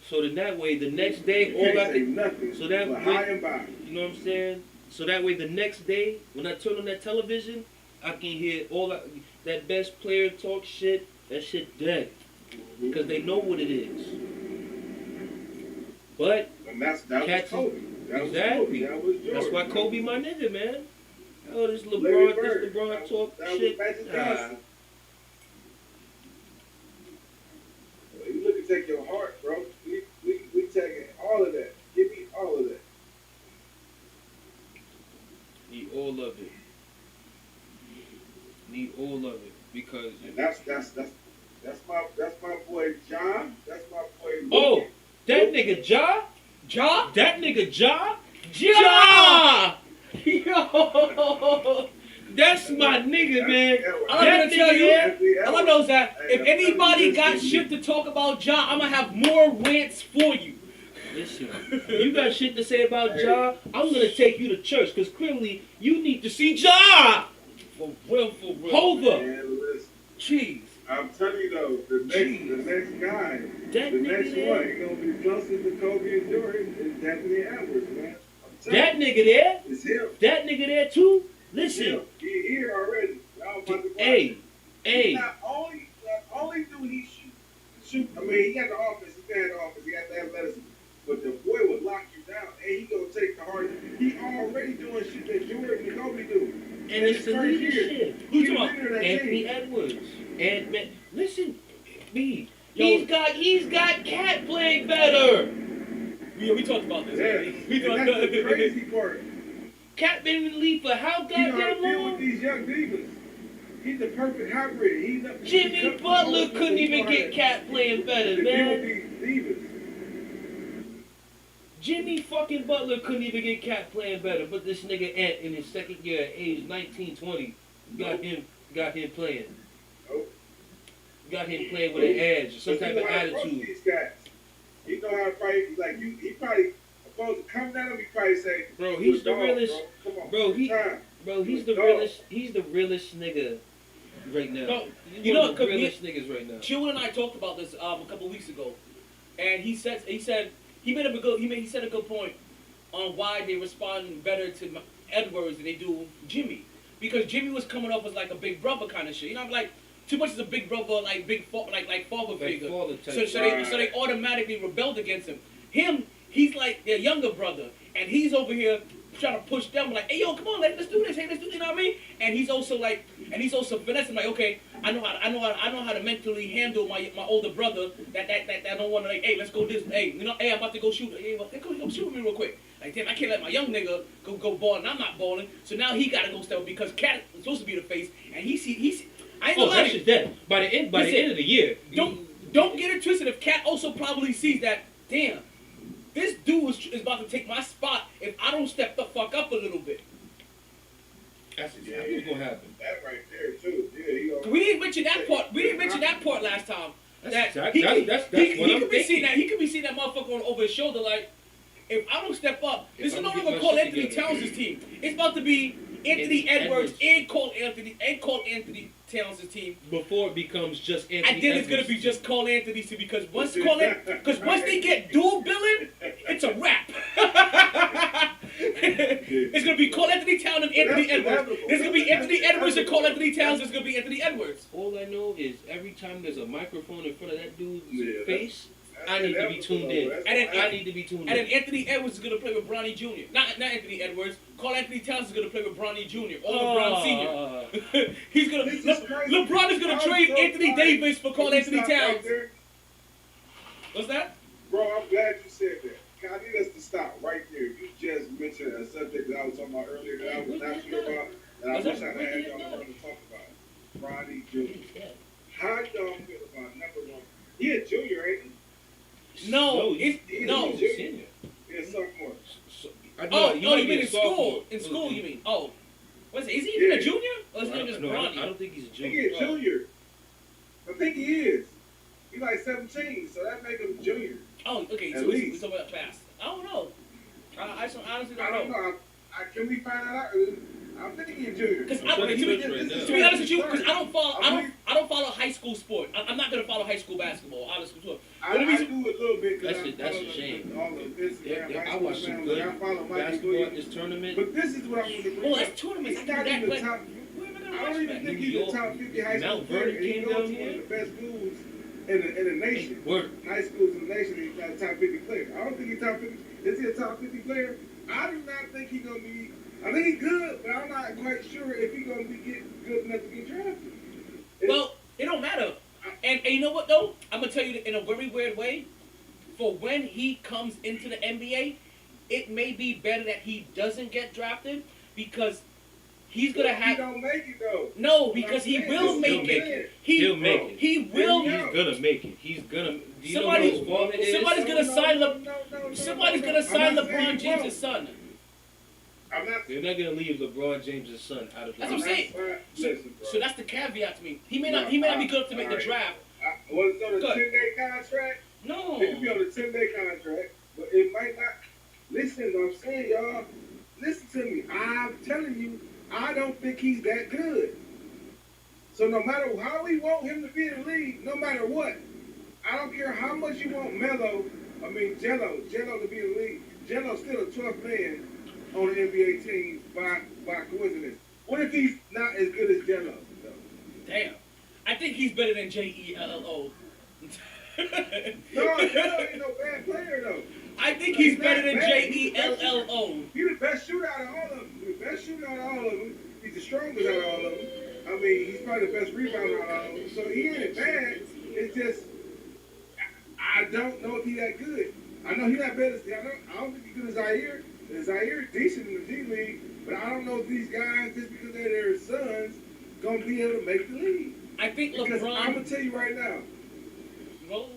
So then that way, the next day, all I can nothing. So that way, high and by. You know what I'm saying? So that way, the next day, when I turn on that television, I can hear all that best player talk shit. That shit dead, because they know what it is. But and that was Kobe. Exactly. That's why Kobe my nigga, man. Oh, this LeBron talk shit. You look to take your heart, bro. We taking all of that. Give me all of that. Need all of it. Need all of it because. And that's my boy John. That's my boy. Luke. Oh, that nigga Ja. That nigga Ja. Yo! That's my nigga, man. I'm gonna tell you. Anthony All I Edwards. know is that Hey, if I'm telling you anybody this, got this shit to talk about Ja, I'm gonna have more rants for you. Listen, you got shit to say about Ja, I'm gonna take you to church, because clearly you need to see Ja. For real, for real. Hold up. Man, listen, Jeez. I'm telling you though, the next guy, That the nigga next there. one, he's gonna be closest to Kobe and Jordan is Anthony Edwards, man. I'm telling That nigga there. you, it's him. That nigga there too. It's Listen. him. He here already. Y'all about to watch Hey, him. hey. Not only do he shoot. I mean, he got the offense. He got the offense. He got the athleticism. But the boy would lock you down, and he gonna take the hard. He already doing shit that Jordan and Kobe do. And it's the first year. leadership. Who's He the talking leader of that Anthony team. Edwards. And man, listen, B. Yo. He's got Cat playing better. Yeah, we talked about this. Yeah, We and talked that's about the crazy part. Cat been in the league for how He know how to goddamn deal with long? these young divas. He's the perfect hybrid. He's the, Jimmy Butler couldn't even get Cat playing better, to deal with man. these divas. Jimmy fucking Butler couldn't even get Cat playing better, but this nigga Ant in his second year at age 19, 20 got him playing. Nope. Got him playing with an edge, some But type he of know how to approach attitude. these guys. He know how to fight. Like he probably opposed to come down and he probably say, Bro, he's the "Dog, realest. Bro, come on, Bro, he- time." Bro, he's the Dog. realest. He's the realest nigga right now. No, He's you one know, of the 'cause realest niggas right now. Chillin and I talked about this a couple weeks ago, and he said he made up a good he said a good point on why they respond better to Edwards than they do Jimmy, because Jimmy was coming off as like a big brother kind of shit. You know, like too much as a big brother, like like father Like figure. father type. So they automatically rebelled against him. He's like their younger brother, and he's over here trying to push them like, hey yo, come on, let's do this, hey, let's do this, you know what I mean? And he's also finessing like, okay, I know how to mentally handle my older brother that don't want to like, hey, let's go this, hey, you know, hey, I'm about to go shoot, hey, well, go shoot with me real quick. Like, damn, I can't let my young nigga go balling. I'm not balling, so now he gotta go step because Cat is supposed to be the face, and he's I ain't Oh, gonna that's lie. just that. By the end of the year, Don't get it twisted. If Cat also probably sees that, damn, this dude is about to take my spot if I don't step the fuck up a little bit. that's exactly what's gonna happen. That right there too. Yeah, he gonna, We didn't mention that part. We didn't mention that part last time. That's That exactly. That's he what I'm could be seeing thinking. that. He could be seeing that motherfucker over his shoulder. Like, if I don't step up, If this I is no don't get longer my called shit Anthony together. Towns' team. It's about to be Anthony Edwards and called Anthony Towns' team. Before it becomes just Anthony. And then it's gonna be Edwards. just Cole Anthony's team because once they get dual billing, it's a wrap. It's gonna be Cole Anthony Towns and Anthony Edwards. It's gonna be Anthony Edwards and Cole Anthony Towns. It's gonna be Anthony Edwards. All I know is every time there's a microphone in front of that dude's Yeah, face, that's I need to be inevitable, tuned though. in. That's And then I need to be tuned And then in. Anthony Edwards is gonna play with Bronny Jr. Not Anthony Edwards. Cole Anthony Towns is gonna play with Bronny Jr. or LeBron Sr. He's gonna This is crazy. LeBron is gonna I'm trade so Anthony glad Davis for Cole you Anthony stopped right Towns. there. What's that? Bro, I'm glad you said that. I need us to stop right there. You just mentioned a subject that I was talking about earlier that I was not sure about, and I What's wish that? I had y'all on to talk about. Ronnie Jr. How y'all feel about number one? He a junior, ain't he? No, He's no. a junior. Yeah, sophomore. Oh, you mean in school? In school, you mean? Oh, what's it? Is he even a junior? Or is he just I Bronny? don't think he's a I think junior. he a junior. I think he is. He's like 17, so that make him junior. Oh, okay. At So least. he's talking about fast. I don't know. I honestly I don't don't know. know. Can we find that out? I'm thinking he's a junior. Because I'm trying to search right now. to be honest with you, because I don't follow high school sport. I'm not gonna follow high school basketball. Honestly, I do a little bit. That's a shame. All of Instagram, I high school watched some fans, good like, I follow Mikey basketball at Williams. this tournament. But this is what I want to bring Oh, up. that's tournaments. He's I not do even that, the top. Where am I gonna I watch don't even that? think New he's the York, top 50 high school Mount player. Vernon And he came goes down to one here. of the best schools in the nation. Word. High schools in the nation. He's not a top 50 player. I don't think he's top 50. Is he a top 50 player? I do not think he's gonna be. I think he's good, but I'm not quite sure if he's gonna be good enough to get drafted. Well, it don't matter. And you know what though? I'm gonna tell you in a very weird way. For when he comes into the NBA, it may be better that he doesn't get drafted because he's gonna He have don't make it though. no because he will He'll make make it. it. He He'll make it. He will. Yeah. He's gonna make it. He's gonna. Do you Somebody- know who his father is? somebody's gonna sign No, Somebody's gonna sign I'm not saying LeBron he won't. James' son. I'm not. They're not gonna leave LeBron James' son out of the That's what I'm saying. Listen, bro. So that's the caveat to me. He may not No, be good enough to make the alright. draft. Was it on a Good. 10-day contract? No. It could be on a 10-day contract, but it might not. Listen, I'm saying, y'all, listen to me. I'm telling you, I don't think he's that good. So no matter how we want him to be in the league, no matter what, I don't care how much you want Jello to be in the league. Jello's still a 12th man on the NBA team by coincidence. What if he's not as good as Jello? Damn. I think he's better than Jello. No, Jello ain't no bad player though. I think he's not better than bad. Jello. He's the best shooter out of all of them. He's the best shooter out of all of them. He's the strongest out of all of them. I mean, he's probably the best rebounder out of all of them. So he ain't bad. It's just, I don't know if he's that good. I know he's not better. I don't think he's good as Zaire. Zaire is decent in the G League, but I don't know if these guys, just because they're their sons, gonna be able to make the league. I think Because LeBron. I'm gonna tell you right now, Well,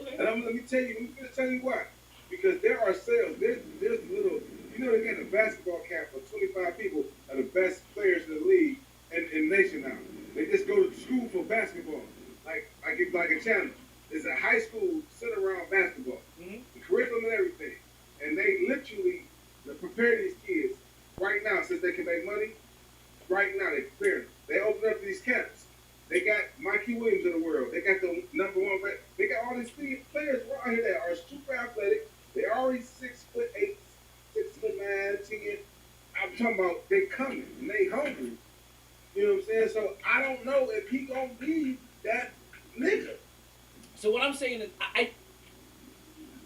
okay. and let me tell you why. Because there are sales. There's little. You know, they got a basketball camp for 25 people are the best players in the league in nation now. They just go to school for basketball, like a challenge. It's a high school centered around basketball, Mhm. the curriculum and everything, and they literally prepare these kids right now since they can make money. Right now they prepare them. They open up these camps. They got Mikey Williams in the world. They got the number one. They got all these players around here that are super athletic. They're already 6'8", 6'9", 10. I'm talking about they coming and they hungry. You know what I'm saying? So I don't know if he gonna be that nigga. So what I'm saying is,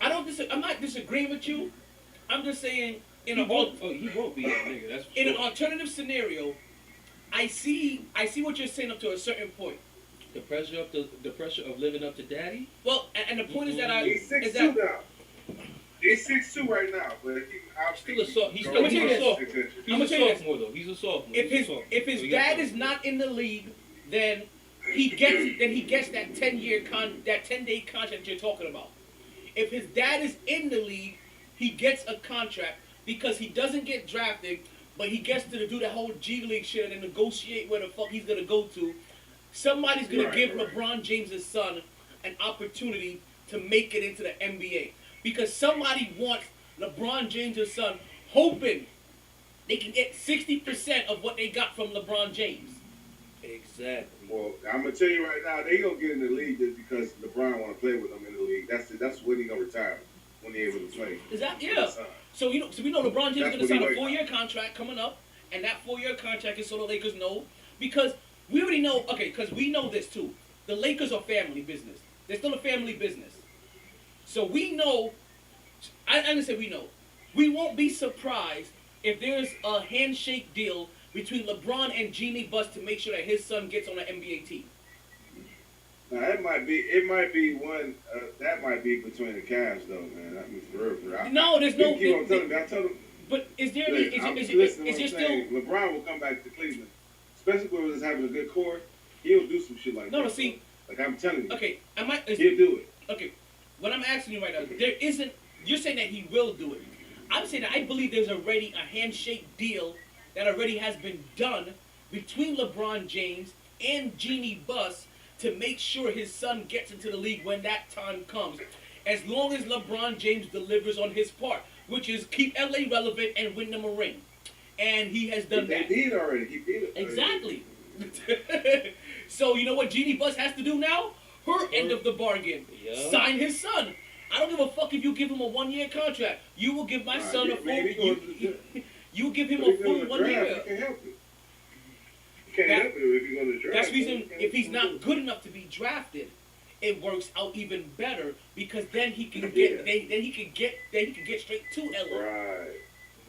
I'm not disagreeing with you. I'm just saying He won't be that nigga. That's for in an sure. alternative scenario, I see what you're saying up to a certain point. The pressure of living up to daddy. Well, and the point is that He's 6'2" now. He's 6'2" right now, but He's still a I'ma sophomore. tell you this. He's I'ma a tell you this. sophomore though. He's a sophomore. If He's a sophomore. his So he got dad time. is not in the league, then he gets that 10-day contract you're talking about. If his dad is in the league, he gets a contract because he doesn't get drafted, but he gets to do the whole G League shit and negotiate where the fuck he's gonna go to. Somebody's gonna give LeBron James' son an opportunity to make it into the NBA because somebody wants LeBron James' son, hoping they can get 60% of what they got from LeBron James. Exactly. Well, I'm gonna tell you right now, they gonna get in the league just because LeBron want to play with them in the league. That's when he gonna retire, when he able to play. Is that with yeah? his son. So we know LeBron James is That's gonna what sign he a waiting 4-year contract coming up, and that 4-year contract is so the Lakers know because we already know. Okay, because we know this too. The Lakers are family business. They're still a family business. So we know. I'm gonna say we know. We won't be surprised if there's a handshake deal between LeBron and Jeannie Buss to make sure that his son gets on an NBA team. Now it might be one. That might be between the Cavs though, man. I mean, for real. No, there's no. Keep on telling me. I told him. But is there any? Is Listen to there what I'm still? saying. LeBron will come back to Cleveland, especially when he's having a good core. He'll do some shit like that. No, see. Like I'm telling you. Okay, He'll do it. Okay, what I'm asking you right now, there isn't. You're saying that he will do it. I'm saying that I believe there's already a handshake deal that already has been done between LeBron James and Jeannie Buss to make sure his son gets into the league when that time comes. As long as LeBron James delivers on his part, which is keep LA relevant and win them a ring. And he has done that. He did already. He did it. Exactly. So you know what Jeannie Buss has to do now? Her end of the bargain. Yeah. Sign his son. I don't give a fuck if you give him a 1-year contract. You will give my son a full. You give him a full 1 year. You can help it. You can't help it if you're going to draft. That's the reason if he's not good enough to be drafted, it works out even better because then he can get then he can get straight to LA. Right.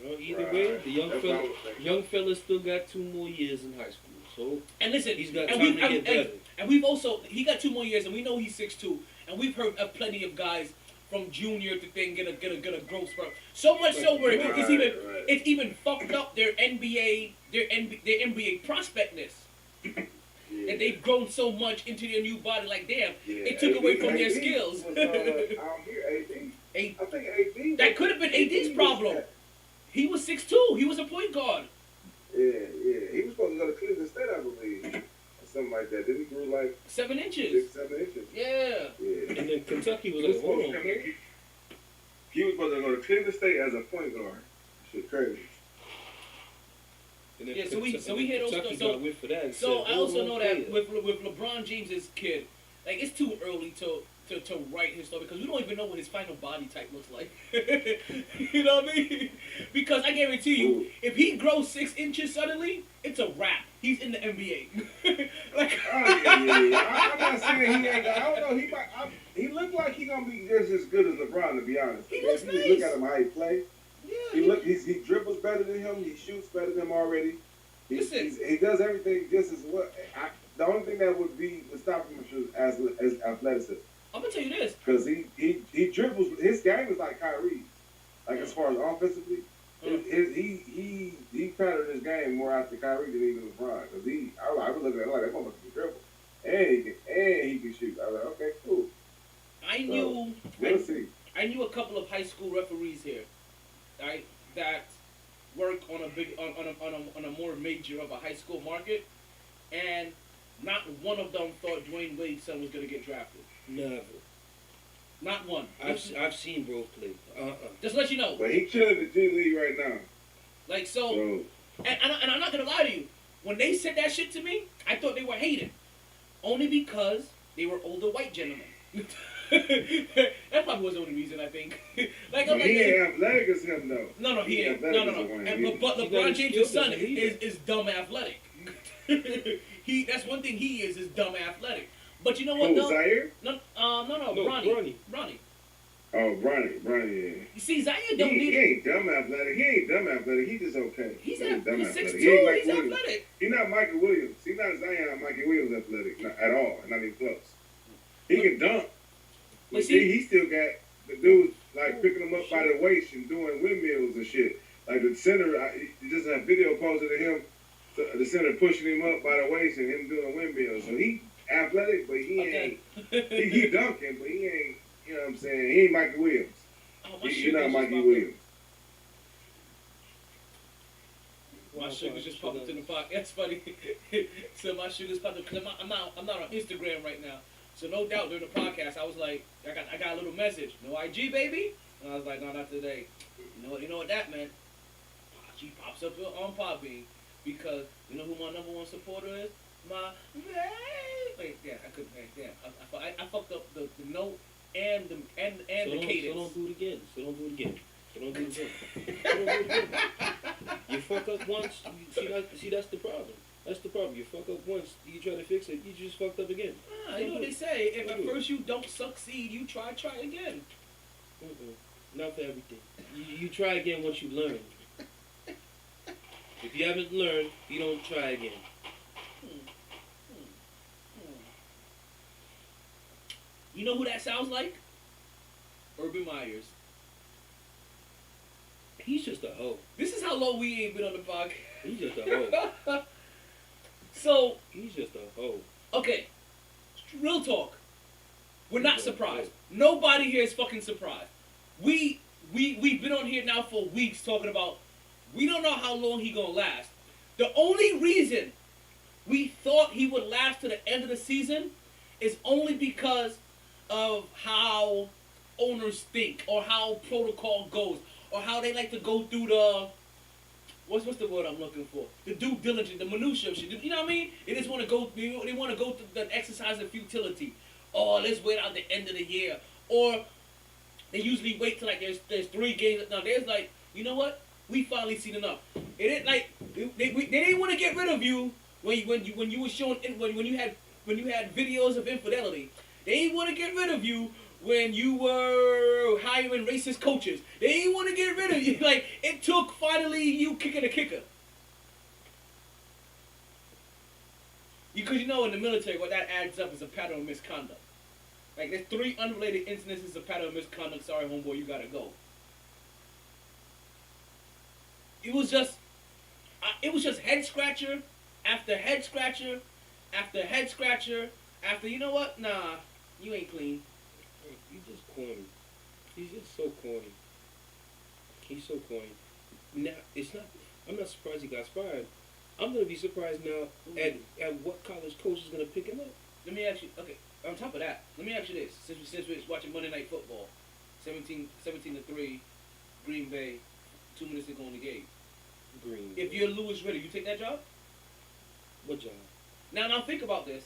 Well, either way, the That's what I was thinking. young fella still got 2 more years in high school. So And listen, he's got and time to get better. and we've also he got 2 more years, and we know he's 6'2", and we've heard of plenty of guys from junior to thing get a growth spurt. So much so where it's even fucked up their NBA prospectness. And they've grown so much into their new body, like damn, it took away from their skills. I don't hear AD. I think AD. That could have been AD's problem. He was 6'2". He was a point guard. Yeah. He was supposed to go to Cleveland State, I believe, or something like that. Then he grew like 7 inches. 6, 7 inches. Yeah. Yeah. And then Kentucky was He was like, hold supposed on, to man. he was supposed to go to Cleveland State as a point guard. Shit crazy. And then Yeah, so we Kentucky hit those- got so- whiff for that. and So said, I also "Hold know on, that player." with LeBron James's kid, like it's too early to write his story because we don't even know what his final body type looks like. You know what I mean? Because I guarantee you, if he grows 6 inches suddenly, it's a wrap. He's in the NBA. Like, Oh yeah. I'm not saying he ain't. I don't know. He might. He looked like he gonna be just as good as LeBron, to be honest. He If looks you just look nice. at him how he play. yeah, He dribbles better than him. He shoots better than him already. Listen. He does everything just as well. The only thing that would stop him as athleticism, I'm gonna tell you this. because he dribbles. His game is like Kyrie's. Like as far as offensively, he patterned his game more after Kyrie than even LeBron. Because I was looking at him like that motherfucker can dribble and he can shoot. I was like, okay, cool. We'll see. I knew a couple of high school referees here, right, that work on a more major of a high school market, and not one of them thought Dwayne Wade's son was gonna get drafted. Never. Not one. I've seen bro play. Just let you know. But he chilling in the G League right now. Like so, So and I'm not gonna lie to you. When they said that shit to me, I thought they were hating, only because they were older white gentlemen. That probably was the only reason I think. Like I'm but he like, ain't athletic as him though. no, he ain't. athletic No. as Wayne. And, but He got LeBron his James' skills son as a leader. is dumb athletic. That's one thing he is dumb athletic. But you know what Who, though? Zaire? No, No, Bronny. Oh, Bronny, yeah. You see, Zaire He don't need it. ain't dumb athletic. He just okay. He's He ain't dumb 6'2". athletic. He ain't like He's Williams. athletic. He's not Michael Williams. He's not Zion Michael Williams athletic at all. Not even close. He can dunk. But But see- he still got the dudes like picking him up by the waist and doing windmills and shit. Like the center, just a video posted of him, the center pushing him up by the waist and him doing windmills. So he athletic, but he ain't. He dunking, but he ain't. You know what I'm saying? He ain't Michael Williams. Oh, my He's sugar not just Mikey popped up. Williams. My sugar just popped up in the pocket. That's funny. So my sugar's popped up because I'm not on Instagram right now. So no doubt during the podcast I was like, I got a little message. No IG, baby. And I was like, no, not today. You know what that meant? She pops up on podbean because you know who my #1 supporter is? My wait, yeah, I couldn't. Yeah, I fucked up the note and the cadence. So don't do it again. So don't do it again. You fuck up once. See, that's the problem. That's the problem. You fuck up once, you try to fix it, you just fucked up again. You know what they say? If at first you don't succeed, you try again. Not for everything. You try again once you learn. If you haven't learned, you don't try again. You know who that sounds like? Urban Myers. He's just a hoe. This is how low we ain't been on the podcast. He's just a hoe. So, He's just a hoe. okay, real talk. We're not He's a surprised. hoe. Nobody here is fucking surprised. We've been on here now for weeks talking about we don't know how long he gonna last. The only reason we thought he would last to the end of the season is only because of how owners think or how protocol goes or how they like to go through the what's the word I'm looking for? The due diligence, the minutia shit. You know what I mean? They just want to go. They want to go through the exercise of futility. Oh, let's wait out the end of the year. Or they usually wait till like there's 3 games. Now there's like, you know what? We finally seen enough. It ain't like they didn't want to get rid of you when you were showing when you had videos of infidelity. They didn't want to get rid of you when you were hiring racist coaches. They didn't want to get rid of you. Like, it took finally you kicking a kicker. Because you know in the military what that adds up is a pattern of misconduct. Like, there's 3 unrelated instances of pattern of misconduct. Sorry, homeboy, you gotta go. It was just head scratcher after head scratcher after head scratcher after, you know what? Nah, you ain't clean. He's just corny. He's just so corny. He's so corny. now it's not. I'm not surprised he got fired. I'm gonna be surprised now at what college coach is gonna pick him up. Let me ask you. Okay, on top of that, let me ask you this: since we're watching Monday Night Football, 17-3, Green Bay, 2 minutes to go in the game. Green. If you're Louis Ridder, you take that job? What job? Now think about this.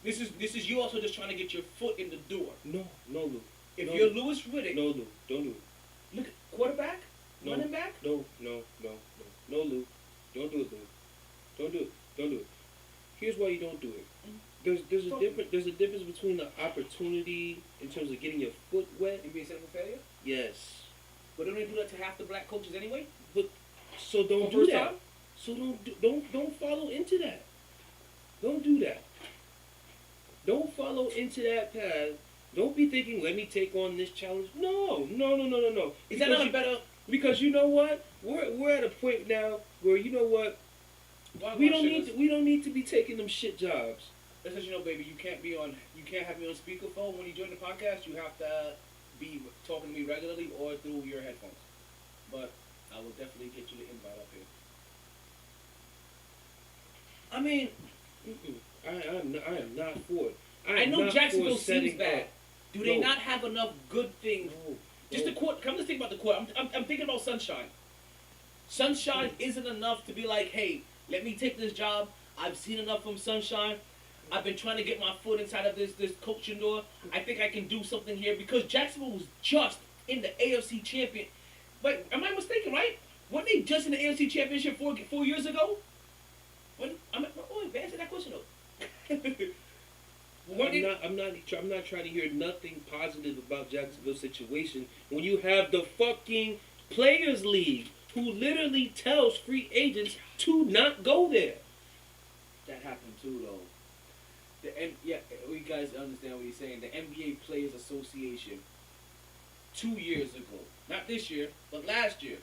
This is you also just trying to get your foot in the door. No, Lou. If No, you're Lou. Louis Riddick, No, Lou. Don't do it. look, quarterback, No. running back. No, Lou. Don't do it, Lou. Don't do it. Don't do it. Here's why you don't do it. There's a difference between the opportunity in terms of getting your foot wet. You being set up for failure? Yes. But don't they do that to half the black coaches anyway? So don't For do first that. time? So don't follow into that. Don't do that. Don't follow into that path. Don't be thinking, let me take on this challenge. No. Is that not a better? Because you know what? We're at a point now where you know what? We don't need to be taking them shit jobs. Just as you know, baby, you can't have me on speakerphone when you join the podcast. You have to be talking to me regularly or through your headphones. But I will definitely get you the invite up here. I mean, I am not for it. I know Jacksonville seems bad. Up. Do they not have enough good things? No. Just the court. Come to think about the court. I'm thinking about Sunshine. Sunshine isn't enough to be like, hey, let me take this job. I've seen enough from Sunshine. I've been trying to get my foot inside of this coaching door. I think I can do something here because Jacksonville was just in the AFC champion. But am I mistaken, right? Weren't they just in the AFC championship 4 years ago? Answer that question though. I'm not trying to hear nothing positive about Jacksonville's situation when you have the fucking Players League who literally tells free agents to not go there. That happened too, though. You guys understand what he's saying. The NBA Players Association 2 years ago, not this year, but last year,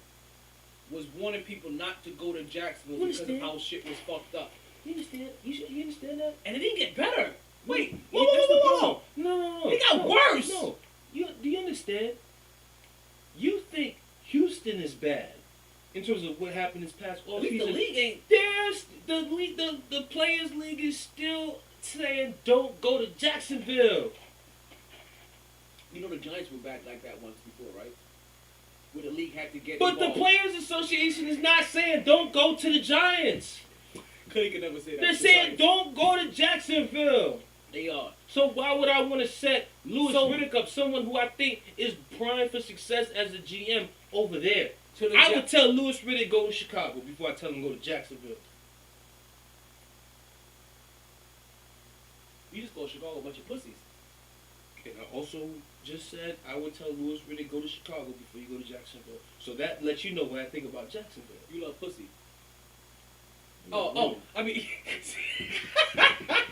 was warning people not to go to Jacksonville because of how shit was fucked up. You understand? You understand that? And it didn't get better. Wait, That's the whoa. problem. No. It got worse. No. Do you understand? You think Houston is bad in terms of what happened this past At least offseason? the league ain't. There's the Players League is still saying don't go to Jacksonville. You know the Giants were back like that once before, right? Where the league had to get But involved. the Players Association is not saying don't go to the Giants. Cody could never say that. They're saying don't go to Jacksonville. They are. So why would I want to set Louis So- Riddick up, someone who I think is primed for success as a GM over there? So the I would tell Louis Riddick go to Chicago before I tell him go to Jacksonville. You just call Chicago a bunch of pussies. And I also just said I would tell Louis Riddick go to Chicago before you go to Jacksonville. So that lets you know what I think about Jacksonville. You love pussy. No, Oh, I mean. I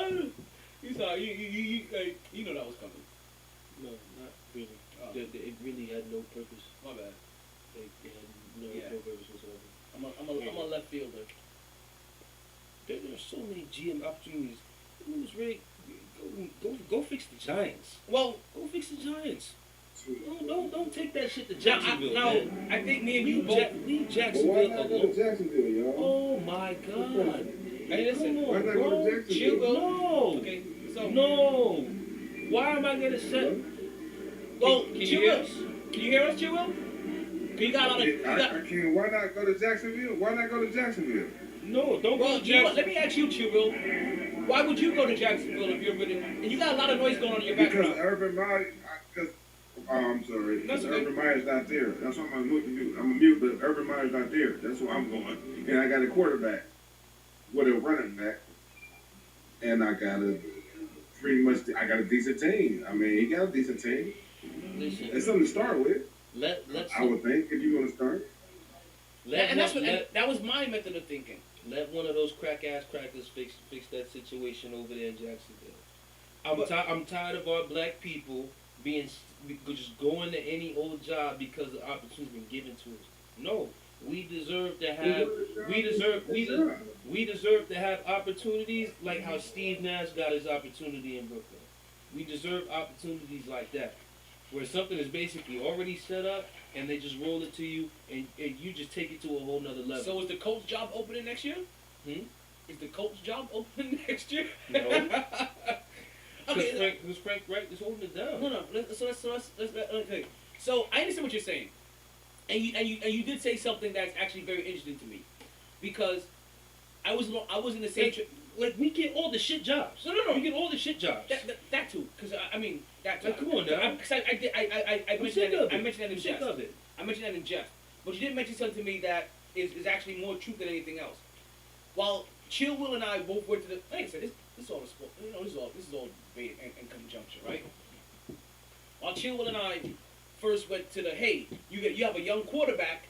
don't know. You know that was coming. No, not really. Oh. It really had no purpose. My bad. It had no Yeah. purpose whatsoever. I'm a left fielder. There are so many GM opportunities. Louis Riddick, go fix the Giants. Well, Go fix the Giants. Don't take that shit to now, Jacksonville. man. I think me and you Leave, both. Leave But why Jacksonville not go to alone. Jacksonville, y'all? Oh my God. Hey, listen. Come Why on, not go bro. to Jacksonville? Chill, bro. No. Okay, so. No. Why am I gonna set? Well, Can you Chill hear Will? us? Can you hear us, Chill Will? You got on it. I can't. Why not go to Jacksonville? Why not go to Jacksonville? No, don't Well, go to you know what? Jacksonville. Let me ask you, Chill Will. Why would you go to Jacksonville if you're really? And you got a lot of noise going on in your Because background. Urban Meyer. I'm sorry. That's Because okay. Urban Meyer's not there. That's why I'm a mute, but Urban Meyer's not there. That's why I'm going. And I got a quarterback with a running back, and I got a decent team. I mean, he got a decent team. Listen, It's something to start with. let's I would think if you're going to start. That was my method of thinking. Let one of those crackers fix that situation over there in Jacksonville. I'm tired of our black people just going to any old job because the opportunity's been given to us. No, we deserve to have opportunities like how Steve Nash got his opportunity in Brooklyn. We deserve opportunities like that, where something is basically already set up and they just roll it to you and you just take it to a whole nother level. So is the coach job opening next year? Is the coach job opening next year? No. Okay. Because Frank Wright is holding it down. No. Let's okay. So I understand what you're saying, and you did say something that's actually very interesting to me, because I was in the same. Like we get all the shit jobs. No. We get all the shit jobs. That too, because I mean that too. Like, come on now. I mentioned that. I mentioned that in jest. Of it. I mentioned that in jest. But you did mention something to me that is actually more truth than anything else. While Chill Will and I both went to the, like I said, this is all a sport. You know, this is all debate and conjunction, right? While Chill Will and I first went to the, hey, you have a young quarterback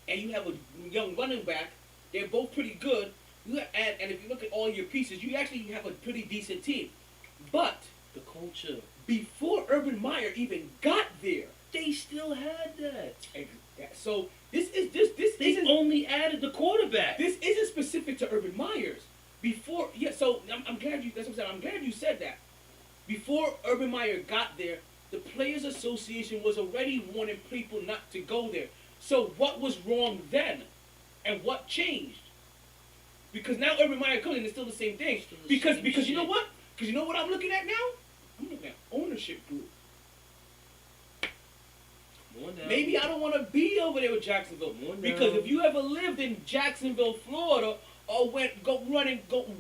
and you have a young running back. They're both pretty good. And if you look at all your pieces, you actually have a pretty decent team. But The culture. before Urban Meyer even got there, They still had that. so this They isn't only added the quarterback. this isn't specific to Urban Myers. Before, so I'm glad you. That's what I'm saying. I'm glad you said that. Before Urban Meyer got there, the Players Association was already warning people not to go there. So what was wrong then, and what changed? Because now Urban Meyer comes in, it's still the same thing. Because you know what? Because you know what I'm looking at now? I'm looking at ownership group. Maybe I don't want to be over there with Jacksonville. Because if you ever lived in Jacksonville, Florida, or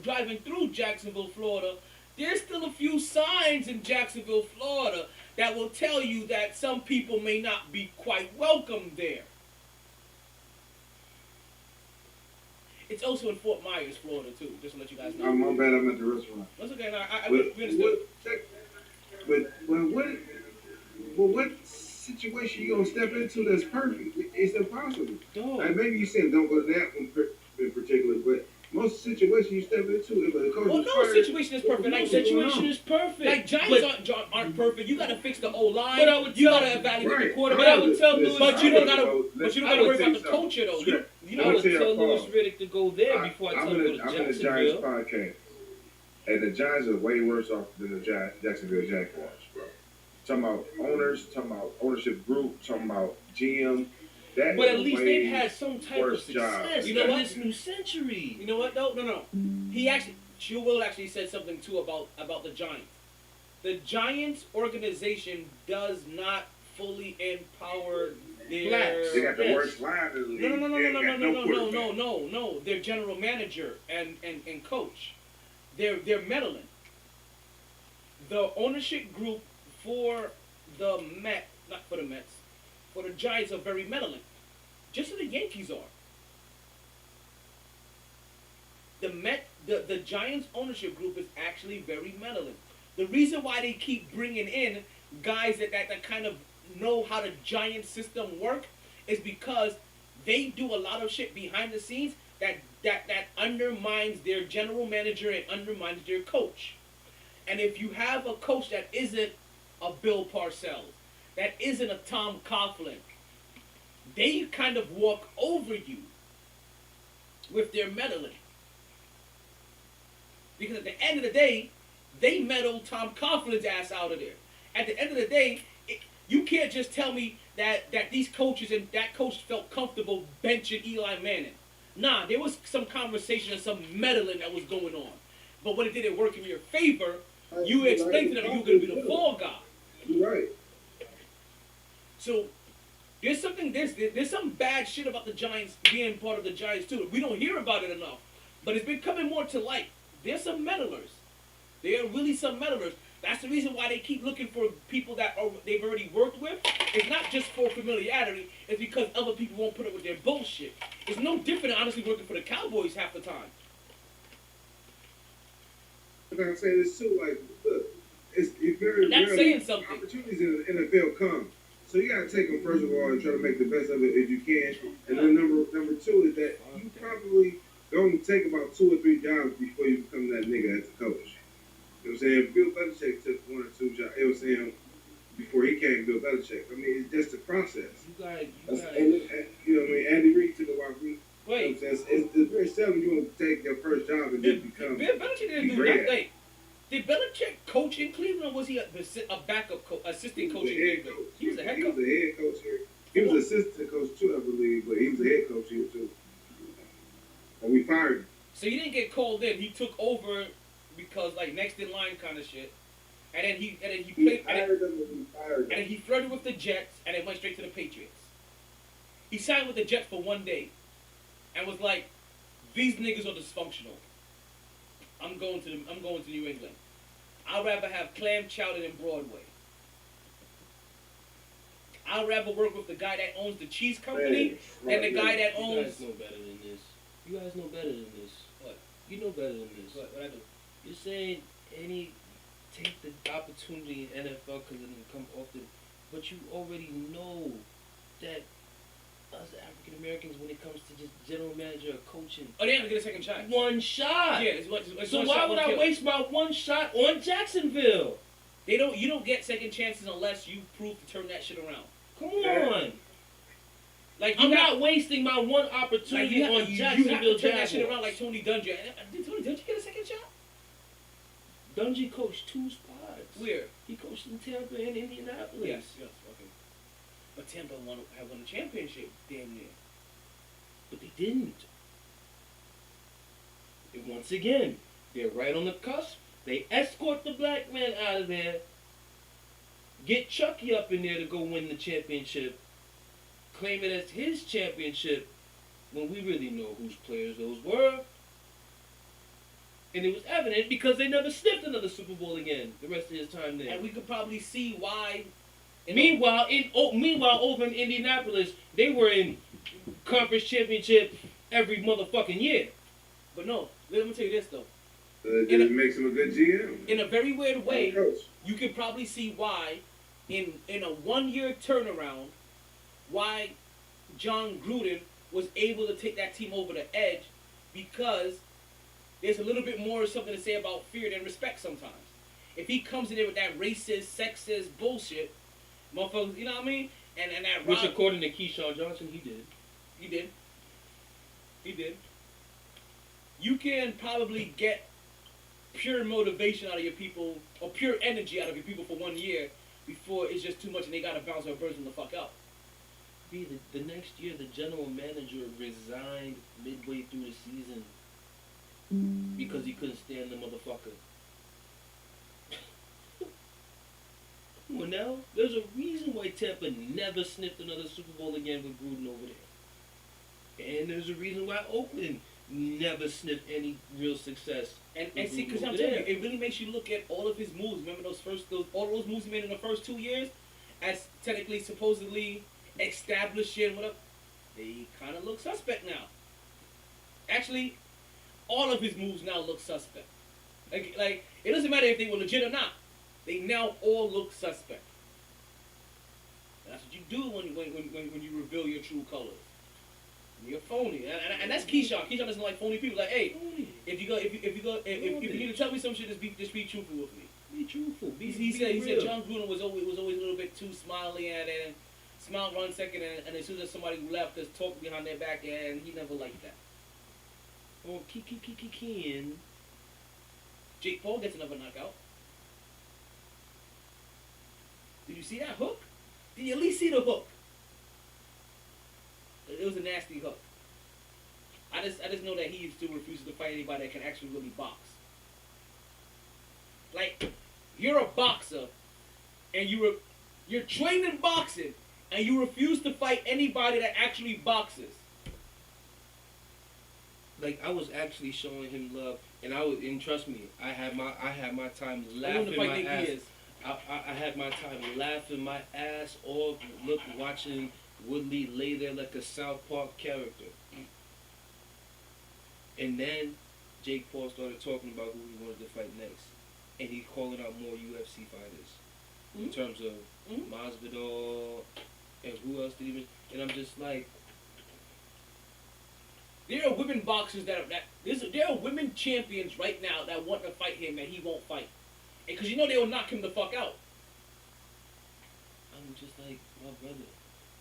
driving through Jacksonville, Florida, there's still a few signs in Jacksonville, Florida that will tell you that some people may not be quite welcome there. It's also in Fort Myers, Florida, too, just to let you guys know. My bad, I'm at the restaurant. That's okay, we understood. What situation you gonna step into that's perfect? It's impossible. Dog. Like maybe you said don't go to that one in particular, but most situations you step into, if a coach Well, is no fired, situation is perfect. Like Situation is perfect. Like Giants aren't perfect. You gotta fix the O-line. But I would You tell- gotta evaluate Right. the quarterback. But I would tell Louis But you don't gotta. Riddick, But you don't I gotta would worry say about the something. culture though. You I know. would tell you tell a Louis call. Riddick to go there before I tell him to go to I'm in the Giants Jacksonville. podcast, and the Giants are way worse off than the Jacksonville Jaguars, bro. Talking about owners, talking about ownership group, talking about GM. That But is at least way they've had some type of worse job. success You know in what? this new century. You know what? No. Chill Will actually said something too about the Giants. The Giants organization does not fully empower their. Blacks. They got the Yes. worst line in the league. No. They got quarterback. No. Their general manager and coach, they're meddling. The ownership group for the Giants are very meddling, just as the Yankees are. The Giants ownership group is actually very meddling. The reason why they keep bringing in guys that kind of know how the Giant system work is because they do a lot of shit behind the scenes that undermines their general manager and undermines their coach. And if you have a coach that isn't a Bill Parcells, that isn't a Tom Coughlin, they kind of walk over you with their meddling. Because at the end of the day, they meddle Tom Coughlin's ass out of there. At the end of the day, you can't just tell me that these coaches and that coach felt comfortable benching Eli Manning. Nah, there was some conversation and some meddling that was going on. But when it didn't work in your favor, you explained to them you were going to be the fall guy. You're right. So there's some bad shit about the Giants being part of the Giants too. We don't hear about it enough, but it's been coming more to light. There's some meddlers. There are really some meddlers. That's the reason why they keep looking for people that they've already worked with. It's not just for familiarity. It's because other people won't put up with their bullshit. It's no different than honestly working for the Cowboys half the time. But I'm saying this too, like, look, it's very That's rarely saying something. opportunities in the NFL come. So you gotta take them first of all and try to make the best of it if you can. And then number two is that you probably gonna take about 2 or 3 jobs before you become that nigga as a coach. You know what I'm saying? Bill Belichick took 1 or 2 jobs. It was him before he came Bill Belichick. I mean, it's just a process. You got And, you know what I mean? Andy Reid took a while. You know what I'm Wait, saying? It's very seldom you want to take your first job and just become. Bill Belichick didn't do great. nothing. Did Belichick coach in Cleveland, or was he a backup assistant coach in Cleveland? He was a head coach. He was a head coach here. He was assistant coach too, I believe, but he was a head coach here too. And we fired him. So he didn't get called in. He took over because like next in line kind of shit. And then he played. And then he flirted with the Jets, and then went straight to the Patriots. He signed with the Jets for 1 day, and was like, "These niggas are dysfunctional. I'm going to New England. I'd rather have clam chowder than Broadway. I'd rather work with the guy that owns the cheese company than the guy that owns." You guys know better than this. You guys know better than this. What? You know better than this. What I do? You're saying take the opportunity in NFL because it doesn't come often, but you already know that us African Americans, when it comes to just general manager or coaching, Oh, they have to get a second shot. one shot. Yeah, it's So one why shot, would one I kill. waste my one shot on Jacksonville? You don't get second chances unless you prove to turn that shit around. Come on. Like I'm not wasting my one opportunity on you Jacksonville have to turn that Jaguars. shit around like Tony Dungy. Did Tony Dungy get a second shot? Dungy coached 2 spots. Where? He coached in Tampa and Indianapolis. Yes, okay. But Tampa had won the championship, damn near. But they didn't. And once again, they're right on the cusp. They escort the black man out of there, get Chucky up in there to go win the championship, claim it as his championship, when we really know whose players those were. And it was evident because they never sniffed another Super Bowl again the rest of his time there. And we could probably see why. Meanwhile, over in Indianapolis, they were in conference championship every motherfucking year. But no, let me tell you this though. It makes him a good GM. In a very weird way, Coach. you could probably see why, in a 1 year turnaround, why John Gruden was able to take that team over the edge, because there's a little bit more something to say about fear than respect sometimes. If he comes in there with that racist, sexist bullshit, motherfuckers, you know what I mean? And that Which, according to Keyshawn Johnson, he did. He did. You can probably get pure motivation out of your people, or pure energy out of your people for 1 year before it's just too much and they gotta bounce or burn them the fuck out. The next year, the general manager resigned midway through the season because he couldn't stand the motherfucker. Well, now, there's a reason why Tampa never sniffed another Super Bowl again with Gruden over there. And there's a reason why Oakland never sniffed any real success. And see, because I'm telling you, it really makes you look at all of his moves. Remember all those moves he made in the first 2 years, as technically, supposedly establishing whatever. They kind of look suspect now. Actually, all of his moves now look suspect. Like it doesn't matter if they were legit or not. They now all look suspect. And that's what you do when you reveal your true colors. You're phony, and that's Keyshawn. Keyshawn doesn't like phony people. Like, hey, if you need to tell me some shit, just be truthful with me. Be truthful. He said John Gruden was always a little bit too smiley, and then smiled 1 second, and as soon as somebody left, just talked behind their back, and he never liked that. Oh, Ken. Jake Paul gets another knockout. Did you see that hook? Did you at least see the hook? It was a nasty hook. I just know that he still refuses to fight anybody that can actually really box. Like, you're a boxer, and you're trained in boxing, and you refuse to fight anybody that actually boxes. Like, I was actually showing him love, and trust me, I had my time laughing my ass. I had my time laughing my ass off, watching Woodley lay there like a South Park character. And then Jake Paul started talking about who he wanted to fight next, and he's calling out more UFC fighters in terms of Masvidal and who else did he? And I'm just like, there are women boxers there are women champions right now that want to fight him that he won't fight, and because they will knock him the fuck out. I'm just like, my brother,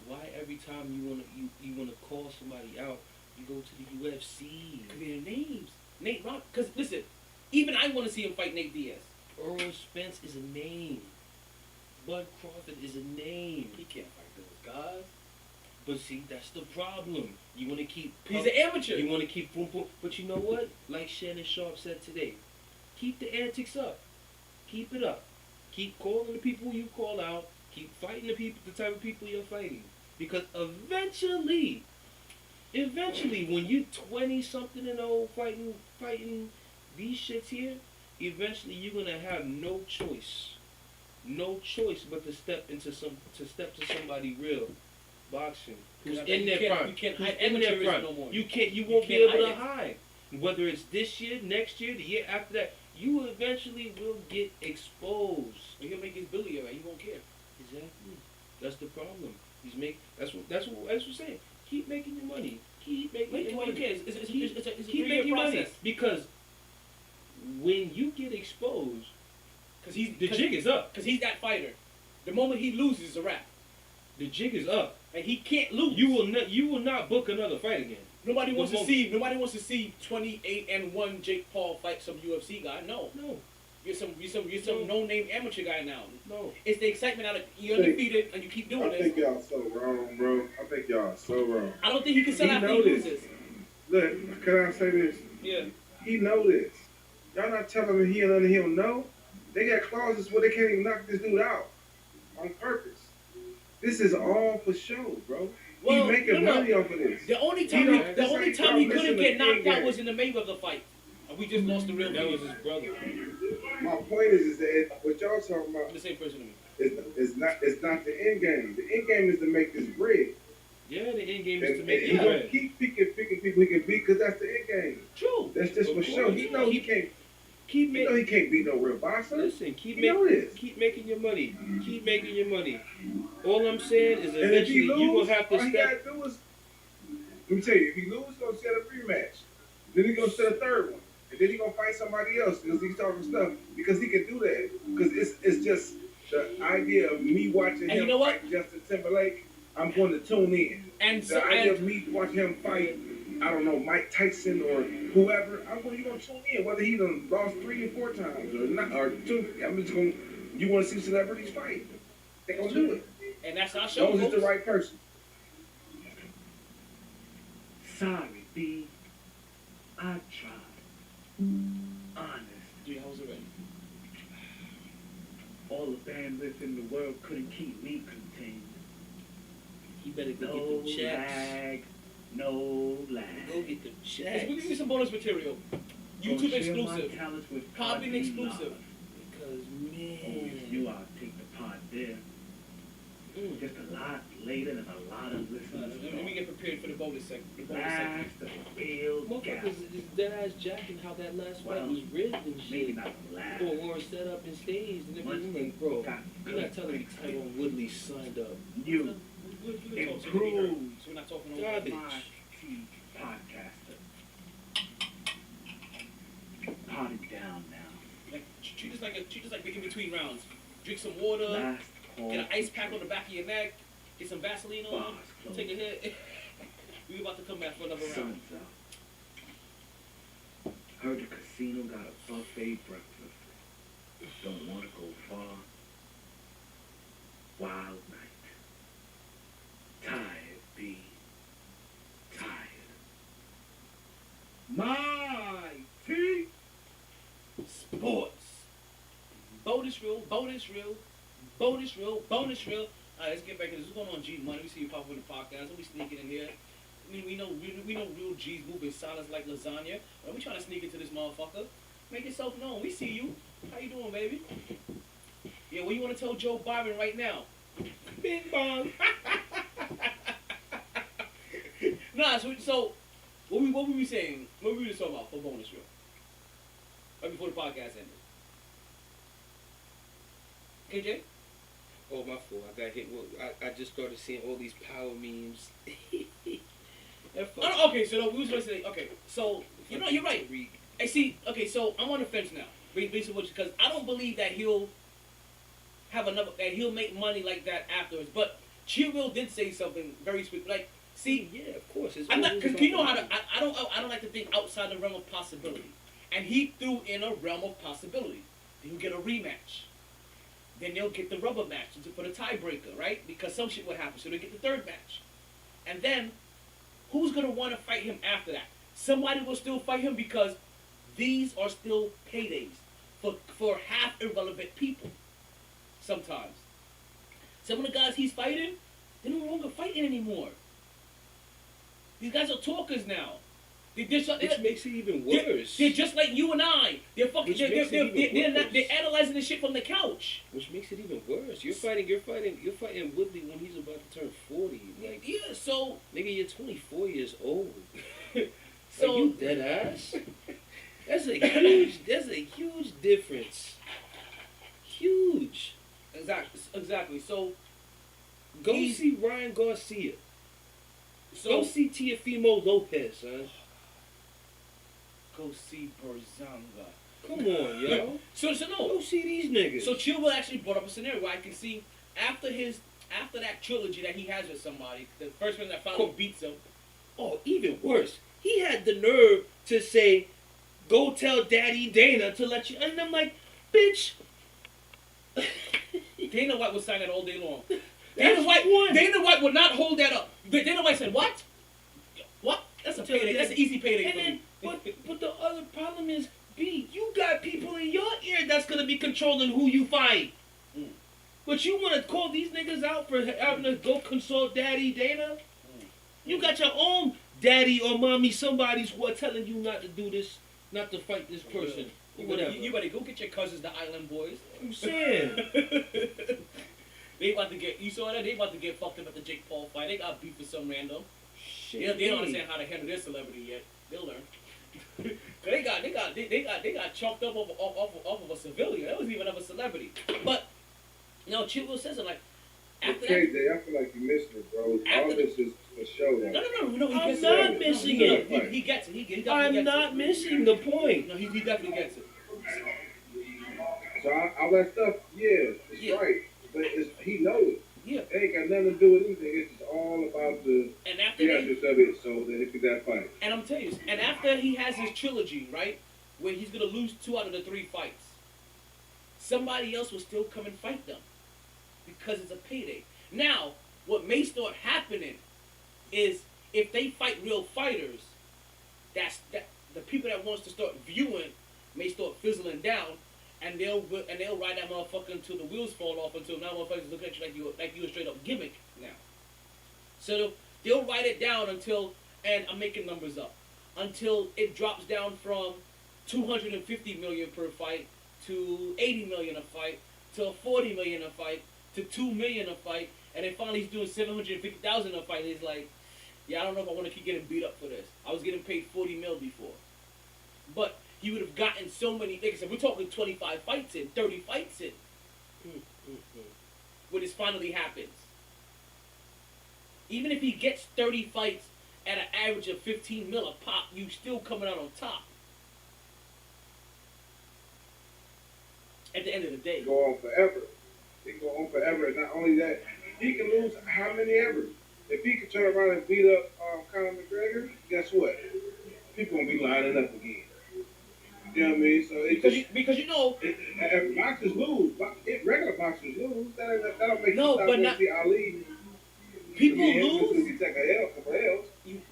why every time you wanna call somebody out, you go to the UFC? Because their names, Nate Rock. Because listen, even I want to see him fight Nate Diaz. Earl Spence is a name. Bud Crawford is a name. He can't fight those guys. But see, that's the problem. You want to keep. He's an amateur. You want to keep boom boom. But you know what? Like Shannon Sharp said today, keep the antics up. Keep it up. Keep calling the people you call out. Keep fighting the type of people you're fighting. Because eventually, when you 20 something and old fighting these shits here, eventually you're gonna have no choice but to step to somebody real boxing who's in their prime. You can't Who's hide in their amateurism prime. no more. You won't be can't able to hide hide. Whether it's this year, next year, the year after that, you eventually will get exposed. He'll make his Billy alright. He won't care. Exactly. That's the problem. That's what I'm saying. Keep making your money. Keep making Wait, your why you money. care? It's a Keep 3-year making money. process. Because when you get exposed, the jig is up. Because he's that fighter. The moment he loses, it's a wrap. The jig is up. And he can't lose. You will not book another fight again. Nobody wants to see 28-1 Jake Paul fight some UFC guy. No. You're some no-name amateur guy now. No. It's the excitement out of you're undefeated and you keep doing I this. think y'all so wrong, bro. I think y'all so wrong. I don't think he can sell after he loses. Look, can I say this? Yeah. He know this. Y'all not telling me he don't know. They got clauses where they can't even knock this dude out on purpose. This is all for show, bro. Well, He's making money off of this. The only time he couldn't get knocked out was in the Mayweather fight. And we just lost the real That was deal. his brother. My point is that what y'all talking about The same person to me. is not the end game. The end game is to make this bread. Yeah, the end game And, is to make and it he gonna bread. keep picking people he can beat because that's the end game. True. That's just Of for show. course. He know he can't. Keep He know making. he can't beat no real boxer. Listen, keep You know this. making your money. Keep making your money. All I'm saying is And if eventually he you lose, will have to all he step. gotta do is, let me tell you, if he lose, he's gonna set a rematch. Then he's gonna set a third one. And then he's gonna fight somebody else because he's talking stuff. Because he can do that. Because it's just the idea of me watching And him you know what? fight Justin Timberlake, I'm going to tune in. And The so idea and of me watching him fight, I don't know, Mike Tyson or whoever, you're gonna tune in, whether he done lost 3 or 4 times or not or 2. I'm just gonna, you wanna see celebrities fight. They're gonna do it. and that's our As show. long as it's the folks. right person. Sorry, B. I tried. Honest. 3 hours already. All the bandwidth in the world couldn't keep me contained. You better go No get the checks. lag. No lag. Go get the Let's checks. give you some bonus material. YouTube Go share my exclusive. talents with Podbean Podbean exclusive. Live. Because Oh, man, you ought to take the pod there. Just a lot later than a lot of listeners. Let me get prepared for the bonus segment. The bonus segment. Last the real gap. motherfuckers is dead ass jacking how that last fight was rigged and Maybe shit. not the last. Or set up and staged and everything. I'm like, bro, you're not telling me Tyrone Woodley signed up. You We're talking to improve so we're not talking over. Garbage. MyT podcaster. Pot it down now. Like, treat this like the in between rounds. Drink some water. Last call. Get an ice pack on the back of your neck. Get some Vaseline on. Bars closed. Take a hit. We're about to come back for another round. Sun's out. Heard the casino got a buffet breakfast. Don't want to go far. Wild night. Tired, B. Tired. MyT. Sports. Bonus reel, bonus reel, bonus reel, bonus reel. Alright, let's get back to this. What's going on, G Money? We see you pop up in the podcast. Don't be sneaking in here. I mean, we know real G's move in silence like lasagna. Well, we trying to sneak into this motherfucker. Make yourself known. We see you. How you doing, baby? Yeah, what you want to tell Joe Byron right now? Bing bong. Nah, so what were we saying? What were we just talking about for bonus reel? Right before the podcast ended. KJ? Oh, my fault. I got hit. Well, I just started seeing all these power memes. That fucks- Oh, okay, so we was gonna say, okay, so you know, you're right. Tariq. I see. Okay, so I'm on the fence now, basically, because I don't believe that he'll have another, that he'll make money like that afterwards. But Chiril did say something very sweet, like, see, Yeah, of course. It's I'm not, always cause you know how about to, I don't like to think outside the realm of possibility, and he threw in a realm of possibility. He'll get a rematch. Then they'll get the rubber match for the tiebreaker, right? Because some shit would happen, so they'll get the third match. And then, who's gonna want to fight him after that? Somebody will still fight him because these are still paydays for half irrelevant people. Sometimes. Some of the guys he's fighting, they're no longer fighting anymore. These guys are talkers now. Which makes it even worse. They're just like you and I. They're fucking. They're analyzing the shit from the couch. Which makes it even worse. You're fighting Woodley when he's about to turn 40. Like, yeah, so nigga, you're 24 years old. So are you dead ass? That's a huge difference. Huge. Exactly. So go see Ryan Garcia. So go see Teofimo Lopez, son. Go see Berzanga. Come on, yo. So no. Go see these niggas. So Chilwell actually brought up a scenario where I can see after that trilogy that he has with somebody, the first one that finally beats him. Oh, even worse. He had the nerve to say, "Go tell Daddy Dana to let you." And I'm like, bitch. Dana White was saying that all day long. Dana White would not hold that up. Dana White said, "What? What? That's a payday. That's an easy payday for me." But the other problem is, B, you got people in your ear that's gonna be controlling who you fight. But you wanna call these niggas out for having to go consult Daddy Dana? You got your own daddy or mommy, somebody's who are telling you not to do this, not to fight this person. Whatever. You better go get your cousins, the Island Boys. I'm saying. They about to get, you saw that? They about to get fucked up at the Jake Paul fight. They got beef for some random. Shit. They don't understand how to handle their celebrity yet. They'll learn. they got chalked up off of a civilian. That wasn't even of a celebrity. But Chilwell says it like after KJ, that. I feel like you're missing it, bro. All this is for show. No. I'm not missing it. He gets it. I'm not missing the point. No, he definitely gets it. So all that stuff, it's right, but he knows it. Yeah. It ain't got nothing to do with anything. It's just all about the theatrics of it, so that it could that fight. And I'm telling you, and after he has his trilogy, right, where he's gonna lose 2 out of the 3 fights, somebody else will still come and fight them because it's a payday. Now, what may start happening is if they fight real fighters, that the people that wants to start viewing may start fizzling down. And they'll ride that motherfucker until the wheels fall off, until now motherfuckers look at you like you a straight up gimmick now. So they'll ride it down until, and I'm making numbers up, until it drops down from 250 million per fight to 80 million a fight to 40 million a fight to 2 million a fight, and then finally he's doing 750,000 a fight. And he's like, yeah, I don't know if I want to keep getting beat up for this. I was getting paid 40 mil before, but he would have gotten so many niggas. And we're talking 25 fights in, 30 fights in. When this finally happens. Even if he gets 30 fights at an average of 15 mil a pop, you still coming out on top. At the end of the day. Go on forever. It go on forever. And not only that, he can lose how many ever. If he could turn around and beat up Conor McGregor, guess what? People gonna be lining up again. You know what I mean? So it because if boxers lose, regular boxers lose. That don't make no, you stop but not see Ali. people lose. You take a L.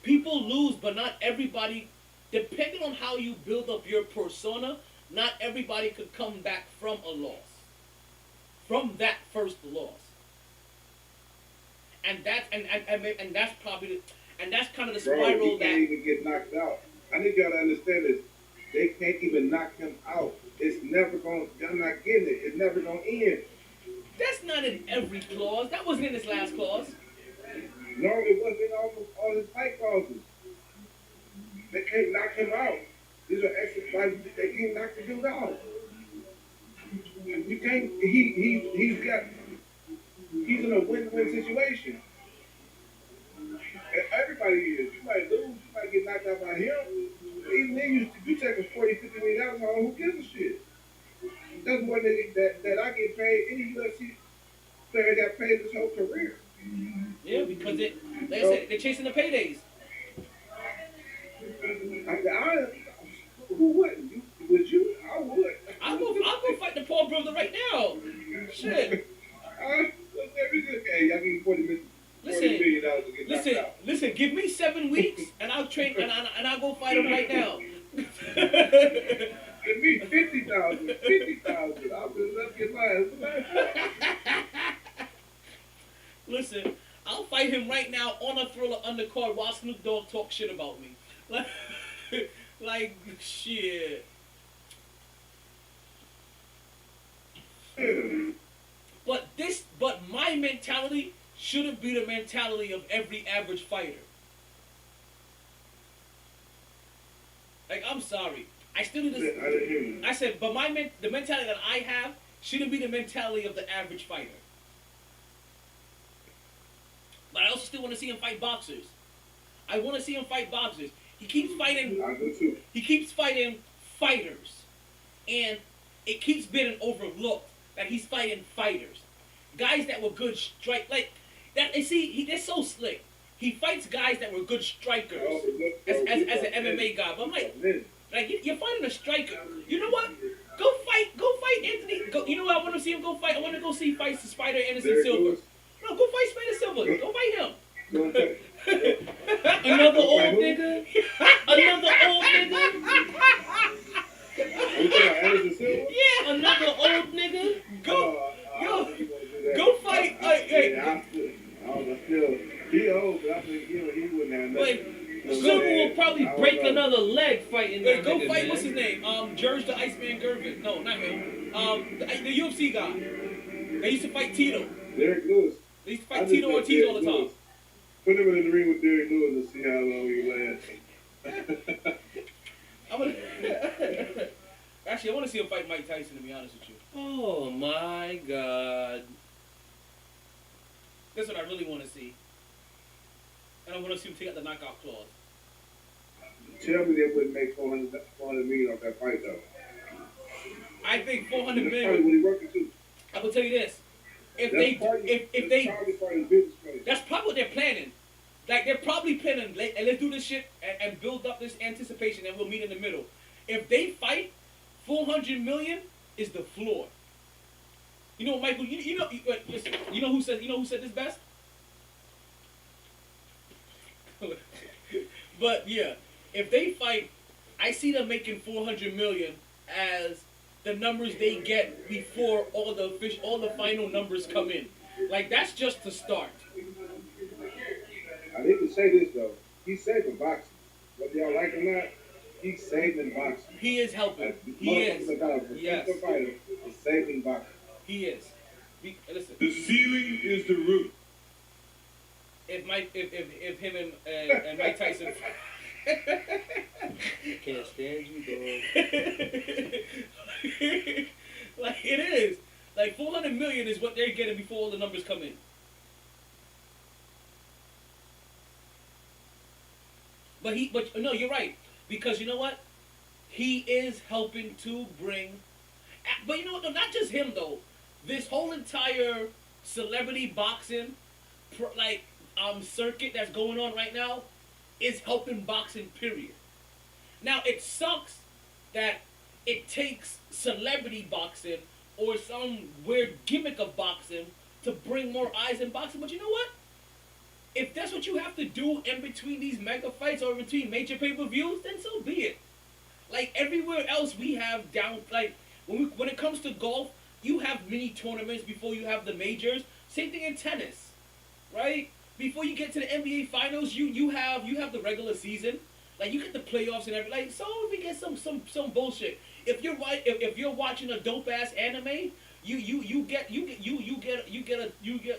People lose, but not everybody. Depending on how you build up your persona, not everybody could come back from a loss, from that first loss. And that's probably that's kind of the spiral he can't even get knocked out. I need y'all to understand this. They can't even knock him out. It's never going. Y'all not getting it. It's never going to end. That's not in every clause. That wasn't in his last clause. No, it wasn't in all his fight clauses. They can't knock him out. These are extra fights. They can't knock the dude out. You can't. He's in a win-win situation. Everybody is. You might lose. You might get knocked out by him. Even then, you take a $40, $50 million home, who gives a shit? That's more than that I get paid. Any UFC player got paid his whole career. Yeah, because like I said, they're chasing the paydays. Who wouldn't? Would you? I would. I'll go fight the brother right now. Shit. Hey, y'all give me $40 million to get knocked out. Listen. Give me 7 weeks, and I'll train, and I'll go fight him right now. Give me 50,000. I'll build up your life. Listen, I'll fight him right now on a Thriller undercard while Snoop Dogg talk shit about me. Like shit. But my mentality shouldn't be the mentality of every average fighter. Like, I'm sorry. I still need to. I said, but the mentality that I have shouldn't be the mentality of the average fighter. But I also still want to see him fight boxers. I want to see him fight boxers. He keeps fighting. I do too. He keeps fighting fighters, and it keeps being overlooked that he's fighting fighters, guys that were good strike like that. And see, they're so slick. He fights guys that were good strikers as an MMA guy. But I'm like you're fighting a striker. You know what? Go fight Anthony. You know what? I want to see him go fight. I want to go see fight Spider Anderson Silva. No, go fight Spider Silva. Go fight him. Another old nigga. Another old nigga. Yeah, another old nigga. Go fight. He old, but I think he wouldn't have nothing. Silva will probably break another leg fighting. Go fight. What's his name? George the Iceman Gervin. No, not him. The UFC guy. They used to fight Tito. Derek Lewis. They used to fight Tito Ortiz all the time. Put him in the ring with Derek Lewis and see how long he lasts. Actually, I want to see him fight Mike Tyson, to be honest with you. Oh my God. That's what I really want to see. And I want to see him take out the knockout clause. Tell me they wouldn't make $400 million off that fight, though. I think $400 That's probably million. what he working to. I will tell you this: if that's probably what they're planning. Like they're probably planning, and let's do this shit and build up this anticipation, and we'll meet in the middle. If they fight, $400 million is the floor. You know, Michael. You know who said this best? But yeah, if they fight, I see them making $400 million as the numbers they get before all the final numbers come in. Like that's just the start. I need to say this though. He's saving boxing. Whether y'all like it or not, he's saving boxing. He is helping. He is. Yes. He's saving boxing. He is. Listen. The ceiling is the roof. If him and Mike Tyson. Can't stand you, dog. Like it is. Like $400 million is what they're getting before all the numbers come in. But no, you're right, because you know what? He is helping to bring. But you know what? No, not just him though. This whole entire celebrity boxing, circuit that's going on right now, is helping boxing. Period. Now it sucks that it takes celebrity boxing or some weird gimmick of boxing to bring more eyes in boxing. But you know what? If that's what you have to do in between these mega fights or in between major pay-per-views, then so be it. Like everywhere else we have down, like when it comes to golf, you have mini tournaments before you have the majors. Same thing in tennis, right? Before you get to the NBA finals, you have the regular season. Like you get the playoffs and everything. Like so if we get some bullshit. If you're watching a dope ass anime, you get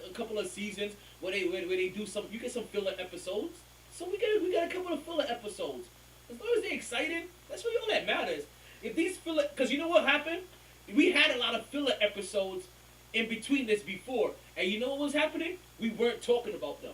a couple of seasons where they do some, you get some filler episodes. So we got a couple of filler episodes. As long as they're excited, that's really all that matters. If these filler, because you know what happened? We had a lot of filler episodes in between this before, and you know what was happening? We weren't talking about them.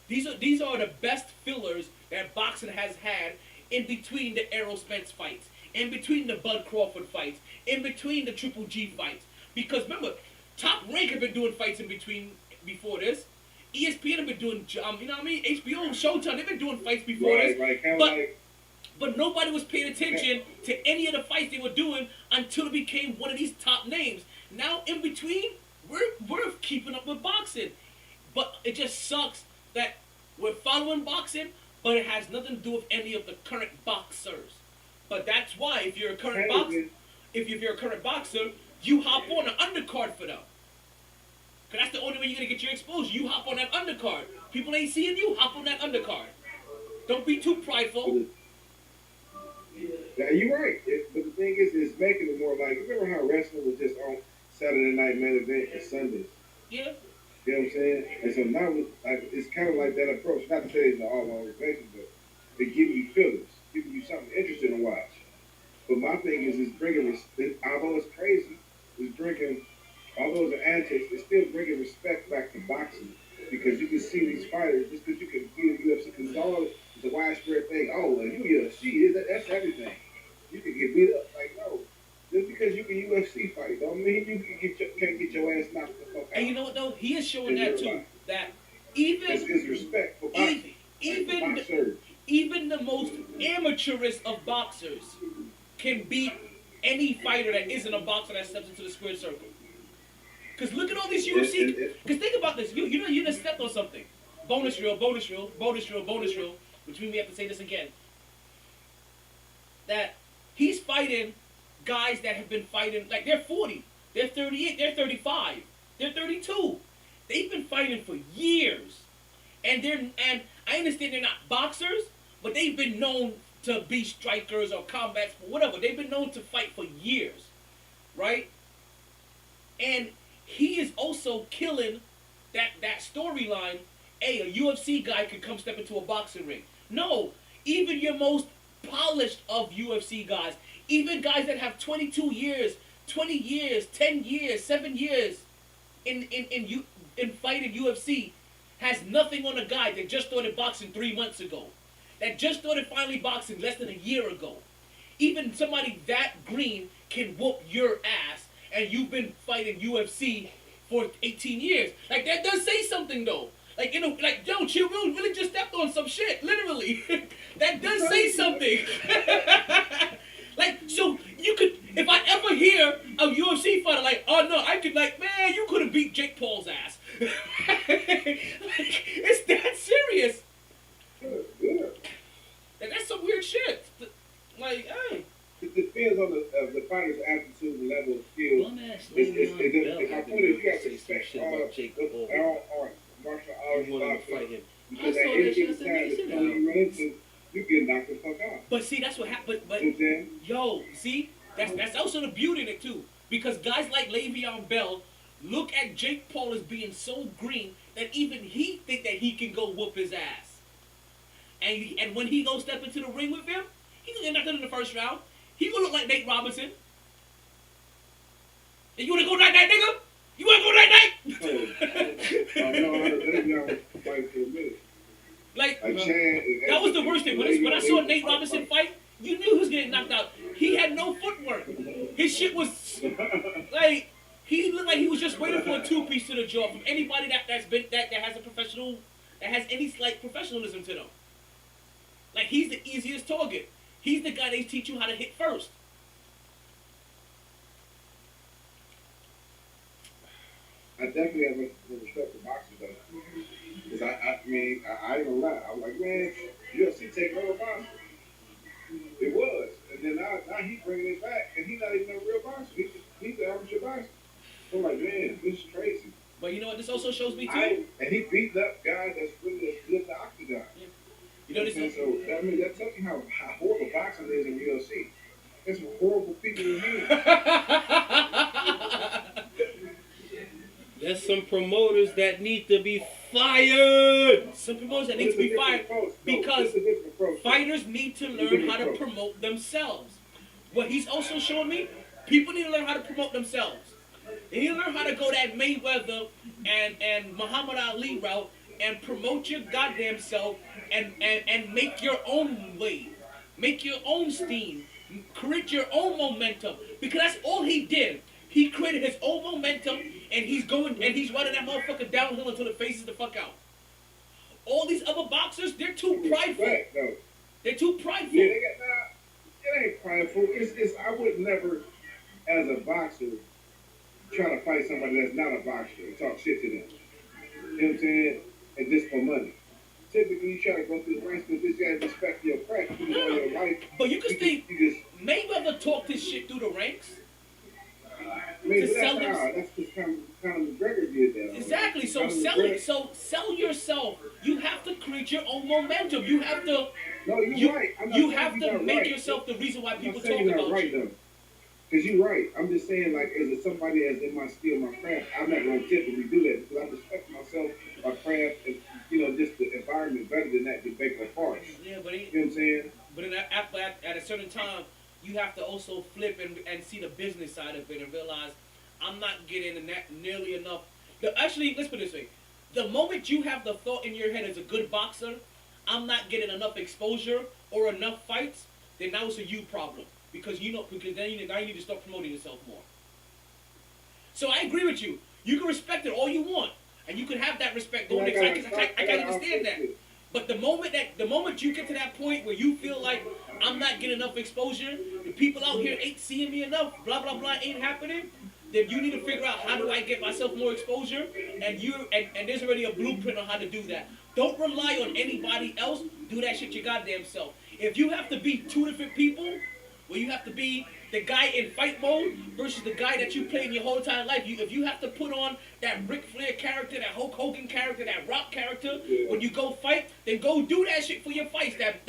These are the best fillers that boxing has had in between the Errol Spence fights, in between the Bud Crawford fights, in between the Triple G fights. Because remember, Top Rank have been doing fights in between before this. ESPN have been doing, you know what I mean? HBO, Showtime, they've been doing fights before this. But nobody was paying attention to any of the fights they were doing until it became one of these top names. now in between, we're keeping up with boxing. But it just sucks that we're following boxing, but it has nothing to do with any of the current boxers. But that's why if you're a current boxer, you hop on an undercard for them. Cause that's the only way you're gonna get your exposure. You hop on that undercard. People ain't seeing you, hop on that undercard. Don't be too prideful. Yeah, you're right. But the thing is, it's making it more like, remember how wrestling was just on Saturday Night Main Event and Sundays? Yeah. You know what I'm saying? And so now it's kind of like that approach. Not to say it's an all-on replacement, but they give you fillers, giving you something interesting to watch. But my thing is, it's bringing, although it's crazy, it's bringing, although it's antics, it's still bringing respect back to boxing. Because you can see these fighters, just because you can see the UFC, because all it's a widespread thing. Oh, well, you UFC, that's everything. You can get beat up. Like, no. Just because you can UFC fight don't mean you can't get your ass knocked the fuck out. And you know what though? He is showing that too. That even it's respect for boxing. Even the most amateurist of boxers can beat any fighter that isn't a boxer that steps into the squared circle. Because look at all these UFC. Because think about this. You know, you just stepped on something. Bonus reel. Which means we have to say this again. That he's fighting guys that have been fighting, like they're 40, they're 38, they're 35, they're 32. They've been fighting for years. And I understand they're not boxers, but they've been known to be strikers or combat sports, whatever. They've been known to fight for years. Right? And he is also killing that storyline. Hey, a UFC guy could come step into a boxing ring. No, even your most polished of UFC guys, even guys that have 22 years, 20 years, 10 years, 7 years in fighting UFC, has nothing on a guy that just started boxing 3 months ago, that just started finally boxing less than a year ago. Even somebody that green can whoop your ass, and you've been fighting UFC for 18 years. Like, that does say something, though. Like, you know, like, yo, Chill really just stepped on some shit, literally. That does say something. Like, so, you could, if I ever hear a UFC fighter, like, oh, no, I could, like, man, you could have beat Jake Paul's ass. Like, it's that serious. And that's some weird shit. Like, hey. It depends on the fighter's aptitude and level of skill. If I put it, you have to respect all martial arts boxing. Because at any given time, the time you run into, you get knocked the fuck out. But see, that's what happened. But yo, see, that's also the beauty in it too. Because guys like Le'Veon Bell look at Jake Paul as being so green that even he think that he can go whoop his ass. And when he goes step into the ring with him, he gonna get knocked out in the first round. He gonna look like Nate Robinson. And you wanna go night-night, nigga? You wanna go night-night? I know how to Le'Veon fight for a minute. Like that was the worst thing. When I saw Nate Robinson fight, you knew he was getting knocked out. He had no footwork. His shit was like he looked like he was just waiting for a two-piece to the jaw from anybody that has a professional, that has any slight professionalism to them. Like, he's the easiest target. He's the guy they teach you how to hit first. I definitely have respect for boxers, though. Because I mean, I ain't gonna lie. I'm like, man, UFC taking over boxing. It was. And then now he's bringing it back, and he's not even a real boxer. He's an amateur boxer. So I'm like, man, this is crazy. But you know what this also shows me, too? And he beat up guys that's really as good in the octagon. Yeah. You know this is... So, I mean, that tells you how horrible boxing is in UFC. There's some horrible people in here. There's some promoters that need to be fired. Some promoters that need to be fired because fighters need to learn how to promote themselves. What he's also showing me, people need to learn how to promote themselves. They need to learn how to go that Mayweather and Muhammad Ali route and promote your goddamn self and make your own wave. Make your own steam. Create your own momentum. Because that's all he did. He created his own momentum, and he's running that motherfucker downhill until it faces the fuck out. All these other boxers, they're too prideful. They're too prideful. Yeah, it ain't prideful. I would never, as a boxer, try to fight somebody that's not a boxer and talk shit to them. You know what I'm saying? And just for money. Typically, you try to go through the ranks because this guy respect your craft. You know your life. But you can stay. You just Mayweather talk this shit through the ranks. maybe To that's sell how. them- That's just kind of McGregor did that. Exactly. So Conor sell McGregor- it. So sell yourself. You have to create your own momentum. You have to. No, you're You, right. I'm not you saying have you're to not make right. yourself the reason why I'm people not saying talk you're not about right, you. though. Because you're right. I'm just saying, like, as a somebody that's in my skill, my craft, I'm not going to typically do that because I respect myself, my craft, and, you know, just the environment better than that to make it apart. Yeah, but You know what I'm saying? But at a certain time, you have to also flip and see the business side of it and realize I'm not getting nearly enough. Actually, let's put it this way. The moment you have the thought in your head as a good boxer, I'm not getting enough exposure or enough fights, then now it's a you problem. Because then now you need to start promoting yourself more. So I agree with you. You can respect it all you want. And you can have that respect going next. I can understand that. But the moment you get to that point where you feel like I'm not getting enough exposure, the people out here ain't seeing me enough, blah blah blah ain't happening, then you need to figure out how do I get myself more exposure, and there's already a blueprint on how to do that. Don't rely on anybody else. Do that shit your goddamn self. If you have to be two different people, where you have to be the guy in fight mode versus the guy that you played in your whole entire life. If you have to put on that Ric Flair character, that Hulk Hogan character, that Rock character, when you go fight, then go do that shit for your fights. That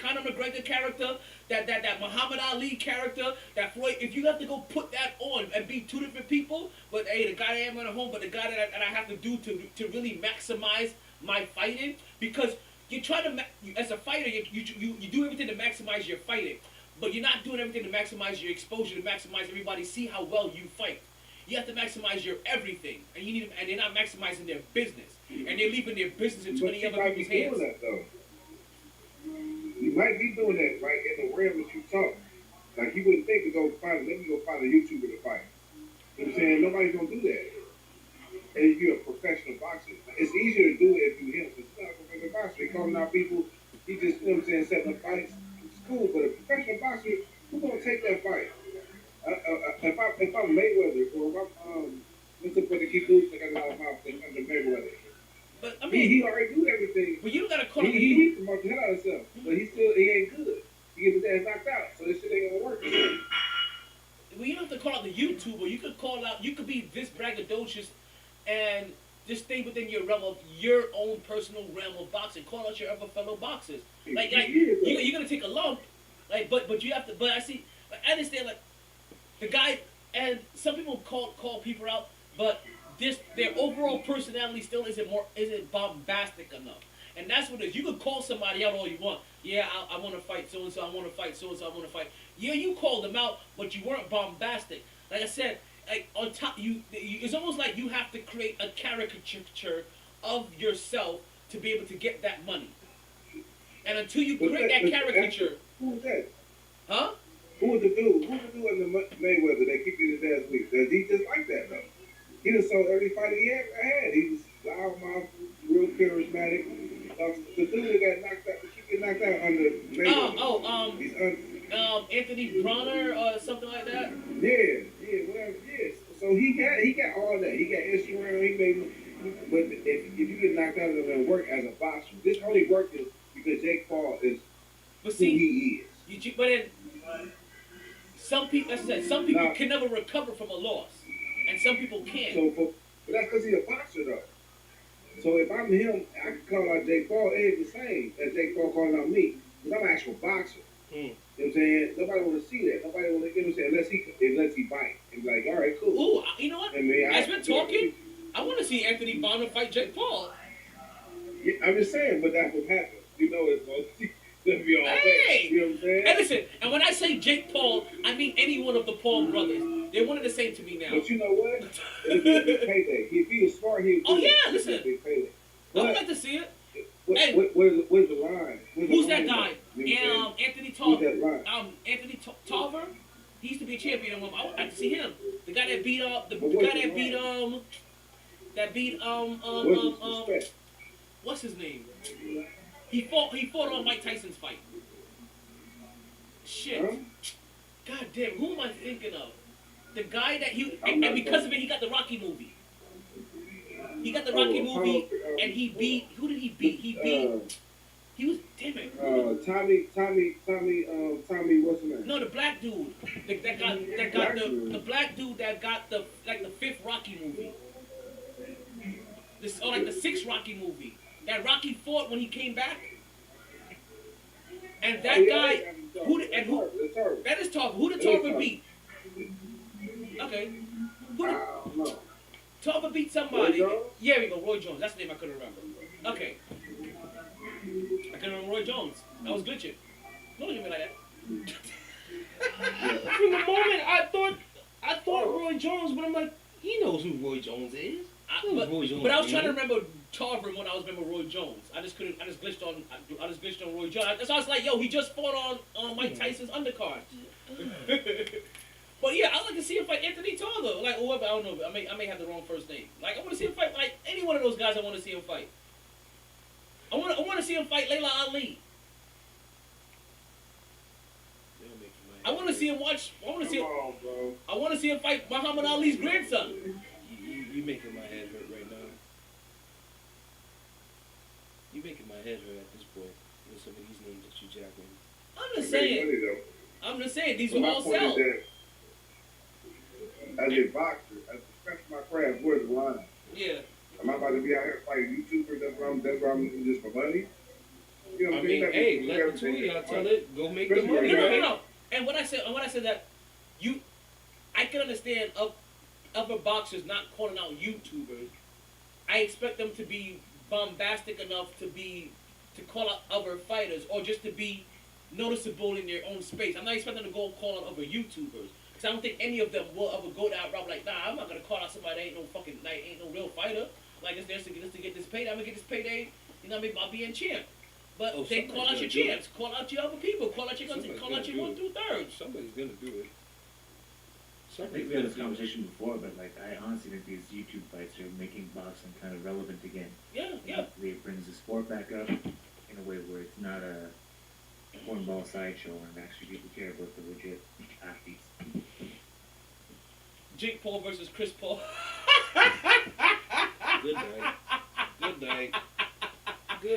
Conor McGregor character, that Muhammad Ali character, that Floyd. If you have to go put that on and be two different people, but hey, the guy I am at home, but the guy that I have to do to really maximize my fighting, because you try to as a fighter, you do everything to maximize your fighting. But you're not doing everything to maximize your exposure, to maximize everybody see how well you fight. You have to maximize your everything, and they're not maximizing their business, and they're leaving their business in 20 other people's hands. That, though. You might be doing that right in the realm that you talk. Like you wouldn't think to go find. Let me go find a YouTuber to fight. You know what I'm saying? Nobody's gonna do that. And you're a professional boxer. It's easier to do it if you him, because he's not a professional boxer. He calling out people. He just, you know what I'm saying, setting up fights. Cool, but a professional boxer, who's gonna take that fight? If I'm Mayweather or if I'm Mr. But to keep loose, I got a lot of mouth under Mayweather. But I mean, he already do everything. But you gotta call him. He promotes the hell out of himself, but he ain't good. He gets his ass knocked out, so this shit ain't gonna work. Well, you don't have to call out the YouTuber. You could call out. You could be this braggadocious, and just stay within your realm of your own personal realm of boxing. Call out your other fellow boxers. Like you're gonna take a lump, like but you have to. But I understand like the guy, and some people call people out, but their overall personality still isn't bombastic enough. And that's what it is. You can call somebody out all you want. Yeah, I want to fight so and so. I want to fight so and so. I want to fight. Yeah, you called them out, but you weren't bombastic. Like I said, like on top, it's almost like you have to create a caricature of yourself to be able to get that money. And until you create that caricature, who was that? Huh? Who was the dude? Who was the dude in the Mayweather that kicked his ass weak? Does he just like that though? He done sold every fight he had. He was loud mouth, real charismatic. The dude that got knocked out, he got knocked out under Mayweather. Anthony Bronner or something like that. Yeah, whatever. Yeah. So he got all that. He got Instagram. He made. But if you get knocked out, it doesn't work as a boxer. This only works because Jake Paul is who he is. But then some people, as I said, some people can never recover from a loss, and some people can. But that's because he's a boxer, though. So if I'm him, I can call out Jake Paul. It ain't the same as Jake Paul calling out me, because I'm an actual boxer. You know what I'm saying? Nobody want to see that. Nobody want to, you know what I'm saying, unless he bite and be like, all right, cool. Ooh, you know what? As we're talking, I want to see Anthony Bonner fight Jake Paul. Yeah, I'm just saying, but that's what happens. You know it's going to be all hey! You know what I'm saying? And listen, and when I say Jake Paul, I mean any one of the Paul brothers. They're one and the same to me now. But you know what? It'll be a big payday. If he was smart, he'd oh, yeah, listen. A big payday. I would like to see it. Where's the line? Who's that guy? Anthony Tarver. Anthony Tarver. He used to be a champion. I would like to see him. The guy that beat up what's his name? He fought on Mike Tyson's fight. Shit. Huh? God damn. Who am I thinking of? The guy that and because of it, he got the Rocky movie. He got the Rocky movie, and he beat. Who did he beat? He was damn it. Tommy, what's his name? No, the black dude. That got the black dude that got the fifth Rocky movie. Like the sixth Rocky movie. That Rocky fought when he came back. And that guy, who? That is Tarver. Who did Tarver beat? Okay. Tarver beat somebody. Yeah, we go. Roy Jones. That's the name I couldn't remember. Okay. I couldn't remember Roy Jones. I was glitching. Don't look at me like that. From the moment I thought Roy Jones, but I'm like, he knows who Roy Jones is. But I was trying to remember Tarver when I was remember Roy Jones. I just glitched on Roy Jones. So I was like, yo, he just fought on Mike Tyson's undercard. But yeah, I'd like to see him fight Anthony Tarver. Like whoever, I don't know. I may have the wrong first name. Like I want to see him fight like any one of those guys. I want to see him fight. I want to see him fight Layla Ali. I want to see him watch. I want to see him fight Muhammad Ali's grandson. You making my head hurt right now. You making my head hurt at this point with some of these names that you jacking. I'm just saying. These will My all point sell. is that, as a boxer, as a professional my craft, where's the line? Yeah. Am I about to be out here fighting YouTubers? That's why I'm just for money. You know what I mean, hey, let the two of y'all tell it. Go make the money, right? No. And when I said that, I can understand other boxers not calling out YouTubers. I expect them to be bombastic enough to call out other fighters or just to be noticeable in their own space. I'm not expecting them to go call out other YouTubers. Because I don't think any of them will ever go that route. Like, nah, I'm not going to call out somebody that ain't no real fighter. Like, it's just to get this payday. I'm going to get this payday, you know what I mean, by being champ. But they call out your champs. Call out your other people. Call out your 1 through 3rd. Somebody's going to do it. I think we had this conversation before, but like I honestly think these YouTube fights are making boxing kind of relevant again. Yeah. It brings the sport back up in a way where it's not a cornball sideshow and actually people care about the legit athletes. Jake Paul versus Chris Paul. Good night. Good night. Yo,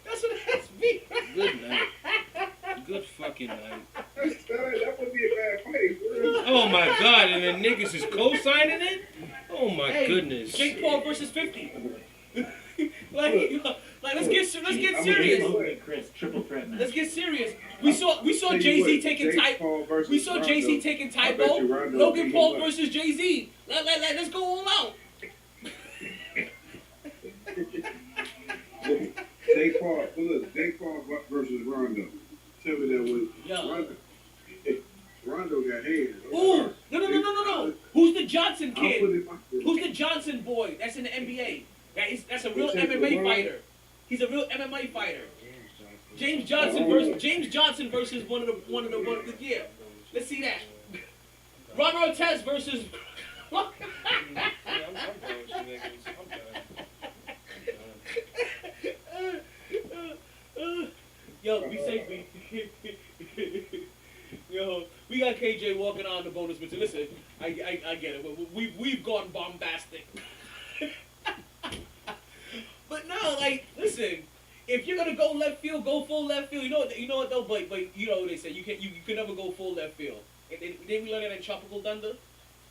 that's what it has to be. Good night. Good fucking night. That would be a bad fight. Oh my god, and then niggas is co-signing it? Oh my goodness. Jake Paul versus 50. like let's get serious. Chris, triple threat match. Let's get serious. We saw Jay-Z taking Tybo. We saw Jay-Z taking Tybo. Logan Paul versus Jay-Z. Let's go all out. Jake Paul versus Rondo. Tell me that was Rondo got hands. Ooh, no. Who's the Johnson kid? Who's the Johnson boy that's in the NBA? That's a real MMA fighter. He's a real MMA fighter. James Johnson versus one of the yeah. Let's see that. Ron Artest versus. Yo, be safe, B. Yo, we got KJ walking on the bonus material. Listen, I get it. We've gone bombastic. But no, like, listen. If you're gonna go left field, go full left field. You know what though. But you know what they say. You can never go full left field. And then we learned that in Tropical Thunder.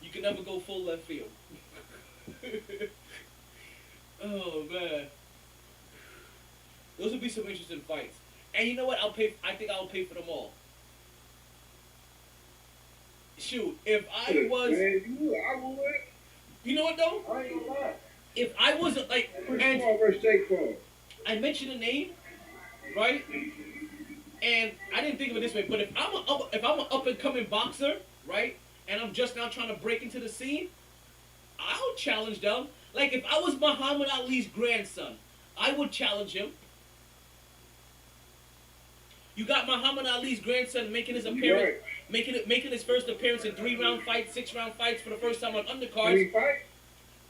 You can never go full left field. Oh man, those would be some interesting fights. And you know what? I think I'll pay for them all. Shoot, if I was, you know what though? I ain't gonna lie. If I wasn't like, Chris Paul versus Jake Paul. I mentioned a name, right? And I didn't think of it this way, but if I'm an up and coming boxer, right? And I'm just now trying to break into the scene, I'll challenge them. Like if I was Muhammad Ali's grandson, I would challenge him. You got Muhammad Ali's grandson making his appearance, making his first appearance in 3-round fights, 6-round fights for the first time on undercards.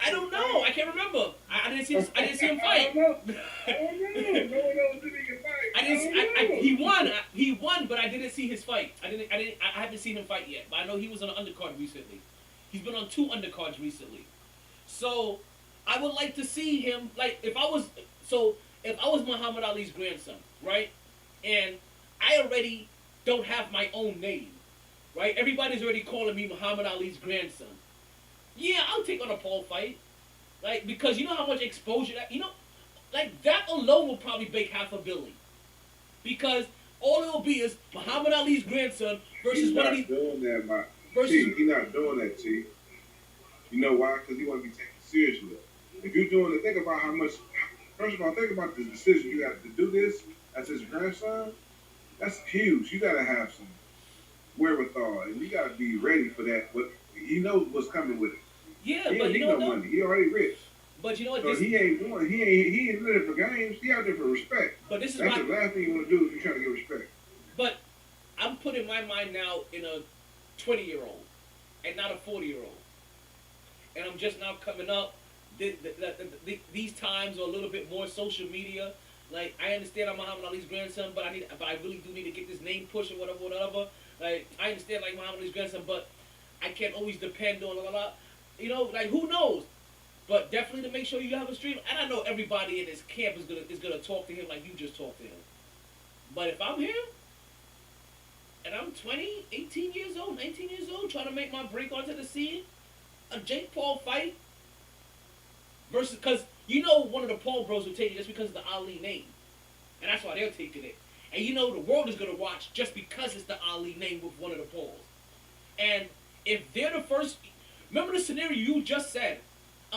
I don't know. I can't remember. I didn't see him fight. I don't know. No one knows if he can fight. I He won. He won, but I didn't see his fight. I haven't seen him fight yet. But I know he was on an undercard recently. He's been on 2 undercards recently. So I would like to see him. Like if I was Muhammad Ali's grandson, right? And I already don't have my own name, right? Everybody's already calling me Muhammad Ali's grandson. Yeah, I'll take on a Paul fight, like because you know how much exposure that like that alone will probably make half a billion, because all it will be is Muhammad Ali's grandson versus one of these. Doing that, my versus. He's not doing that, T. You know why? Because he want to be taken seriously. If you're doing it, think about how much. First of all, think about the decision you got to do this as his grandson. That's huge. You got to have some wherewithal, and you got to be ready for that. But he knows what's coming with it. Yeah, he but you know what? money. He already rich. But you know what? So he ain't doing. He ain't living for games. He out there for respect. But this is that's the last thing you want to do if you're trying to get respect. But I'm putting my mind now in a 20-year-old and not a 40-year-old, and I'm just now coming up. These times are a little bit more social media. Like I understand I'm Muhammad Ali's grandson, but I really do need to get this name push or whatever. Like I understand like Muhammad Ali's grandson, but I can't always depend on you know, like who knows? But definitely to make sure you have a stream. And I know everybody in this camp is gonna talk to him like you just talked to him. But if I'm him and I'm 20, 18 years old, 19 years old, trying to make my break onto the scene, a Jake Paul fight versus, because you know one of the Paul bros will take it just because of the Ali name. And that's why they're taking it. And you know the world is going to watch just because it's the Ali name with one of the Pauls. And if they're the first, remember the scenario you just said.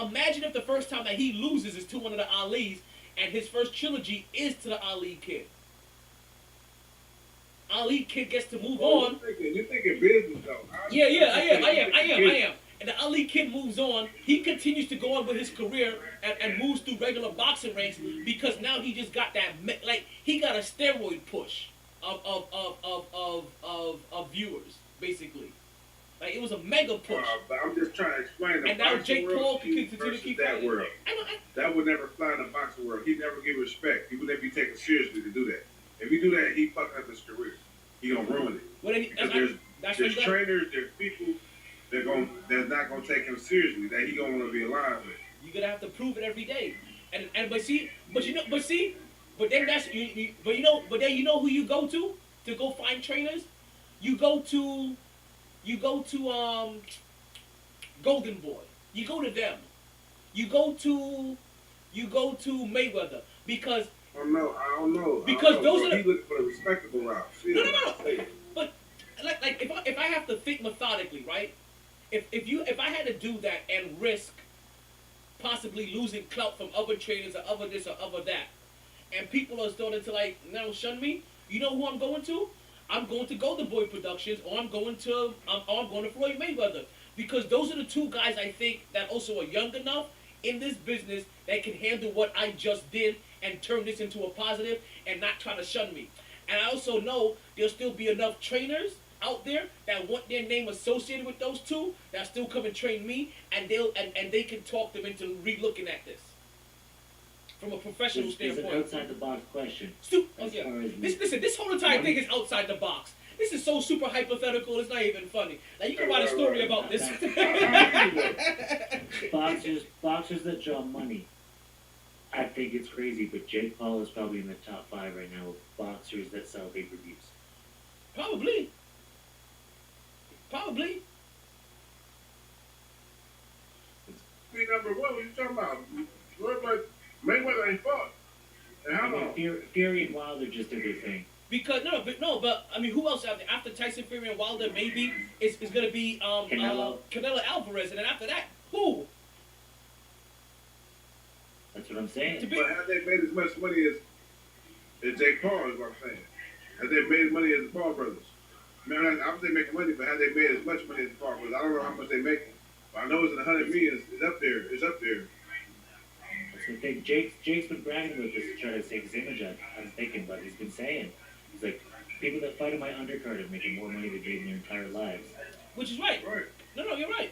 Imagine if the first time that he loses is to one of the Alis and his first trilogy is to the Ali kid. Ali kid gets to move on. You're thinking business though. Yeah, I am. And the Ali kid moves on. He continues to go on with his career and moves through regular boxing ranks because now he just got that, like, he got a steroid push of viewers, basically. Like, it was a mega push. But I'm just trying to explain. And now Jake Paul can continue to keep that fighting. world. That would never fly in the boxing world. He'd never give respect. He would never be taken seriously to do that. If he do that, he fucking up his career. He gonna ruin it. Well, there's trainers, there's people that's not gonna take him seriously. That he gonna want to be aligned with. You're gonna have to prove it every day. And but then that's but then you know who you go to go find trainers. You go to Golden Boy. You go to them. You go to Mayweather because. I don't know. Because those are he looking for the respectable route. No. But like if I have to think methodically, right? If I had to do that and risk possibly losing clout from other trainers or other this or other that, and people are starting to like now shun me, you know who I'm going to? I'm going to Golden Boy Productions, or I'm going to Floyd Mayweather, because those are the two guys I think that also are young enough in this business that can handle what I just did and turn this into a positive and not try to shun me. And I also know there'll still be enough trainers out there that want their name associated with those two that still come and train me, and they can talk them into re-looking at this from a professional standpoint. It's an outside the box question. This whole entire thing is outside the box. This is so super hypothetical. It's not even funny. Like you can write a story about this. Boxers that draw money. I think it's crazy, but Jake Paul is probably in the top 5 right now of boxers that sell pay-per-views. Probably. Be number one. What you talking about? Mayweather ain't fought. And how long? Fury and Wilder just did their thing. Because but I mean, who else after Tyson Fury and Wilder? Maybe it's gonna be Canelo Alvarez, and then after that, who? That's what I'm saying. But have they made as much money as Jake Paul? Is what I'm saying. Have they made as money as the Paul brothers? Man, obviously making money, but have they made as much money as the Paul brothers? I don't know how much they making. But I know it's in 100 million. It's up there. That's the thing. Jake's been bragging about this to try to save his image. I'm thinking, but he's been saying, he's like, people that fight in my undercard are making more money than they made in their entire lives. Which is right. Right. No, you're right.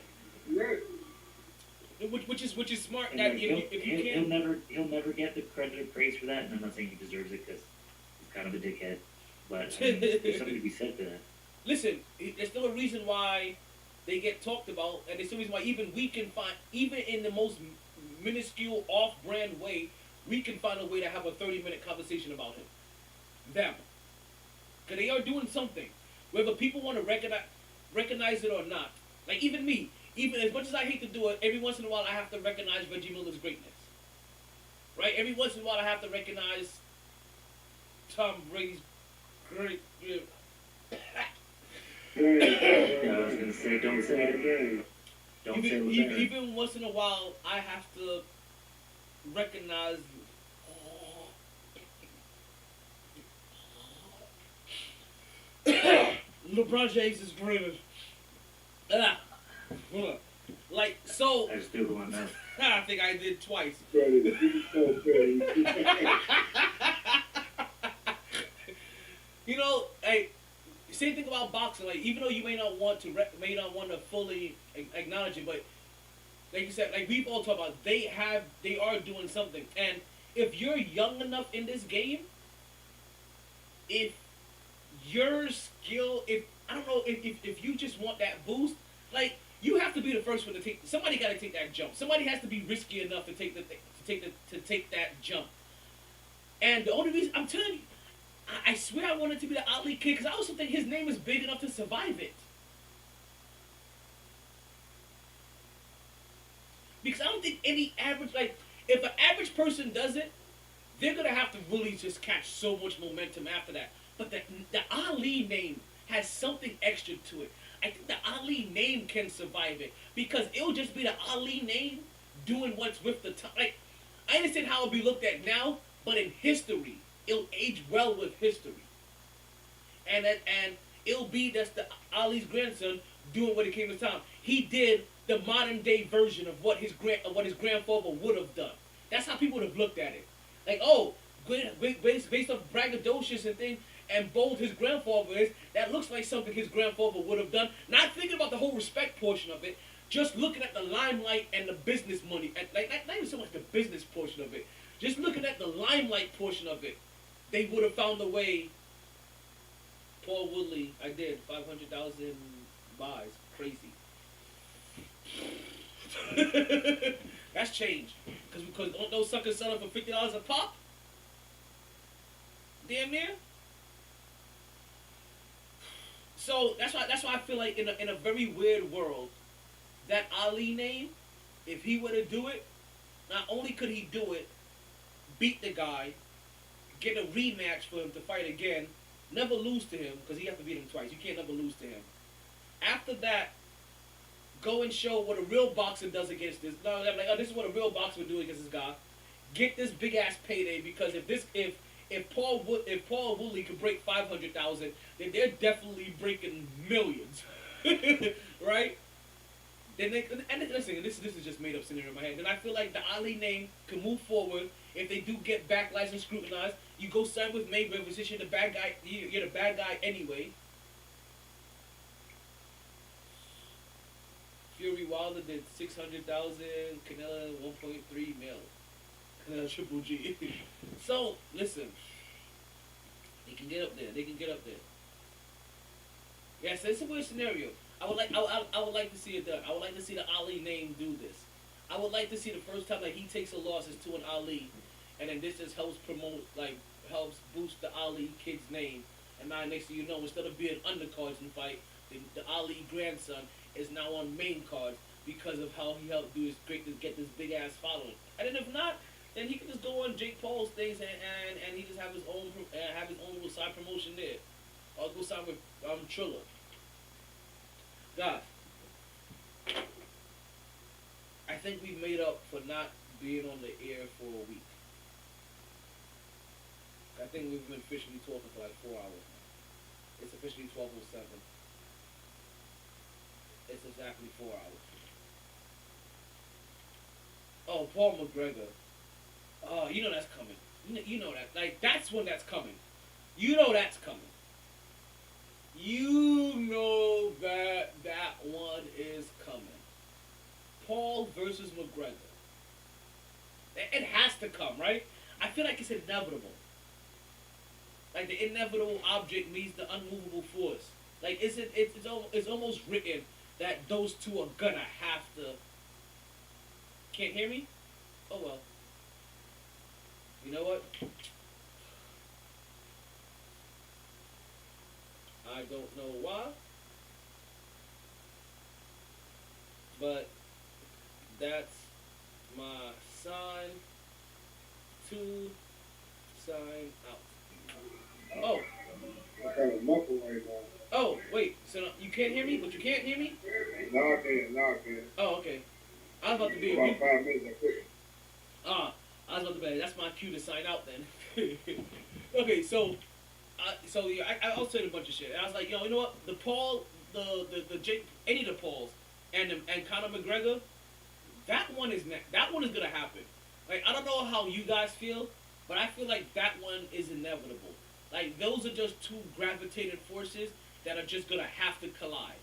Right. Which is smart. And That like, if you can, he'll never get the credit or praise for that. And I'm not saying he deserves it because he's kind of a dickhead. But I mean, there's something to be said for that. Listen, there's still a reason why they get talked about, and there's still a reason why even we can find, even in the most minuscule, off-brand way, we can find a way to have a 30-minute conversation about him. Them. Because they are doing something. Whether people want to recognize it or not. Like, even me. Even as much as I hate to do it, every once in a while I have to recognize Reggie Miller's greatness. Right? Every once in a while I have to recognize Tom Brady's great... I was gonna say, don't say it again. Don't say it. Even once in a while, I have to recognize. LeBron James is greater. Like so. I just do one now. I think I did twice. You know, hey. Same thing about boxing. Like, even though you may not want to fully acknowledge it, but like you said, like we've all talked about, they are doing something. And if you're young enough in this game, if your skill, if you just want that boost, like you have to be the first one to take. Somebody got to take that jump. Somebody has to be risky enough to take that jump. And the only reason I'm telling you. I swear I wanted to be the Ali kid because I also think his name is big enough to survive it. Because I don't think any average, like, if an average person does it, they're going to have to really just catch so much momentum after that. But the Ali name has something extra to it. I think the Ali name can survive it because it'll just be the Ali name doing what's with the time. Like, I understand how it'll be looked at now, but in history, it'll age well with history, and it'll be that's the Ali's grandson doing what it came to town. He did the modern day version of what his grandfather would have done. That's how people would have looked at it. Like, oh, based off braggadocious and thing and bold his grandfather is, that looks like something his grandfather would have done. Not thinking about the whole respect portion of it, just looking at the limelight and the business money, like not even so much the business portion of it. Just looking at the limelight portion of it. They would have found a way. Paul Woodley, I did 500,000 buys. Crazy. That's changed. Because don't those suckers sell it for $50 a pop? Damn near. So that's why I feel like in a very weird world, that Ali name, if he were to do it, not only could he do it, beat the guy, get a rematch for him to fight again, never lose to him, because he have to beat him twice. You can't never lose to him. After that, go and show what a real boxer does against this. No, I'm like, oh, this is what a real boxer would do against this guy. Get this big ass payday, because if Paul Woodley could break 500,000, then they're definitely breaking millions, right? Then listen, this is just made up scenario in my head. Then I feel like the Ali name can move forward. If they do get backlash and scrutinized, you go sign with Mayweather since you're the bad guy. You're the bad guy anyway. Fury Wilder did 600,000. Canelo 1.3 mil. Canelo Triple G. So listen, they can get up there. Yes, it's a weird scenario. I would like to see it done. I would like to see the Ali name do this. I would like to see the first time he takes a loss is to an Ali, and then this just helps boost the Ali kid's name. And now next thing you know, instead of being undercards in fight, the Ali grandson is now on main cards because of how he helped do his great to get this big ass following. And then if not, then he can just go on Jake Paul's things and he just have his own little side promotion there. I'll go sign with Triller. God, I think we made up for not being on the air for a week. I think we've been officially talking for like 4 hours now. It's officially 12:07. It's exactly 4 hours. Oh, Paul McGregor. Oh, you know that's coming. You know that. Like, that's when that's coming. You know that's coming. You know that one is coming. Paul versus McGregor. It has to come, right? I feel like it's inevitable. Like the inevitable object meets the unmovable force. Like it's almost written that those two are gonna have to. Can't hear me? Oh well. You know what? I don't know why, but that's my sign to sign out. Oh. I kind of muffled right now. Oh, wait. So you can't hear me? But you can't hear me? No, I can't. No, I can't. Oh, okay. I was about to be About 5 minutes, I quit. I was about to be. That's my cue to sign out then. Okay, so yeah, I was saying a bunch of shit. And I was like, yo, you know what? The Paul, the Jake, any of the Pauls, and Conor McGregor, that one is gonna happen. Like I don't know how you guys feel, but I feel like that one is inevitable. Like those are just two gravitated forces that are just gonna have to collide.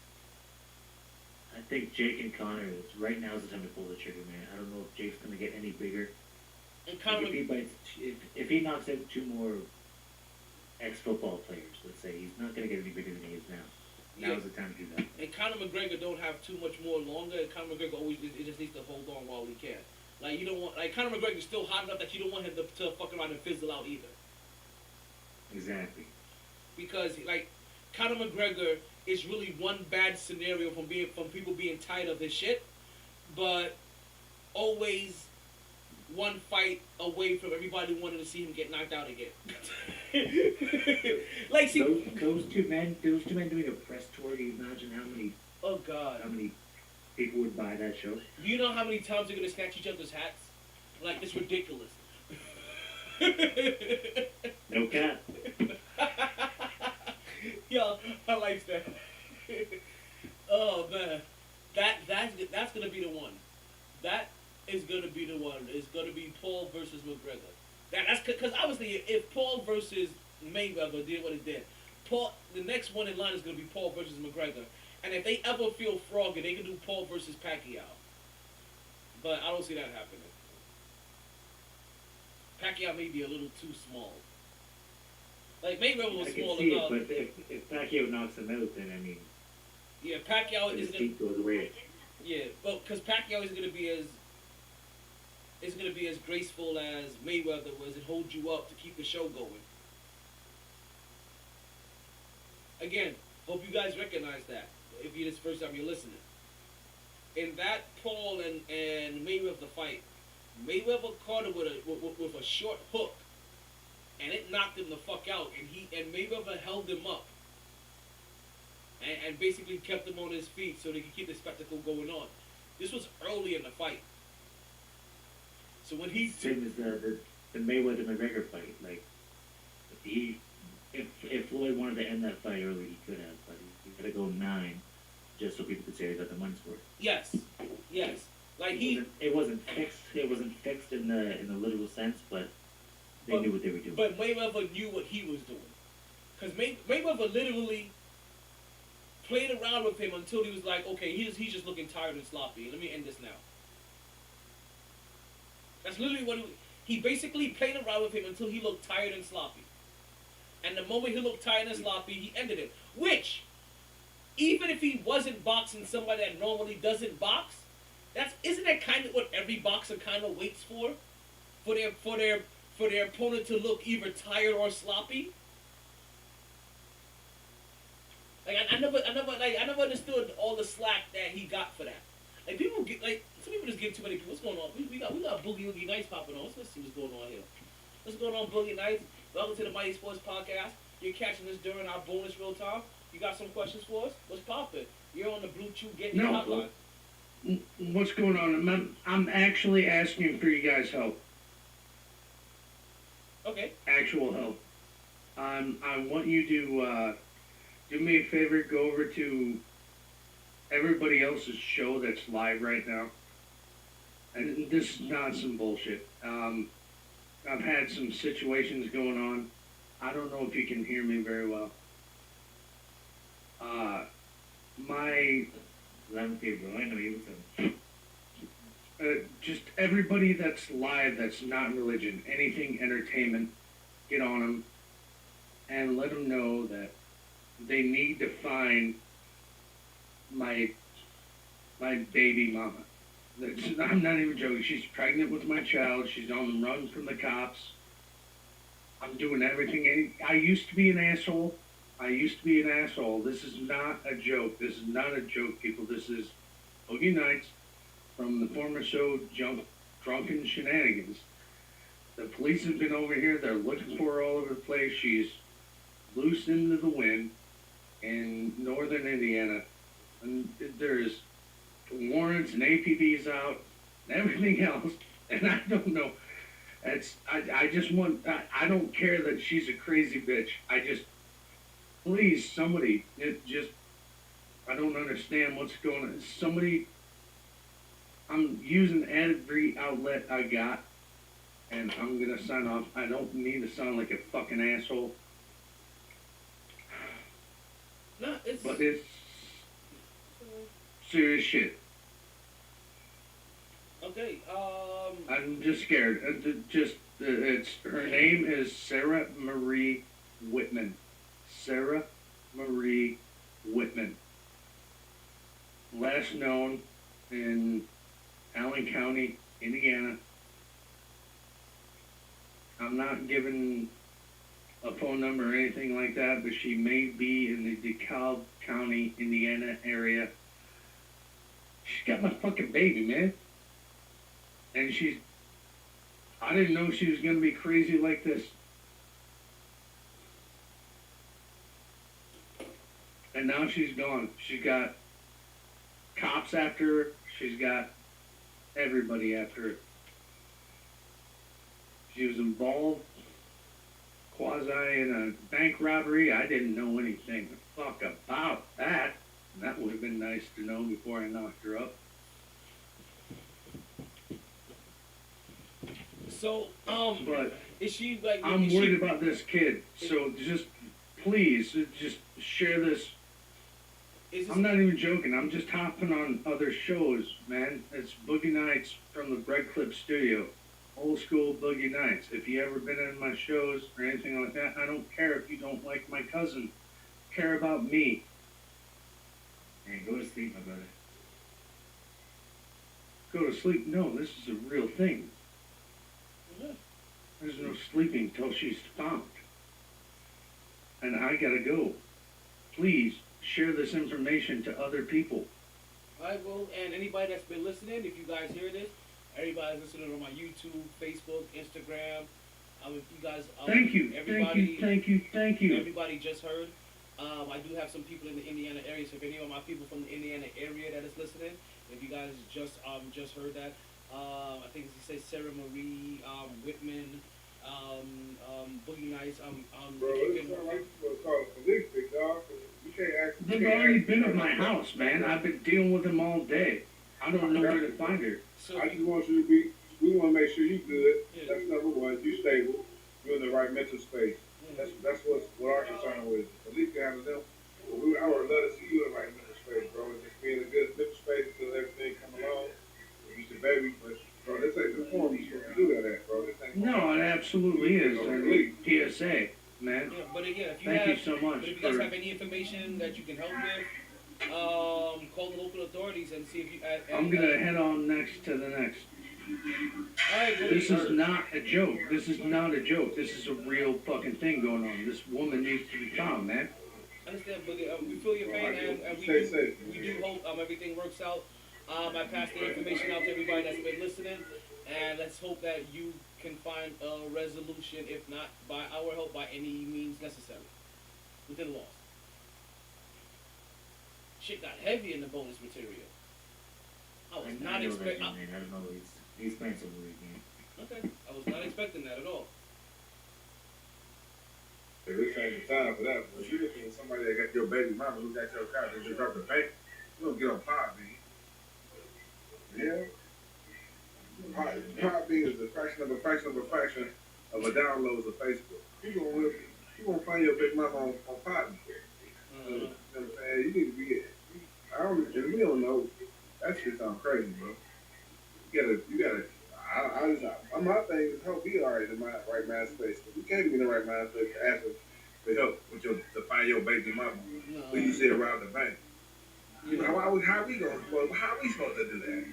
I think Jake and Connor is right now is the time to pull the trigger, man. I don't know if Jake's gonna get any bigger. And Conor, Like if he knocks out 2 more ex-football players, let's say, he's not gonna get any bigger than he is now. Now's the time to do that. And Conor McGregor don't have too much more longer. And Conor McGregor always just needs to hold on while he can. Like you don't want Conor McGregor's still hot enough that you don't want him to fuck around and fizzle out either. Exactly. Because like Conor McGregor is really one bad scenario from people being tired of his shit, but always one fight away from everybody wanting to see him get knocked out again. Like see those two men doing a press tour. Do you imagine how many? Oh God! How many people would buy that show? Do you know how many times they're gonna snatch each other's hats? Like it's ridiculous. No cap. Yo, I like that. Oh man, that's gonna be the one. That is gonna be the one. It's gonna be Paul versus McGregor. That's because obviously if Paul versus Mayweather did what it did, the next one in line is gonna be Paul versus McGregor. And if they ever feel froggy, they can do Paul versus Pacquiao. But I don't see that happening. Pacquiao may be a little too small. Like Mayweather was small enough. But if Pacquiao knocks him out, then I mean, yeah, Pacquiao his is feet goes away. Yeah, but because Pacquiao is gonna be as graceful as Mayweather was and hold you up to keep the show going. Again, hope you guys recognize that if this is the first time you're listening. In that Paul and Mayweather fight, Mayweather caught him with a short hook, and it knocked him the fuck out. And Mayweather held him up, and basically kept him on his feet so they could keep the spectacle going on. This was early in the fight, so when he same as the Mayweather McGregor fight, like if Floyd wanted to end that fight early, he could have, but he had to go 9 just so people could say he got the money's worth. Yes. Like it wasn't fixed. It wasn't fixed in the literal sense, but they knew what they were doing. But Mayweather knew what he was doing, because Mayweather literally played around with him until he was like, okay, he's just looking tired and sloppy. Let me end this now. That's literally what he basically played around with him until he looked tired and sloppy. And the moment he looked tired and sloppy, he ended it. Which, even if he wasn't boxing somebody that normally doesn't box, isn't that kind of what every boxer kind of waits for their opponent to look either tired or sloppy? Like I never understood all the slack that he got for that. Like people get some people just give too many people. What's going on? We got Boogie Woogie Nights popping on. Let's see what's going on here. What's going on, Boogie Nights? Welcome to the MyT Sports Podcast. You're catching this during our bonus real time. You got some questions for us? What's popping? You're on the Blue Chew Getting hotline. What's going on? I'm actually asking for you guys' help. Okay. Actual help. I want you to do me a favor. Go over to everybody else's show that's live right now. And this is not some bullshit. I've had some situations going on. I don't know if you can hear me very well. Just everybody that's live, that's not religion, anything entertainment, get on them. and let them know that they need to find my baby mama. I'm not even joking. She's pregnant with my child. She's on the run from the cops. I'm doing everything. I used to be an asshole. This is not a joke. This is not a joke, people. This is Boogie Nights from the former show Drunken Shenanigans. The police have been over here. They're looking for her all over the place. She's loose into the wind in northern Indiana. And there's warrants and APBs out and everything else. And I don't know. I just want, I don't care that she's a crazy bitch. Please, somebody, I don't understand what's going on. Somebody, I'm using every outlet I got, and I'm going to sign off. I don't mean to sound like a fucking asshole. No, But it's serious shit. Okay, I'm just scared. It's her name is Sarah Marie Whitman. Sarah Marie Whitman. Last known in Allen County, Indiana. I'm not giving a phone number or anything like that, but she may be in the DeKalb County, Indiana area. She's got my fucking baby, man. And I didn't know she was going to be crazy like this. And now she's gone. She's got cops after her. She's got everybody after her. She was involved quasi in a bank robbery. I didn't know anything the fuck about that. And that would have been nice to know before I knocked her up. so, But is she like? I'm is she- worried about this kid. So just please, just share this. Is this, I'm not even joking. I'm just hopping on other shows, man. It's Boogie Nights from the Bread Clip Studio. Old school Boogie Nights. If you ever been in my shows or anything like that, I don't care if you don't like my cousin. Care about me. Man, go to sleep, my brother. Go to sleep. No, this is a real thing. Yeah. There's no sleeping till she's found. And I gotta go. Please share this information to other people. I will, and anybody that's been listening, if you guys hear this, everybody's listening on my YouTube, Facebook, Instagram. If you guys, Thank you. everybody, Thank you. everybody just heard. I do have some people in the Indiana area, so if any of my people from the Indiana area that is listening, if you guys just heard that, I think you say Sarah Marie Whitman, Boogie Nights. Bro, if you it's can- not like you want to call the police, big dog. You can't ask. They've already been at my house, man. I've been dealing with them all day. I don't know where to find her. so I just want you to be. We want to make sure you good. Yeah. That's number one. You stable. You're in the right mental space. Yeah. That's what our concern was. The police can handle them. But I would love to see you in the right mental space, bro. And just be in a good mental space until everything come along. You the baby, but bro, this ain't the form you supposed to do that at, bro. This ain't. No, it absolutely is. I mean, PSA, man. yeah, but again, if you Thank have, you so much but if you guys for. have any information that you can help with, call the local authorities and see if you. I'm gonna head on next to the next. All right, well, This is not a joke. This is not a joke. This is a real fucking thing going on. This woman needs to be found, man. understand, but we feel your pain, and Stay safe. we do hope everything works out. I passed the information out to everybody that's been listening, and let's hope that you can find a resolution, if not by our help, by any means necessary, within law. Shit got heavy in the bonus material. I was not expecting. I don't know. He's playing some weird game. Okay, I was not expecting that at all. This ain't the time for that. But you looking at somebody that got your baby mama who got your car that just dropped the bank, you don't get on Podbean. Yeah? Podbean is a fraction of a fraction of a downloads of Facebook. You gonna find your big mama on Podbean. You know what I'm saying? You need to be and we don't know. That shit sound crazy, bro. You gotta my thing is help be alright in my right mind space. We can't be in the right mind space to ask to help with to find your baby mama. No. Who you said robbed the bank. Yeah. How we supposed to do that?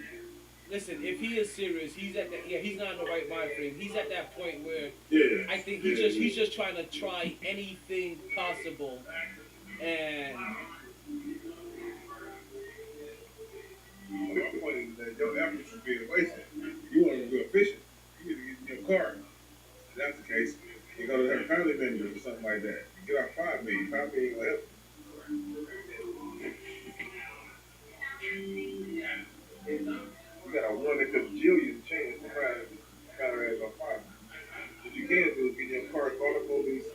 Listen, if he is serious, he's at that. Yeah, he's not in the right mind frame. He's at that point where Yeah. I think he's just trying to try anything possible, and My point is that your efforts are being wasted. You want to go fishing, you need to get in your car. If that's the case, you go to her family members or something like that. You get out 5 million. 5 million will help. You got a 1 in a jillion chance to find her ass on fire. What you can do is get in your car, call the police,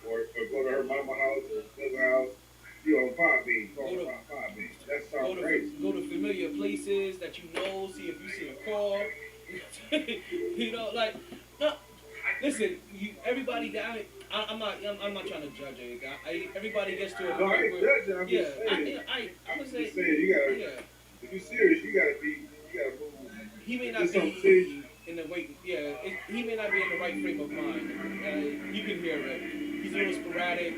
or go to her mama house or cousin's house. You on 5 million. Call her 5 million. That sounds crazy. go to familiar places that you know. See if you see a car. You know, like, no, listen. Everybody down. I'm not trying to judge anything. Everybody gets to a No, I point ain't where, judging. I'm yeah, just saying. I'm gonna say, Just saying, you gotta. yeah. If you're serious, you gotta move. He may not It's something be serious. in the way, yeah. He may not be in the right frame of mind. You can hear it. He's a little sporadic.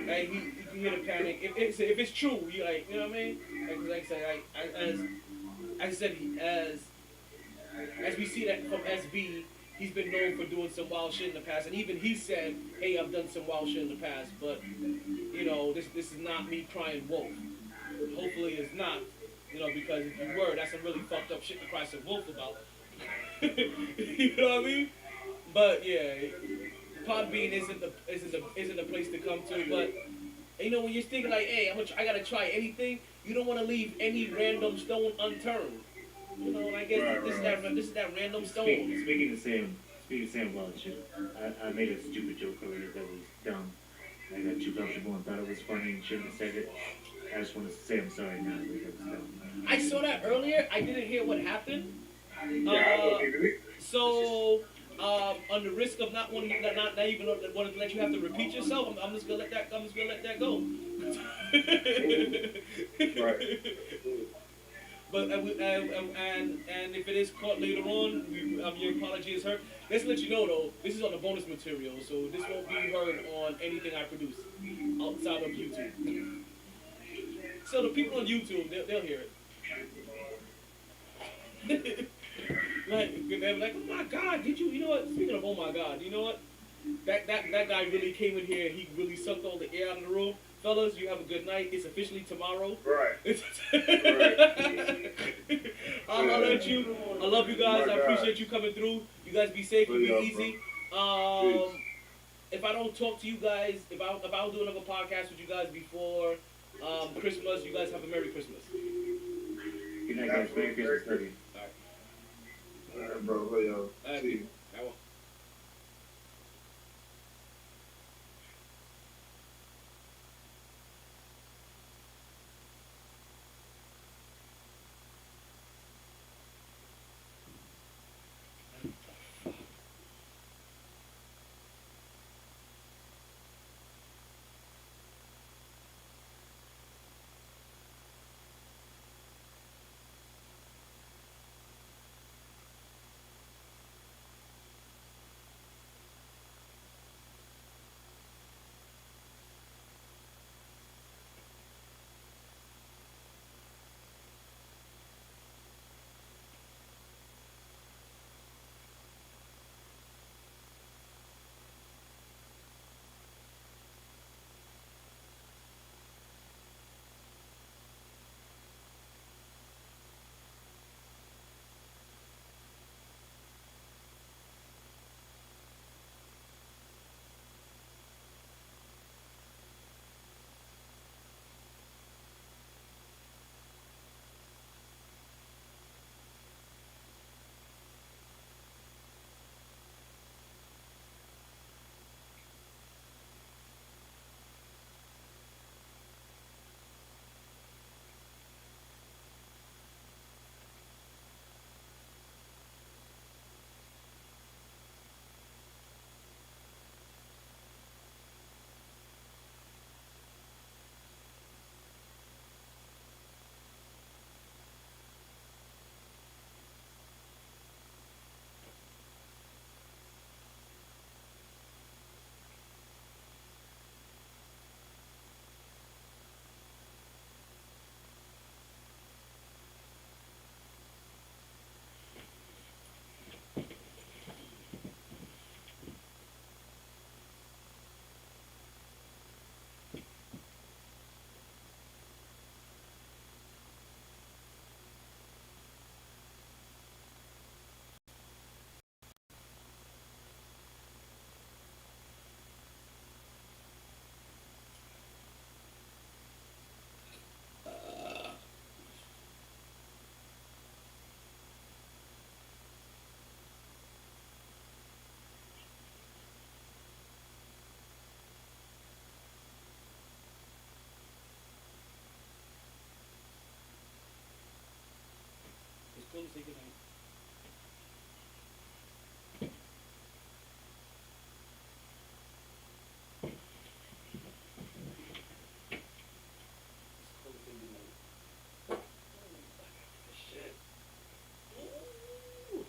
Like you can hear the panic. If it's true, you like, you know what I mean? Like I said, as we see that from SB, he's been known for doing some wild shit in the past, and even he said, "Hey, I've done some wild shit in the past, but you know, this is not me crying wolf. Hopefully, it's not." You know, because if you were, that's some really fucked up shit to cry some wolf about. You know what I mean? But yeah, podbean isn't the place to come to. But you know, when you're thinking like, hey, I gotta try anything, you don't want to leave any random stone unturned. You know, and I guess this is that random stone. Speaking of saying wild shit, I made a stupid joke earlier that was dumb. I got too comfortable and thought it was funny and shouldn't have said it. I just want to say I'm sorry now. That was dumb. I saw that earlier. I didn't hear what happened. Yeah, I don't even either. So, on the risk of not wanting, not even wanting to let you have to repeat yourself, I'm just gonna let that go. Right. But and if it is caught later on, your apology is heard. Let's let you know though, this is on the bonus material, so this won't be heard on anything I produce outside of YouTube. So the people on YouTube, they'll hear it. Like they're like, oh my God, did you know what? Speaking of oh my God, you know what? That guy really came in here and he really sucked all the air out of the room. Fellas, you have a good night. It's officially tomorrow. Right. I'll holler at you. I love you guys. I appreciate you coming through. You guys be safe and be easy. If I don't talk to you guys, if I'll do another podcast with you guys before Christmas, you guys have a Merry Christmas. Good night, guys. Merry Christmas, buddy. All right, bro. Love y'all. See you. I will. say goodnight. Let's call it good night. Oh, I got this shit. Ooh.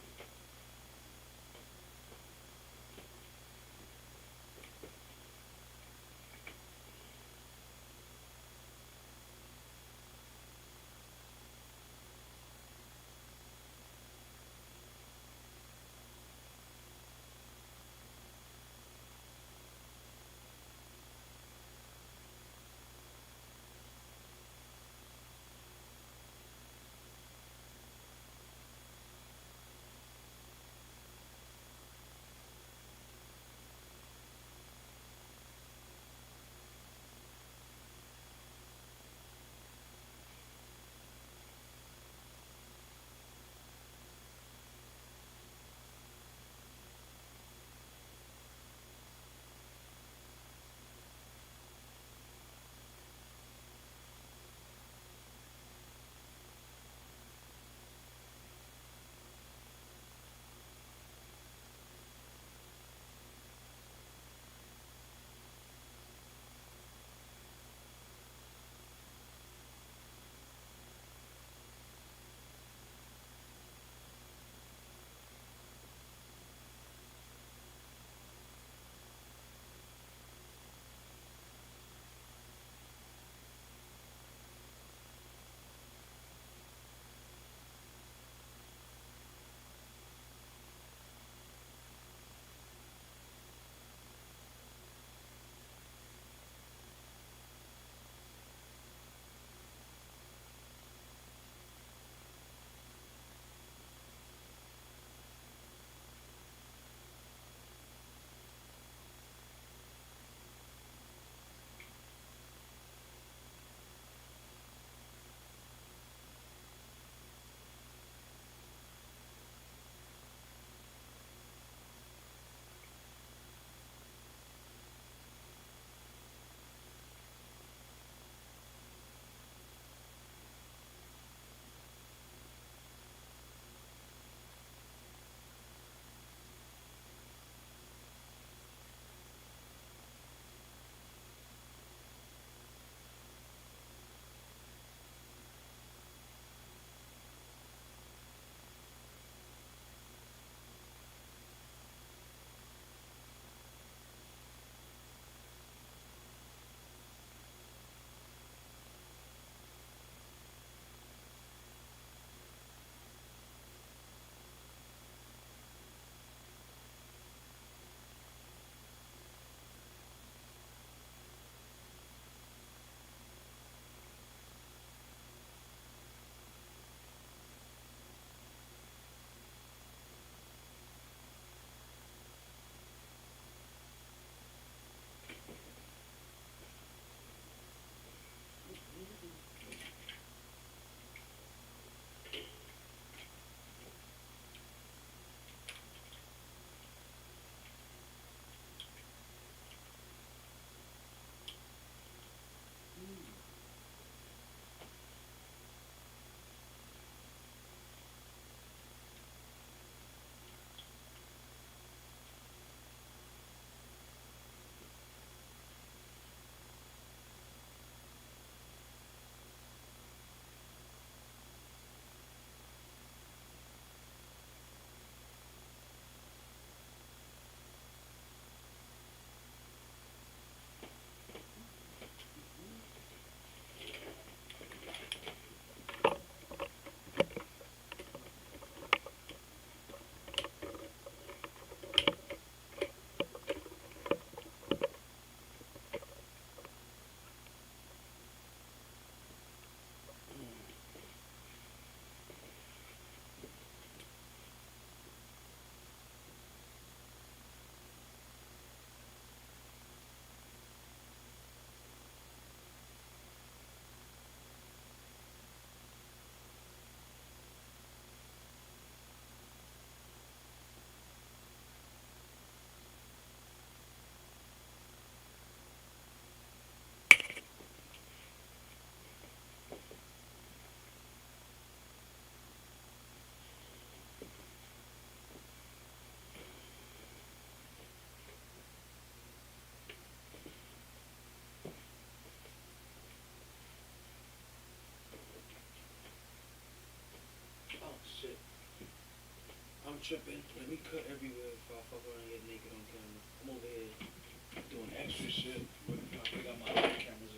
tripping. Let me cut everywhere if I fuck around and get naked on camera. I'm over here doing extra shit. I got my cameras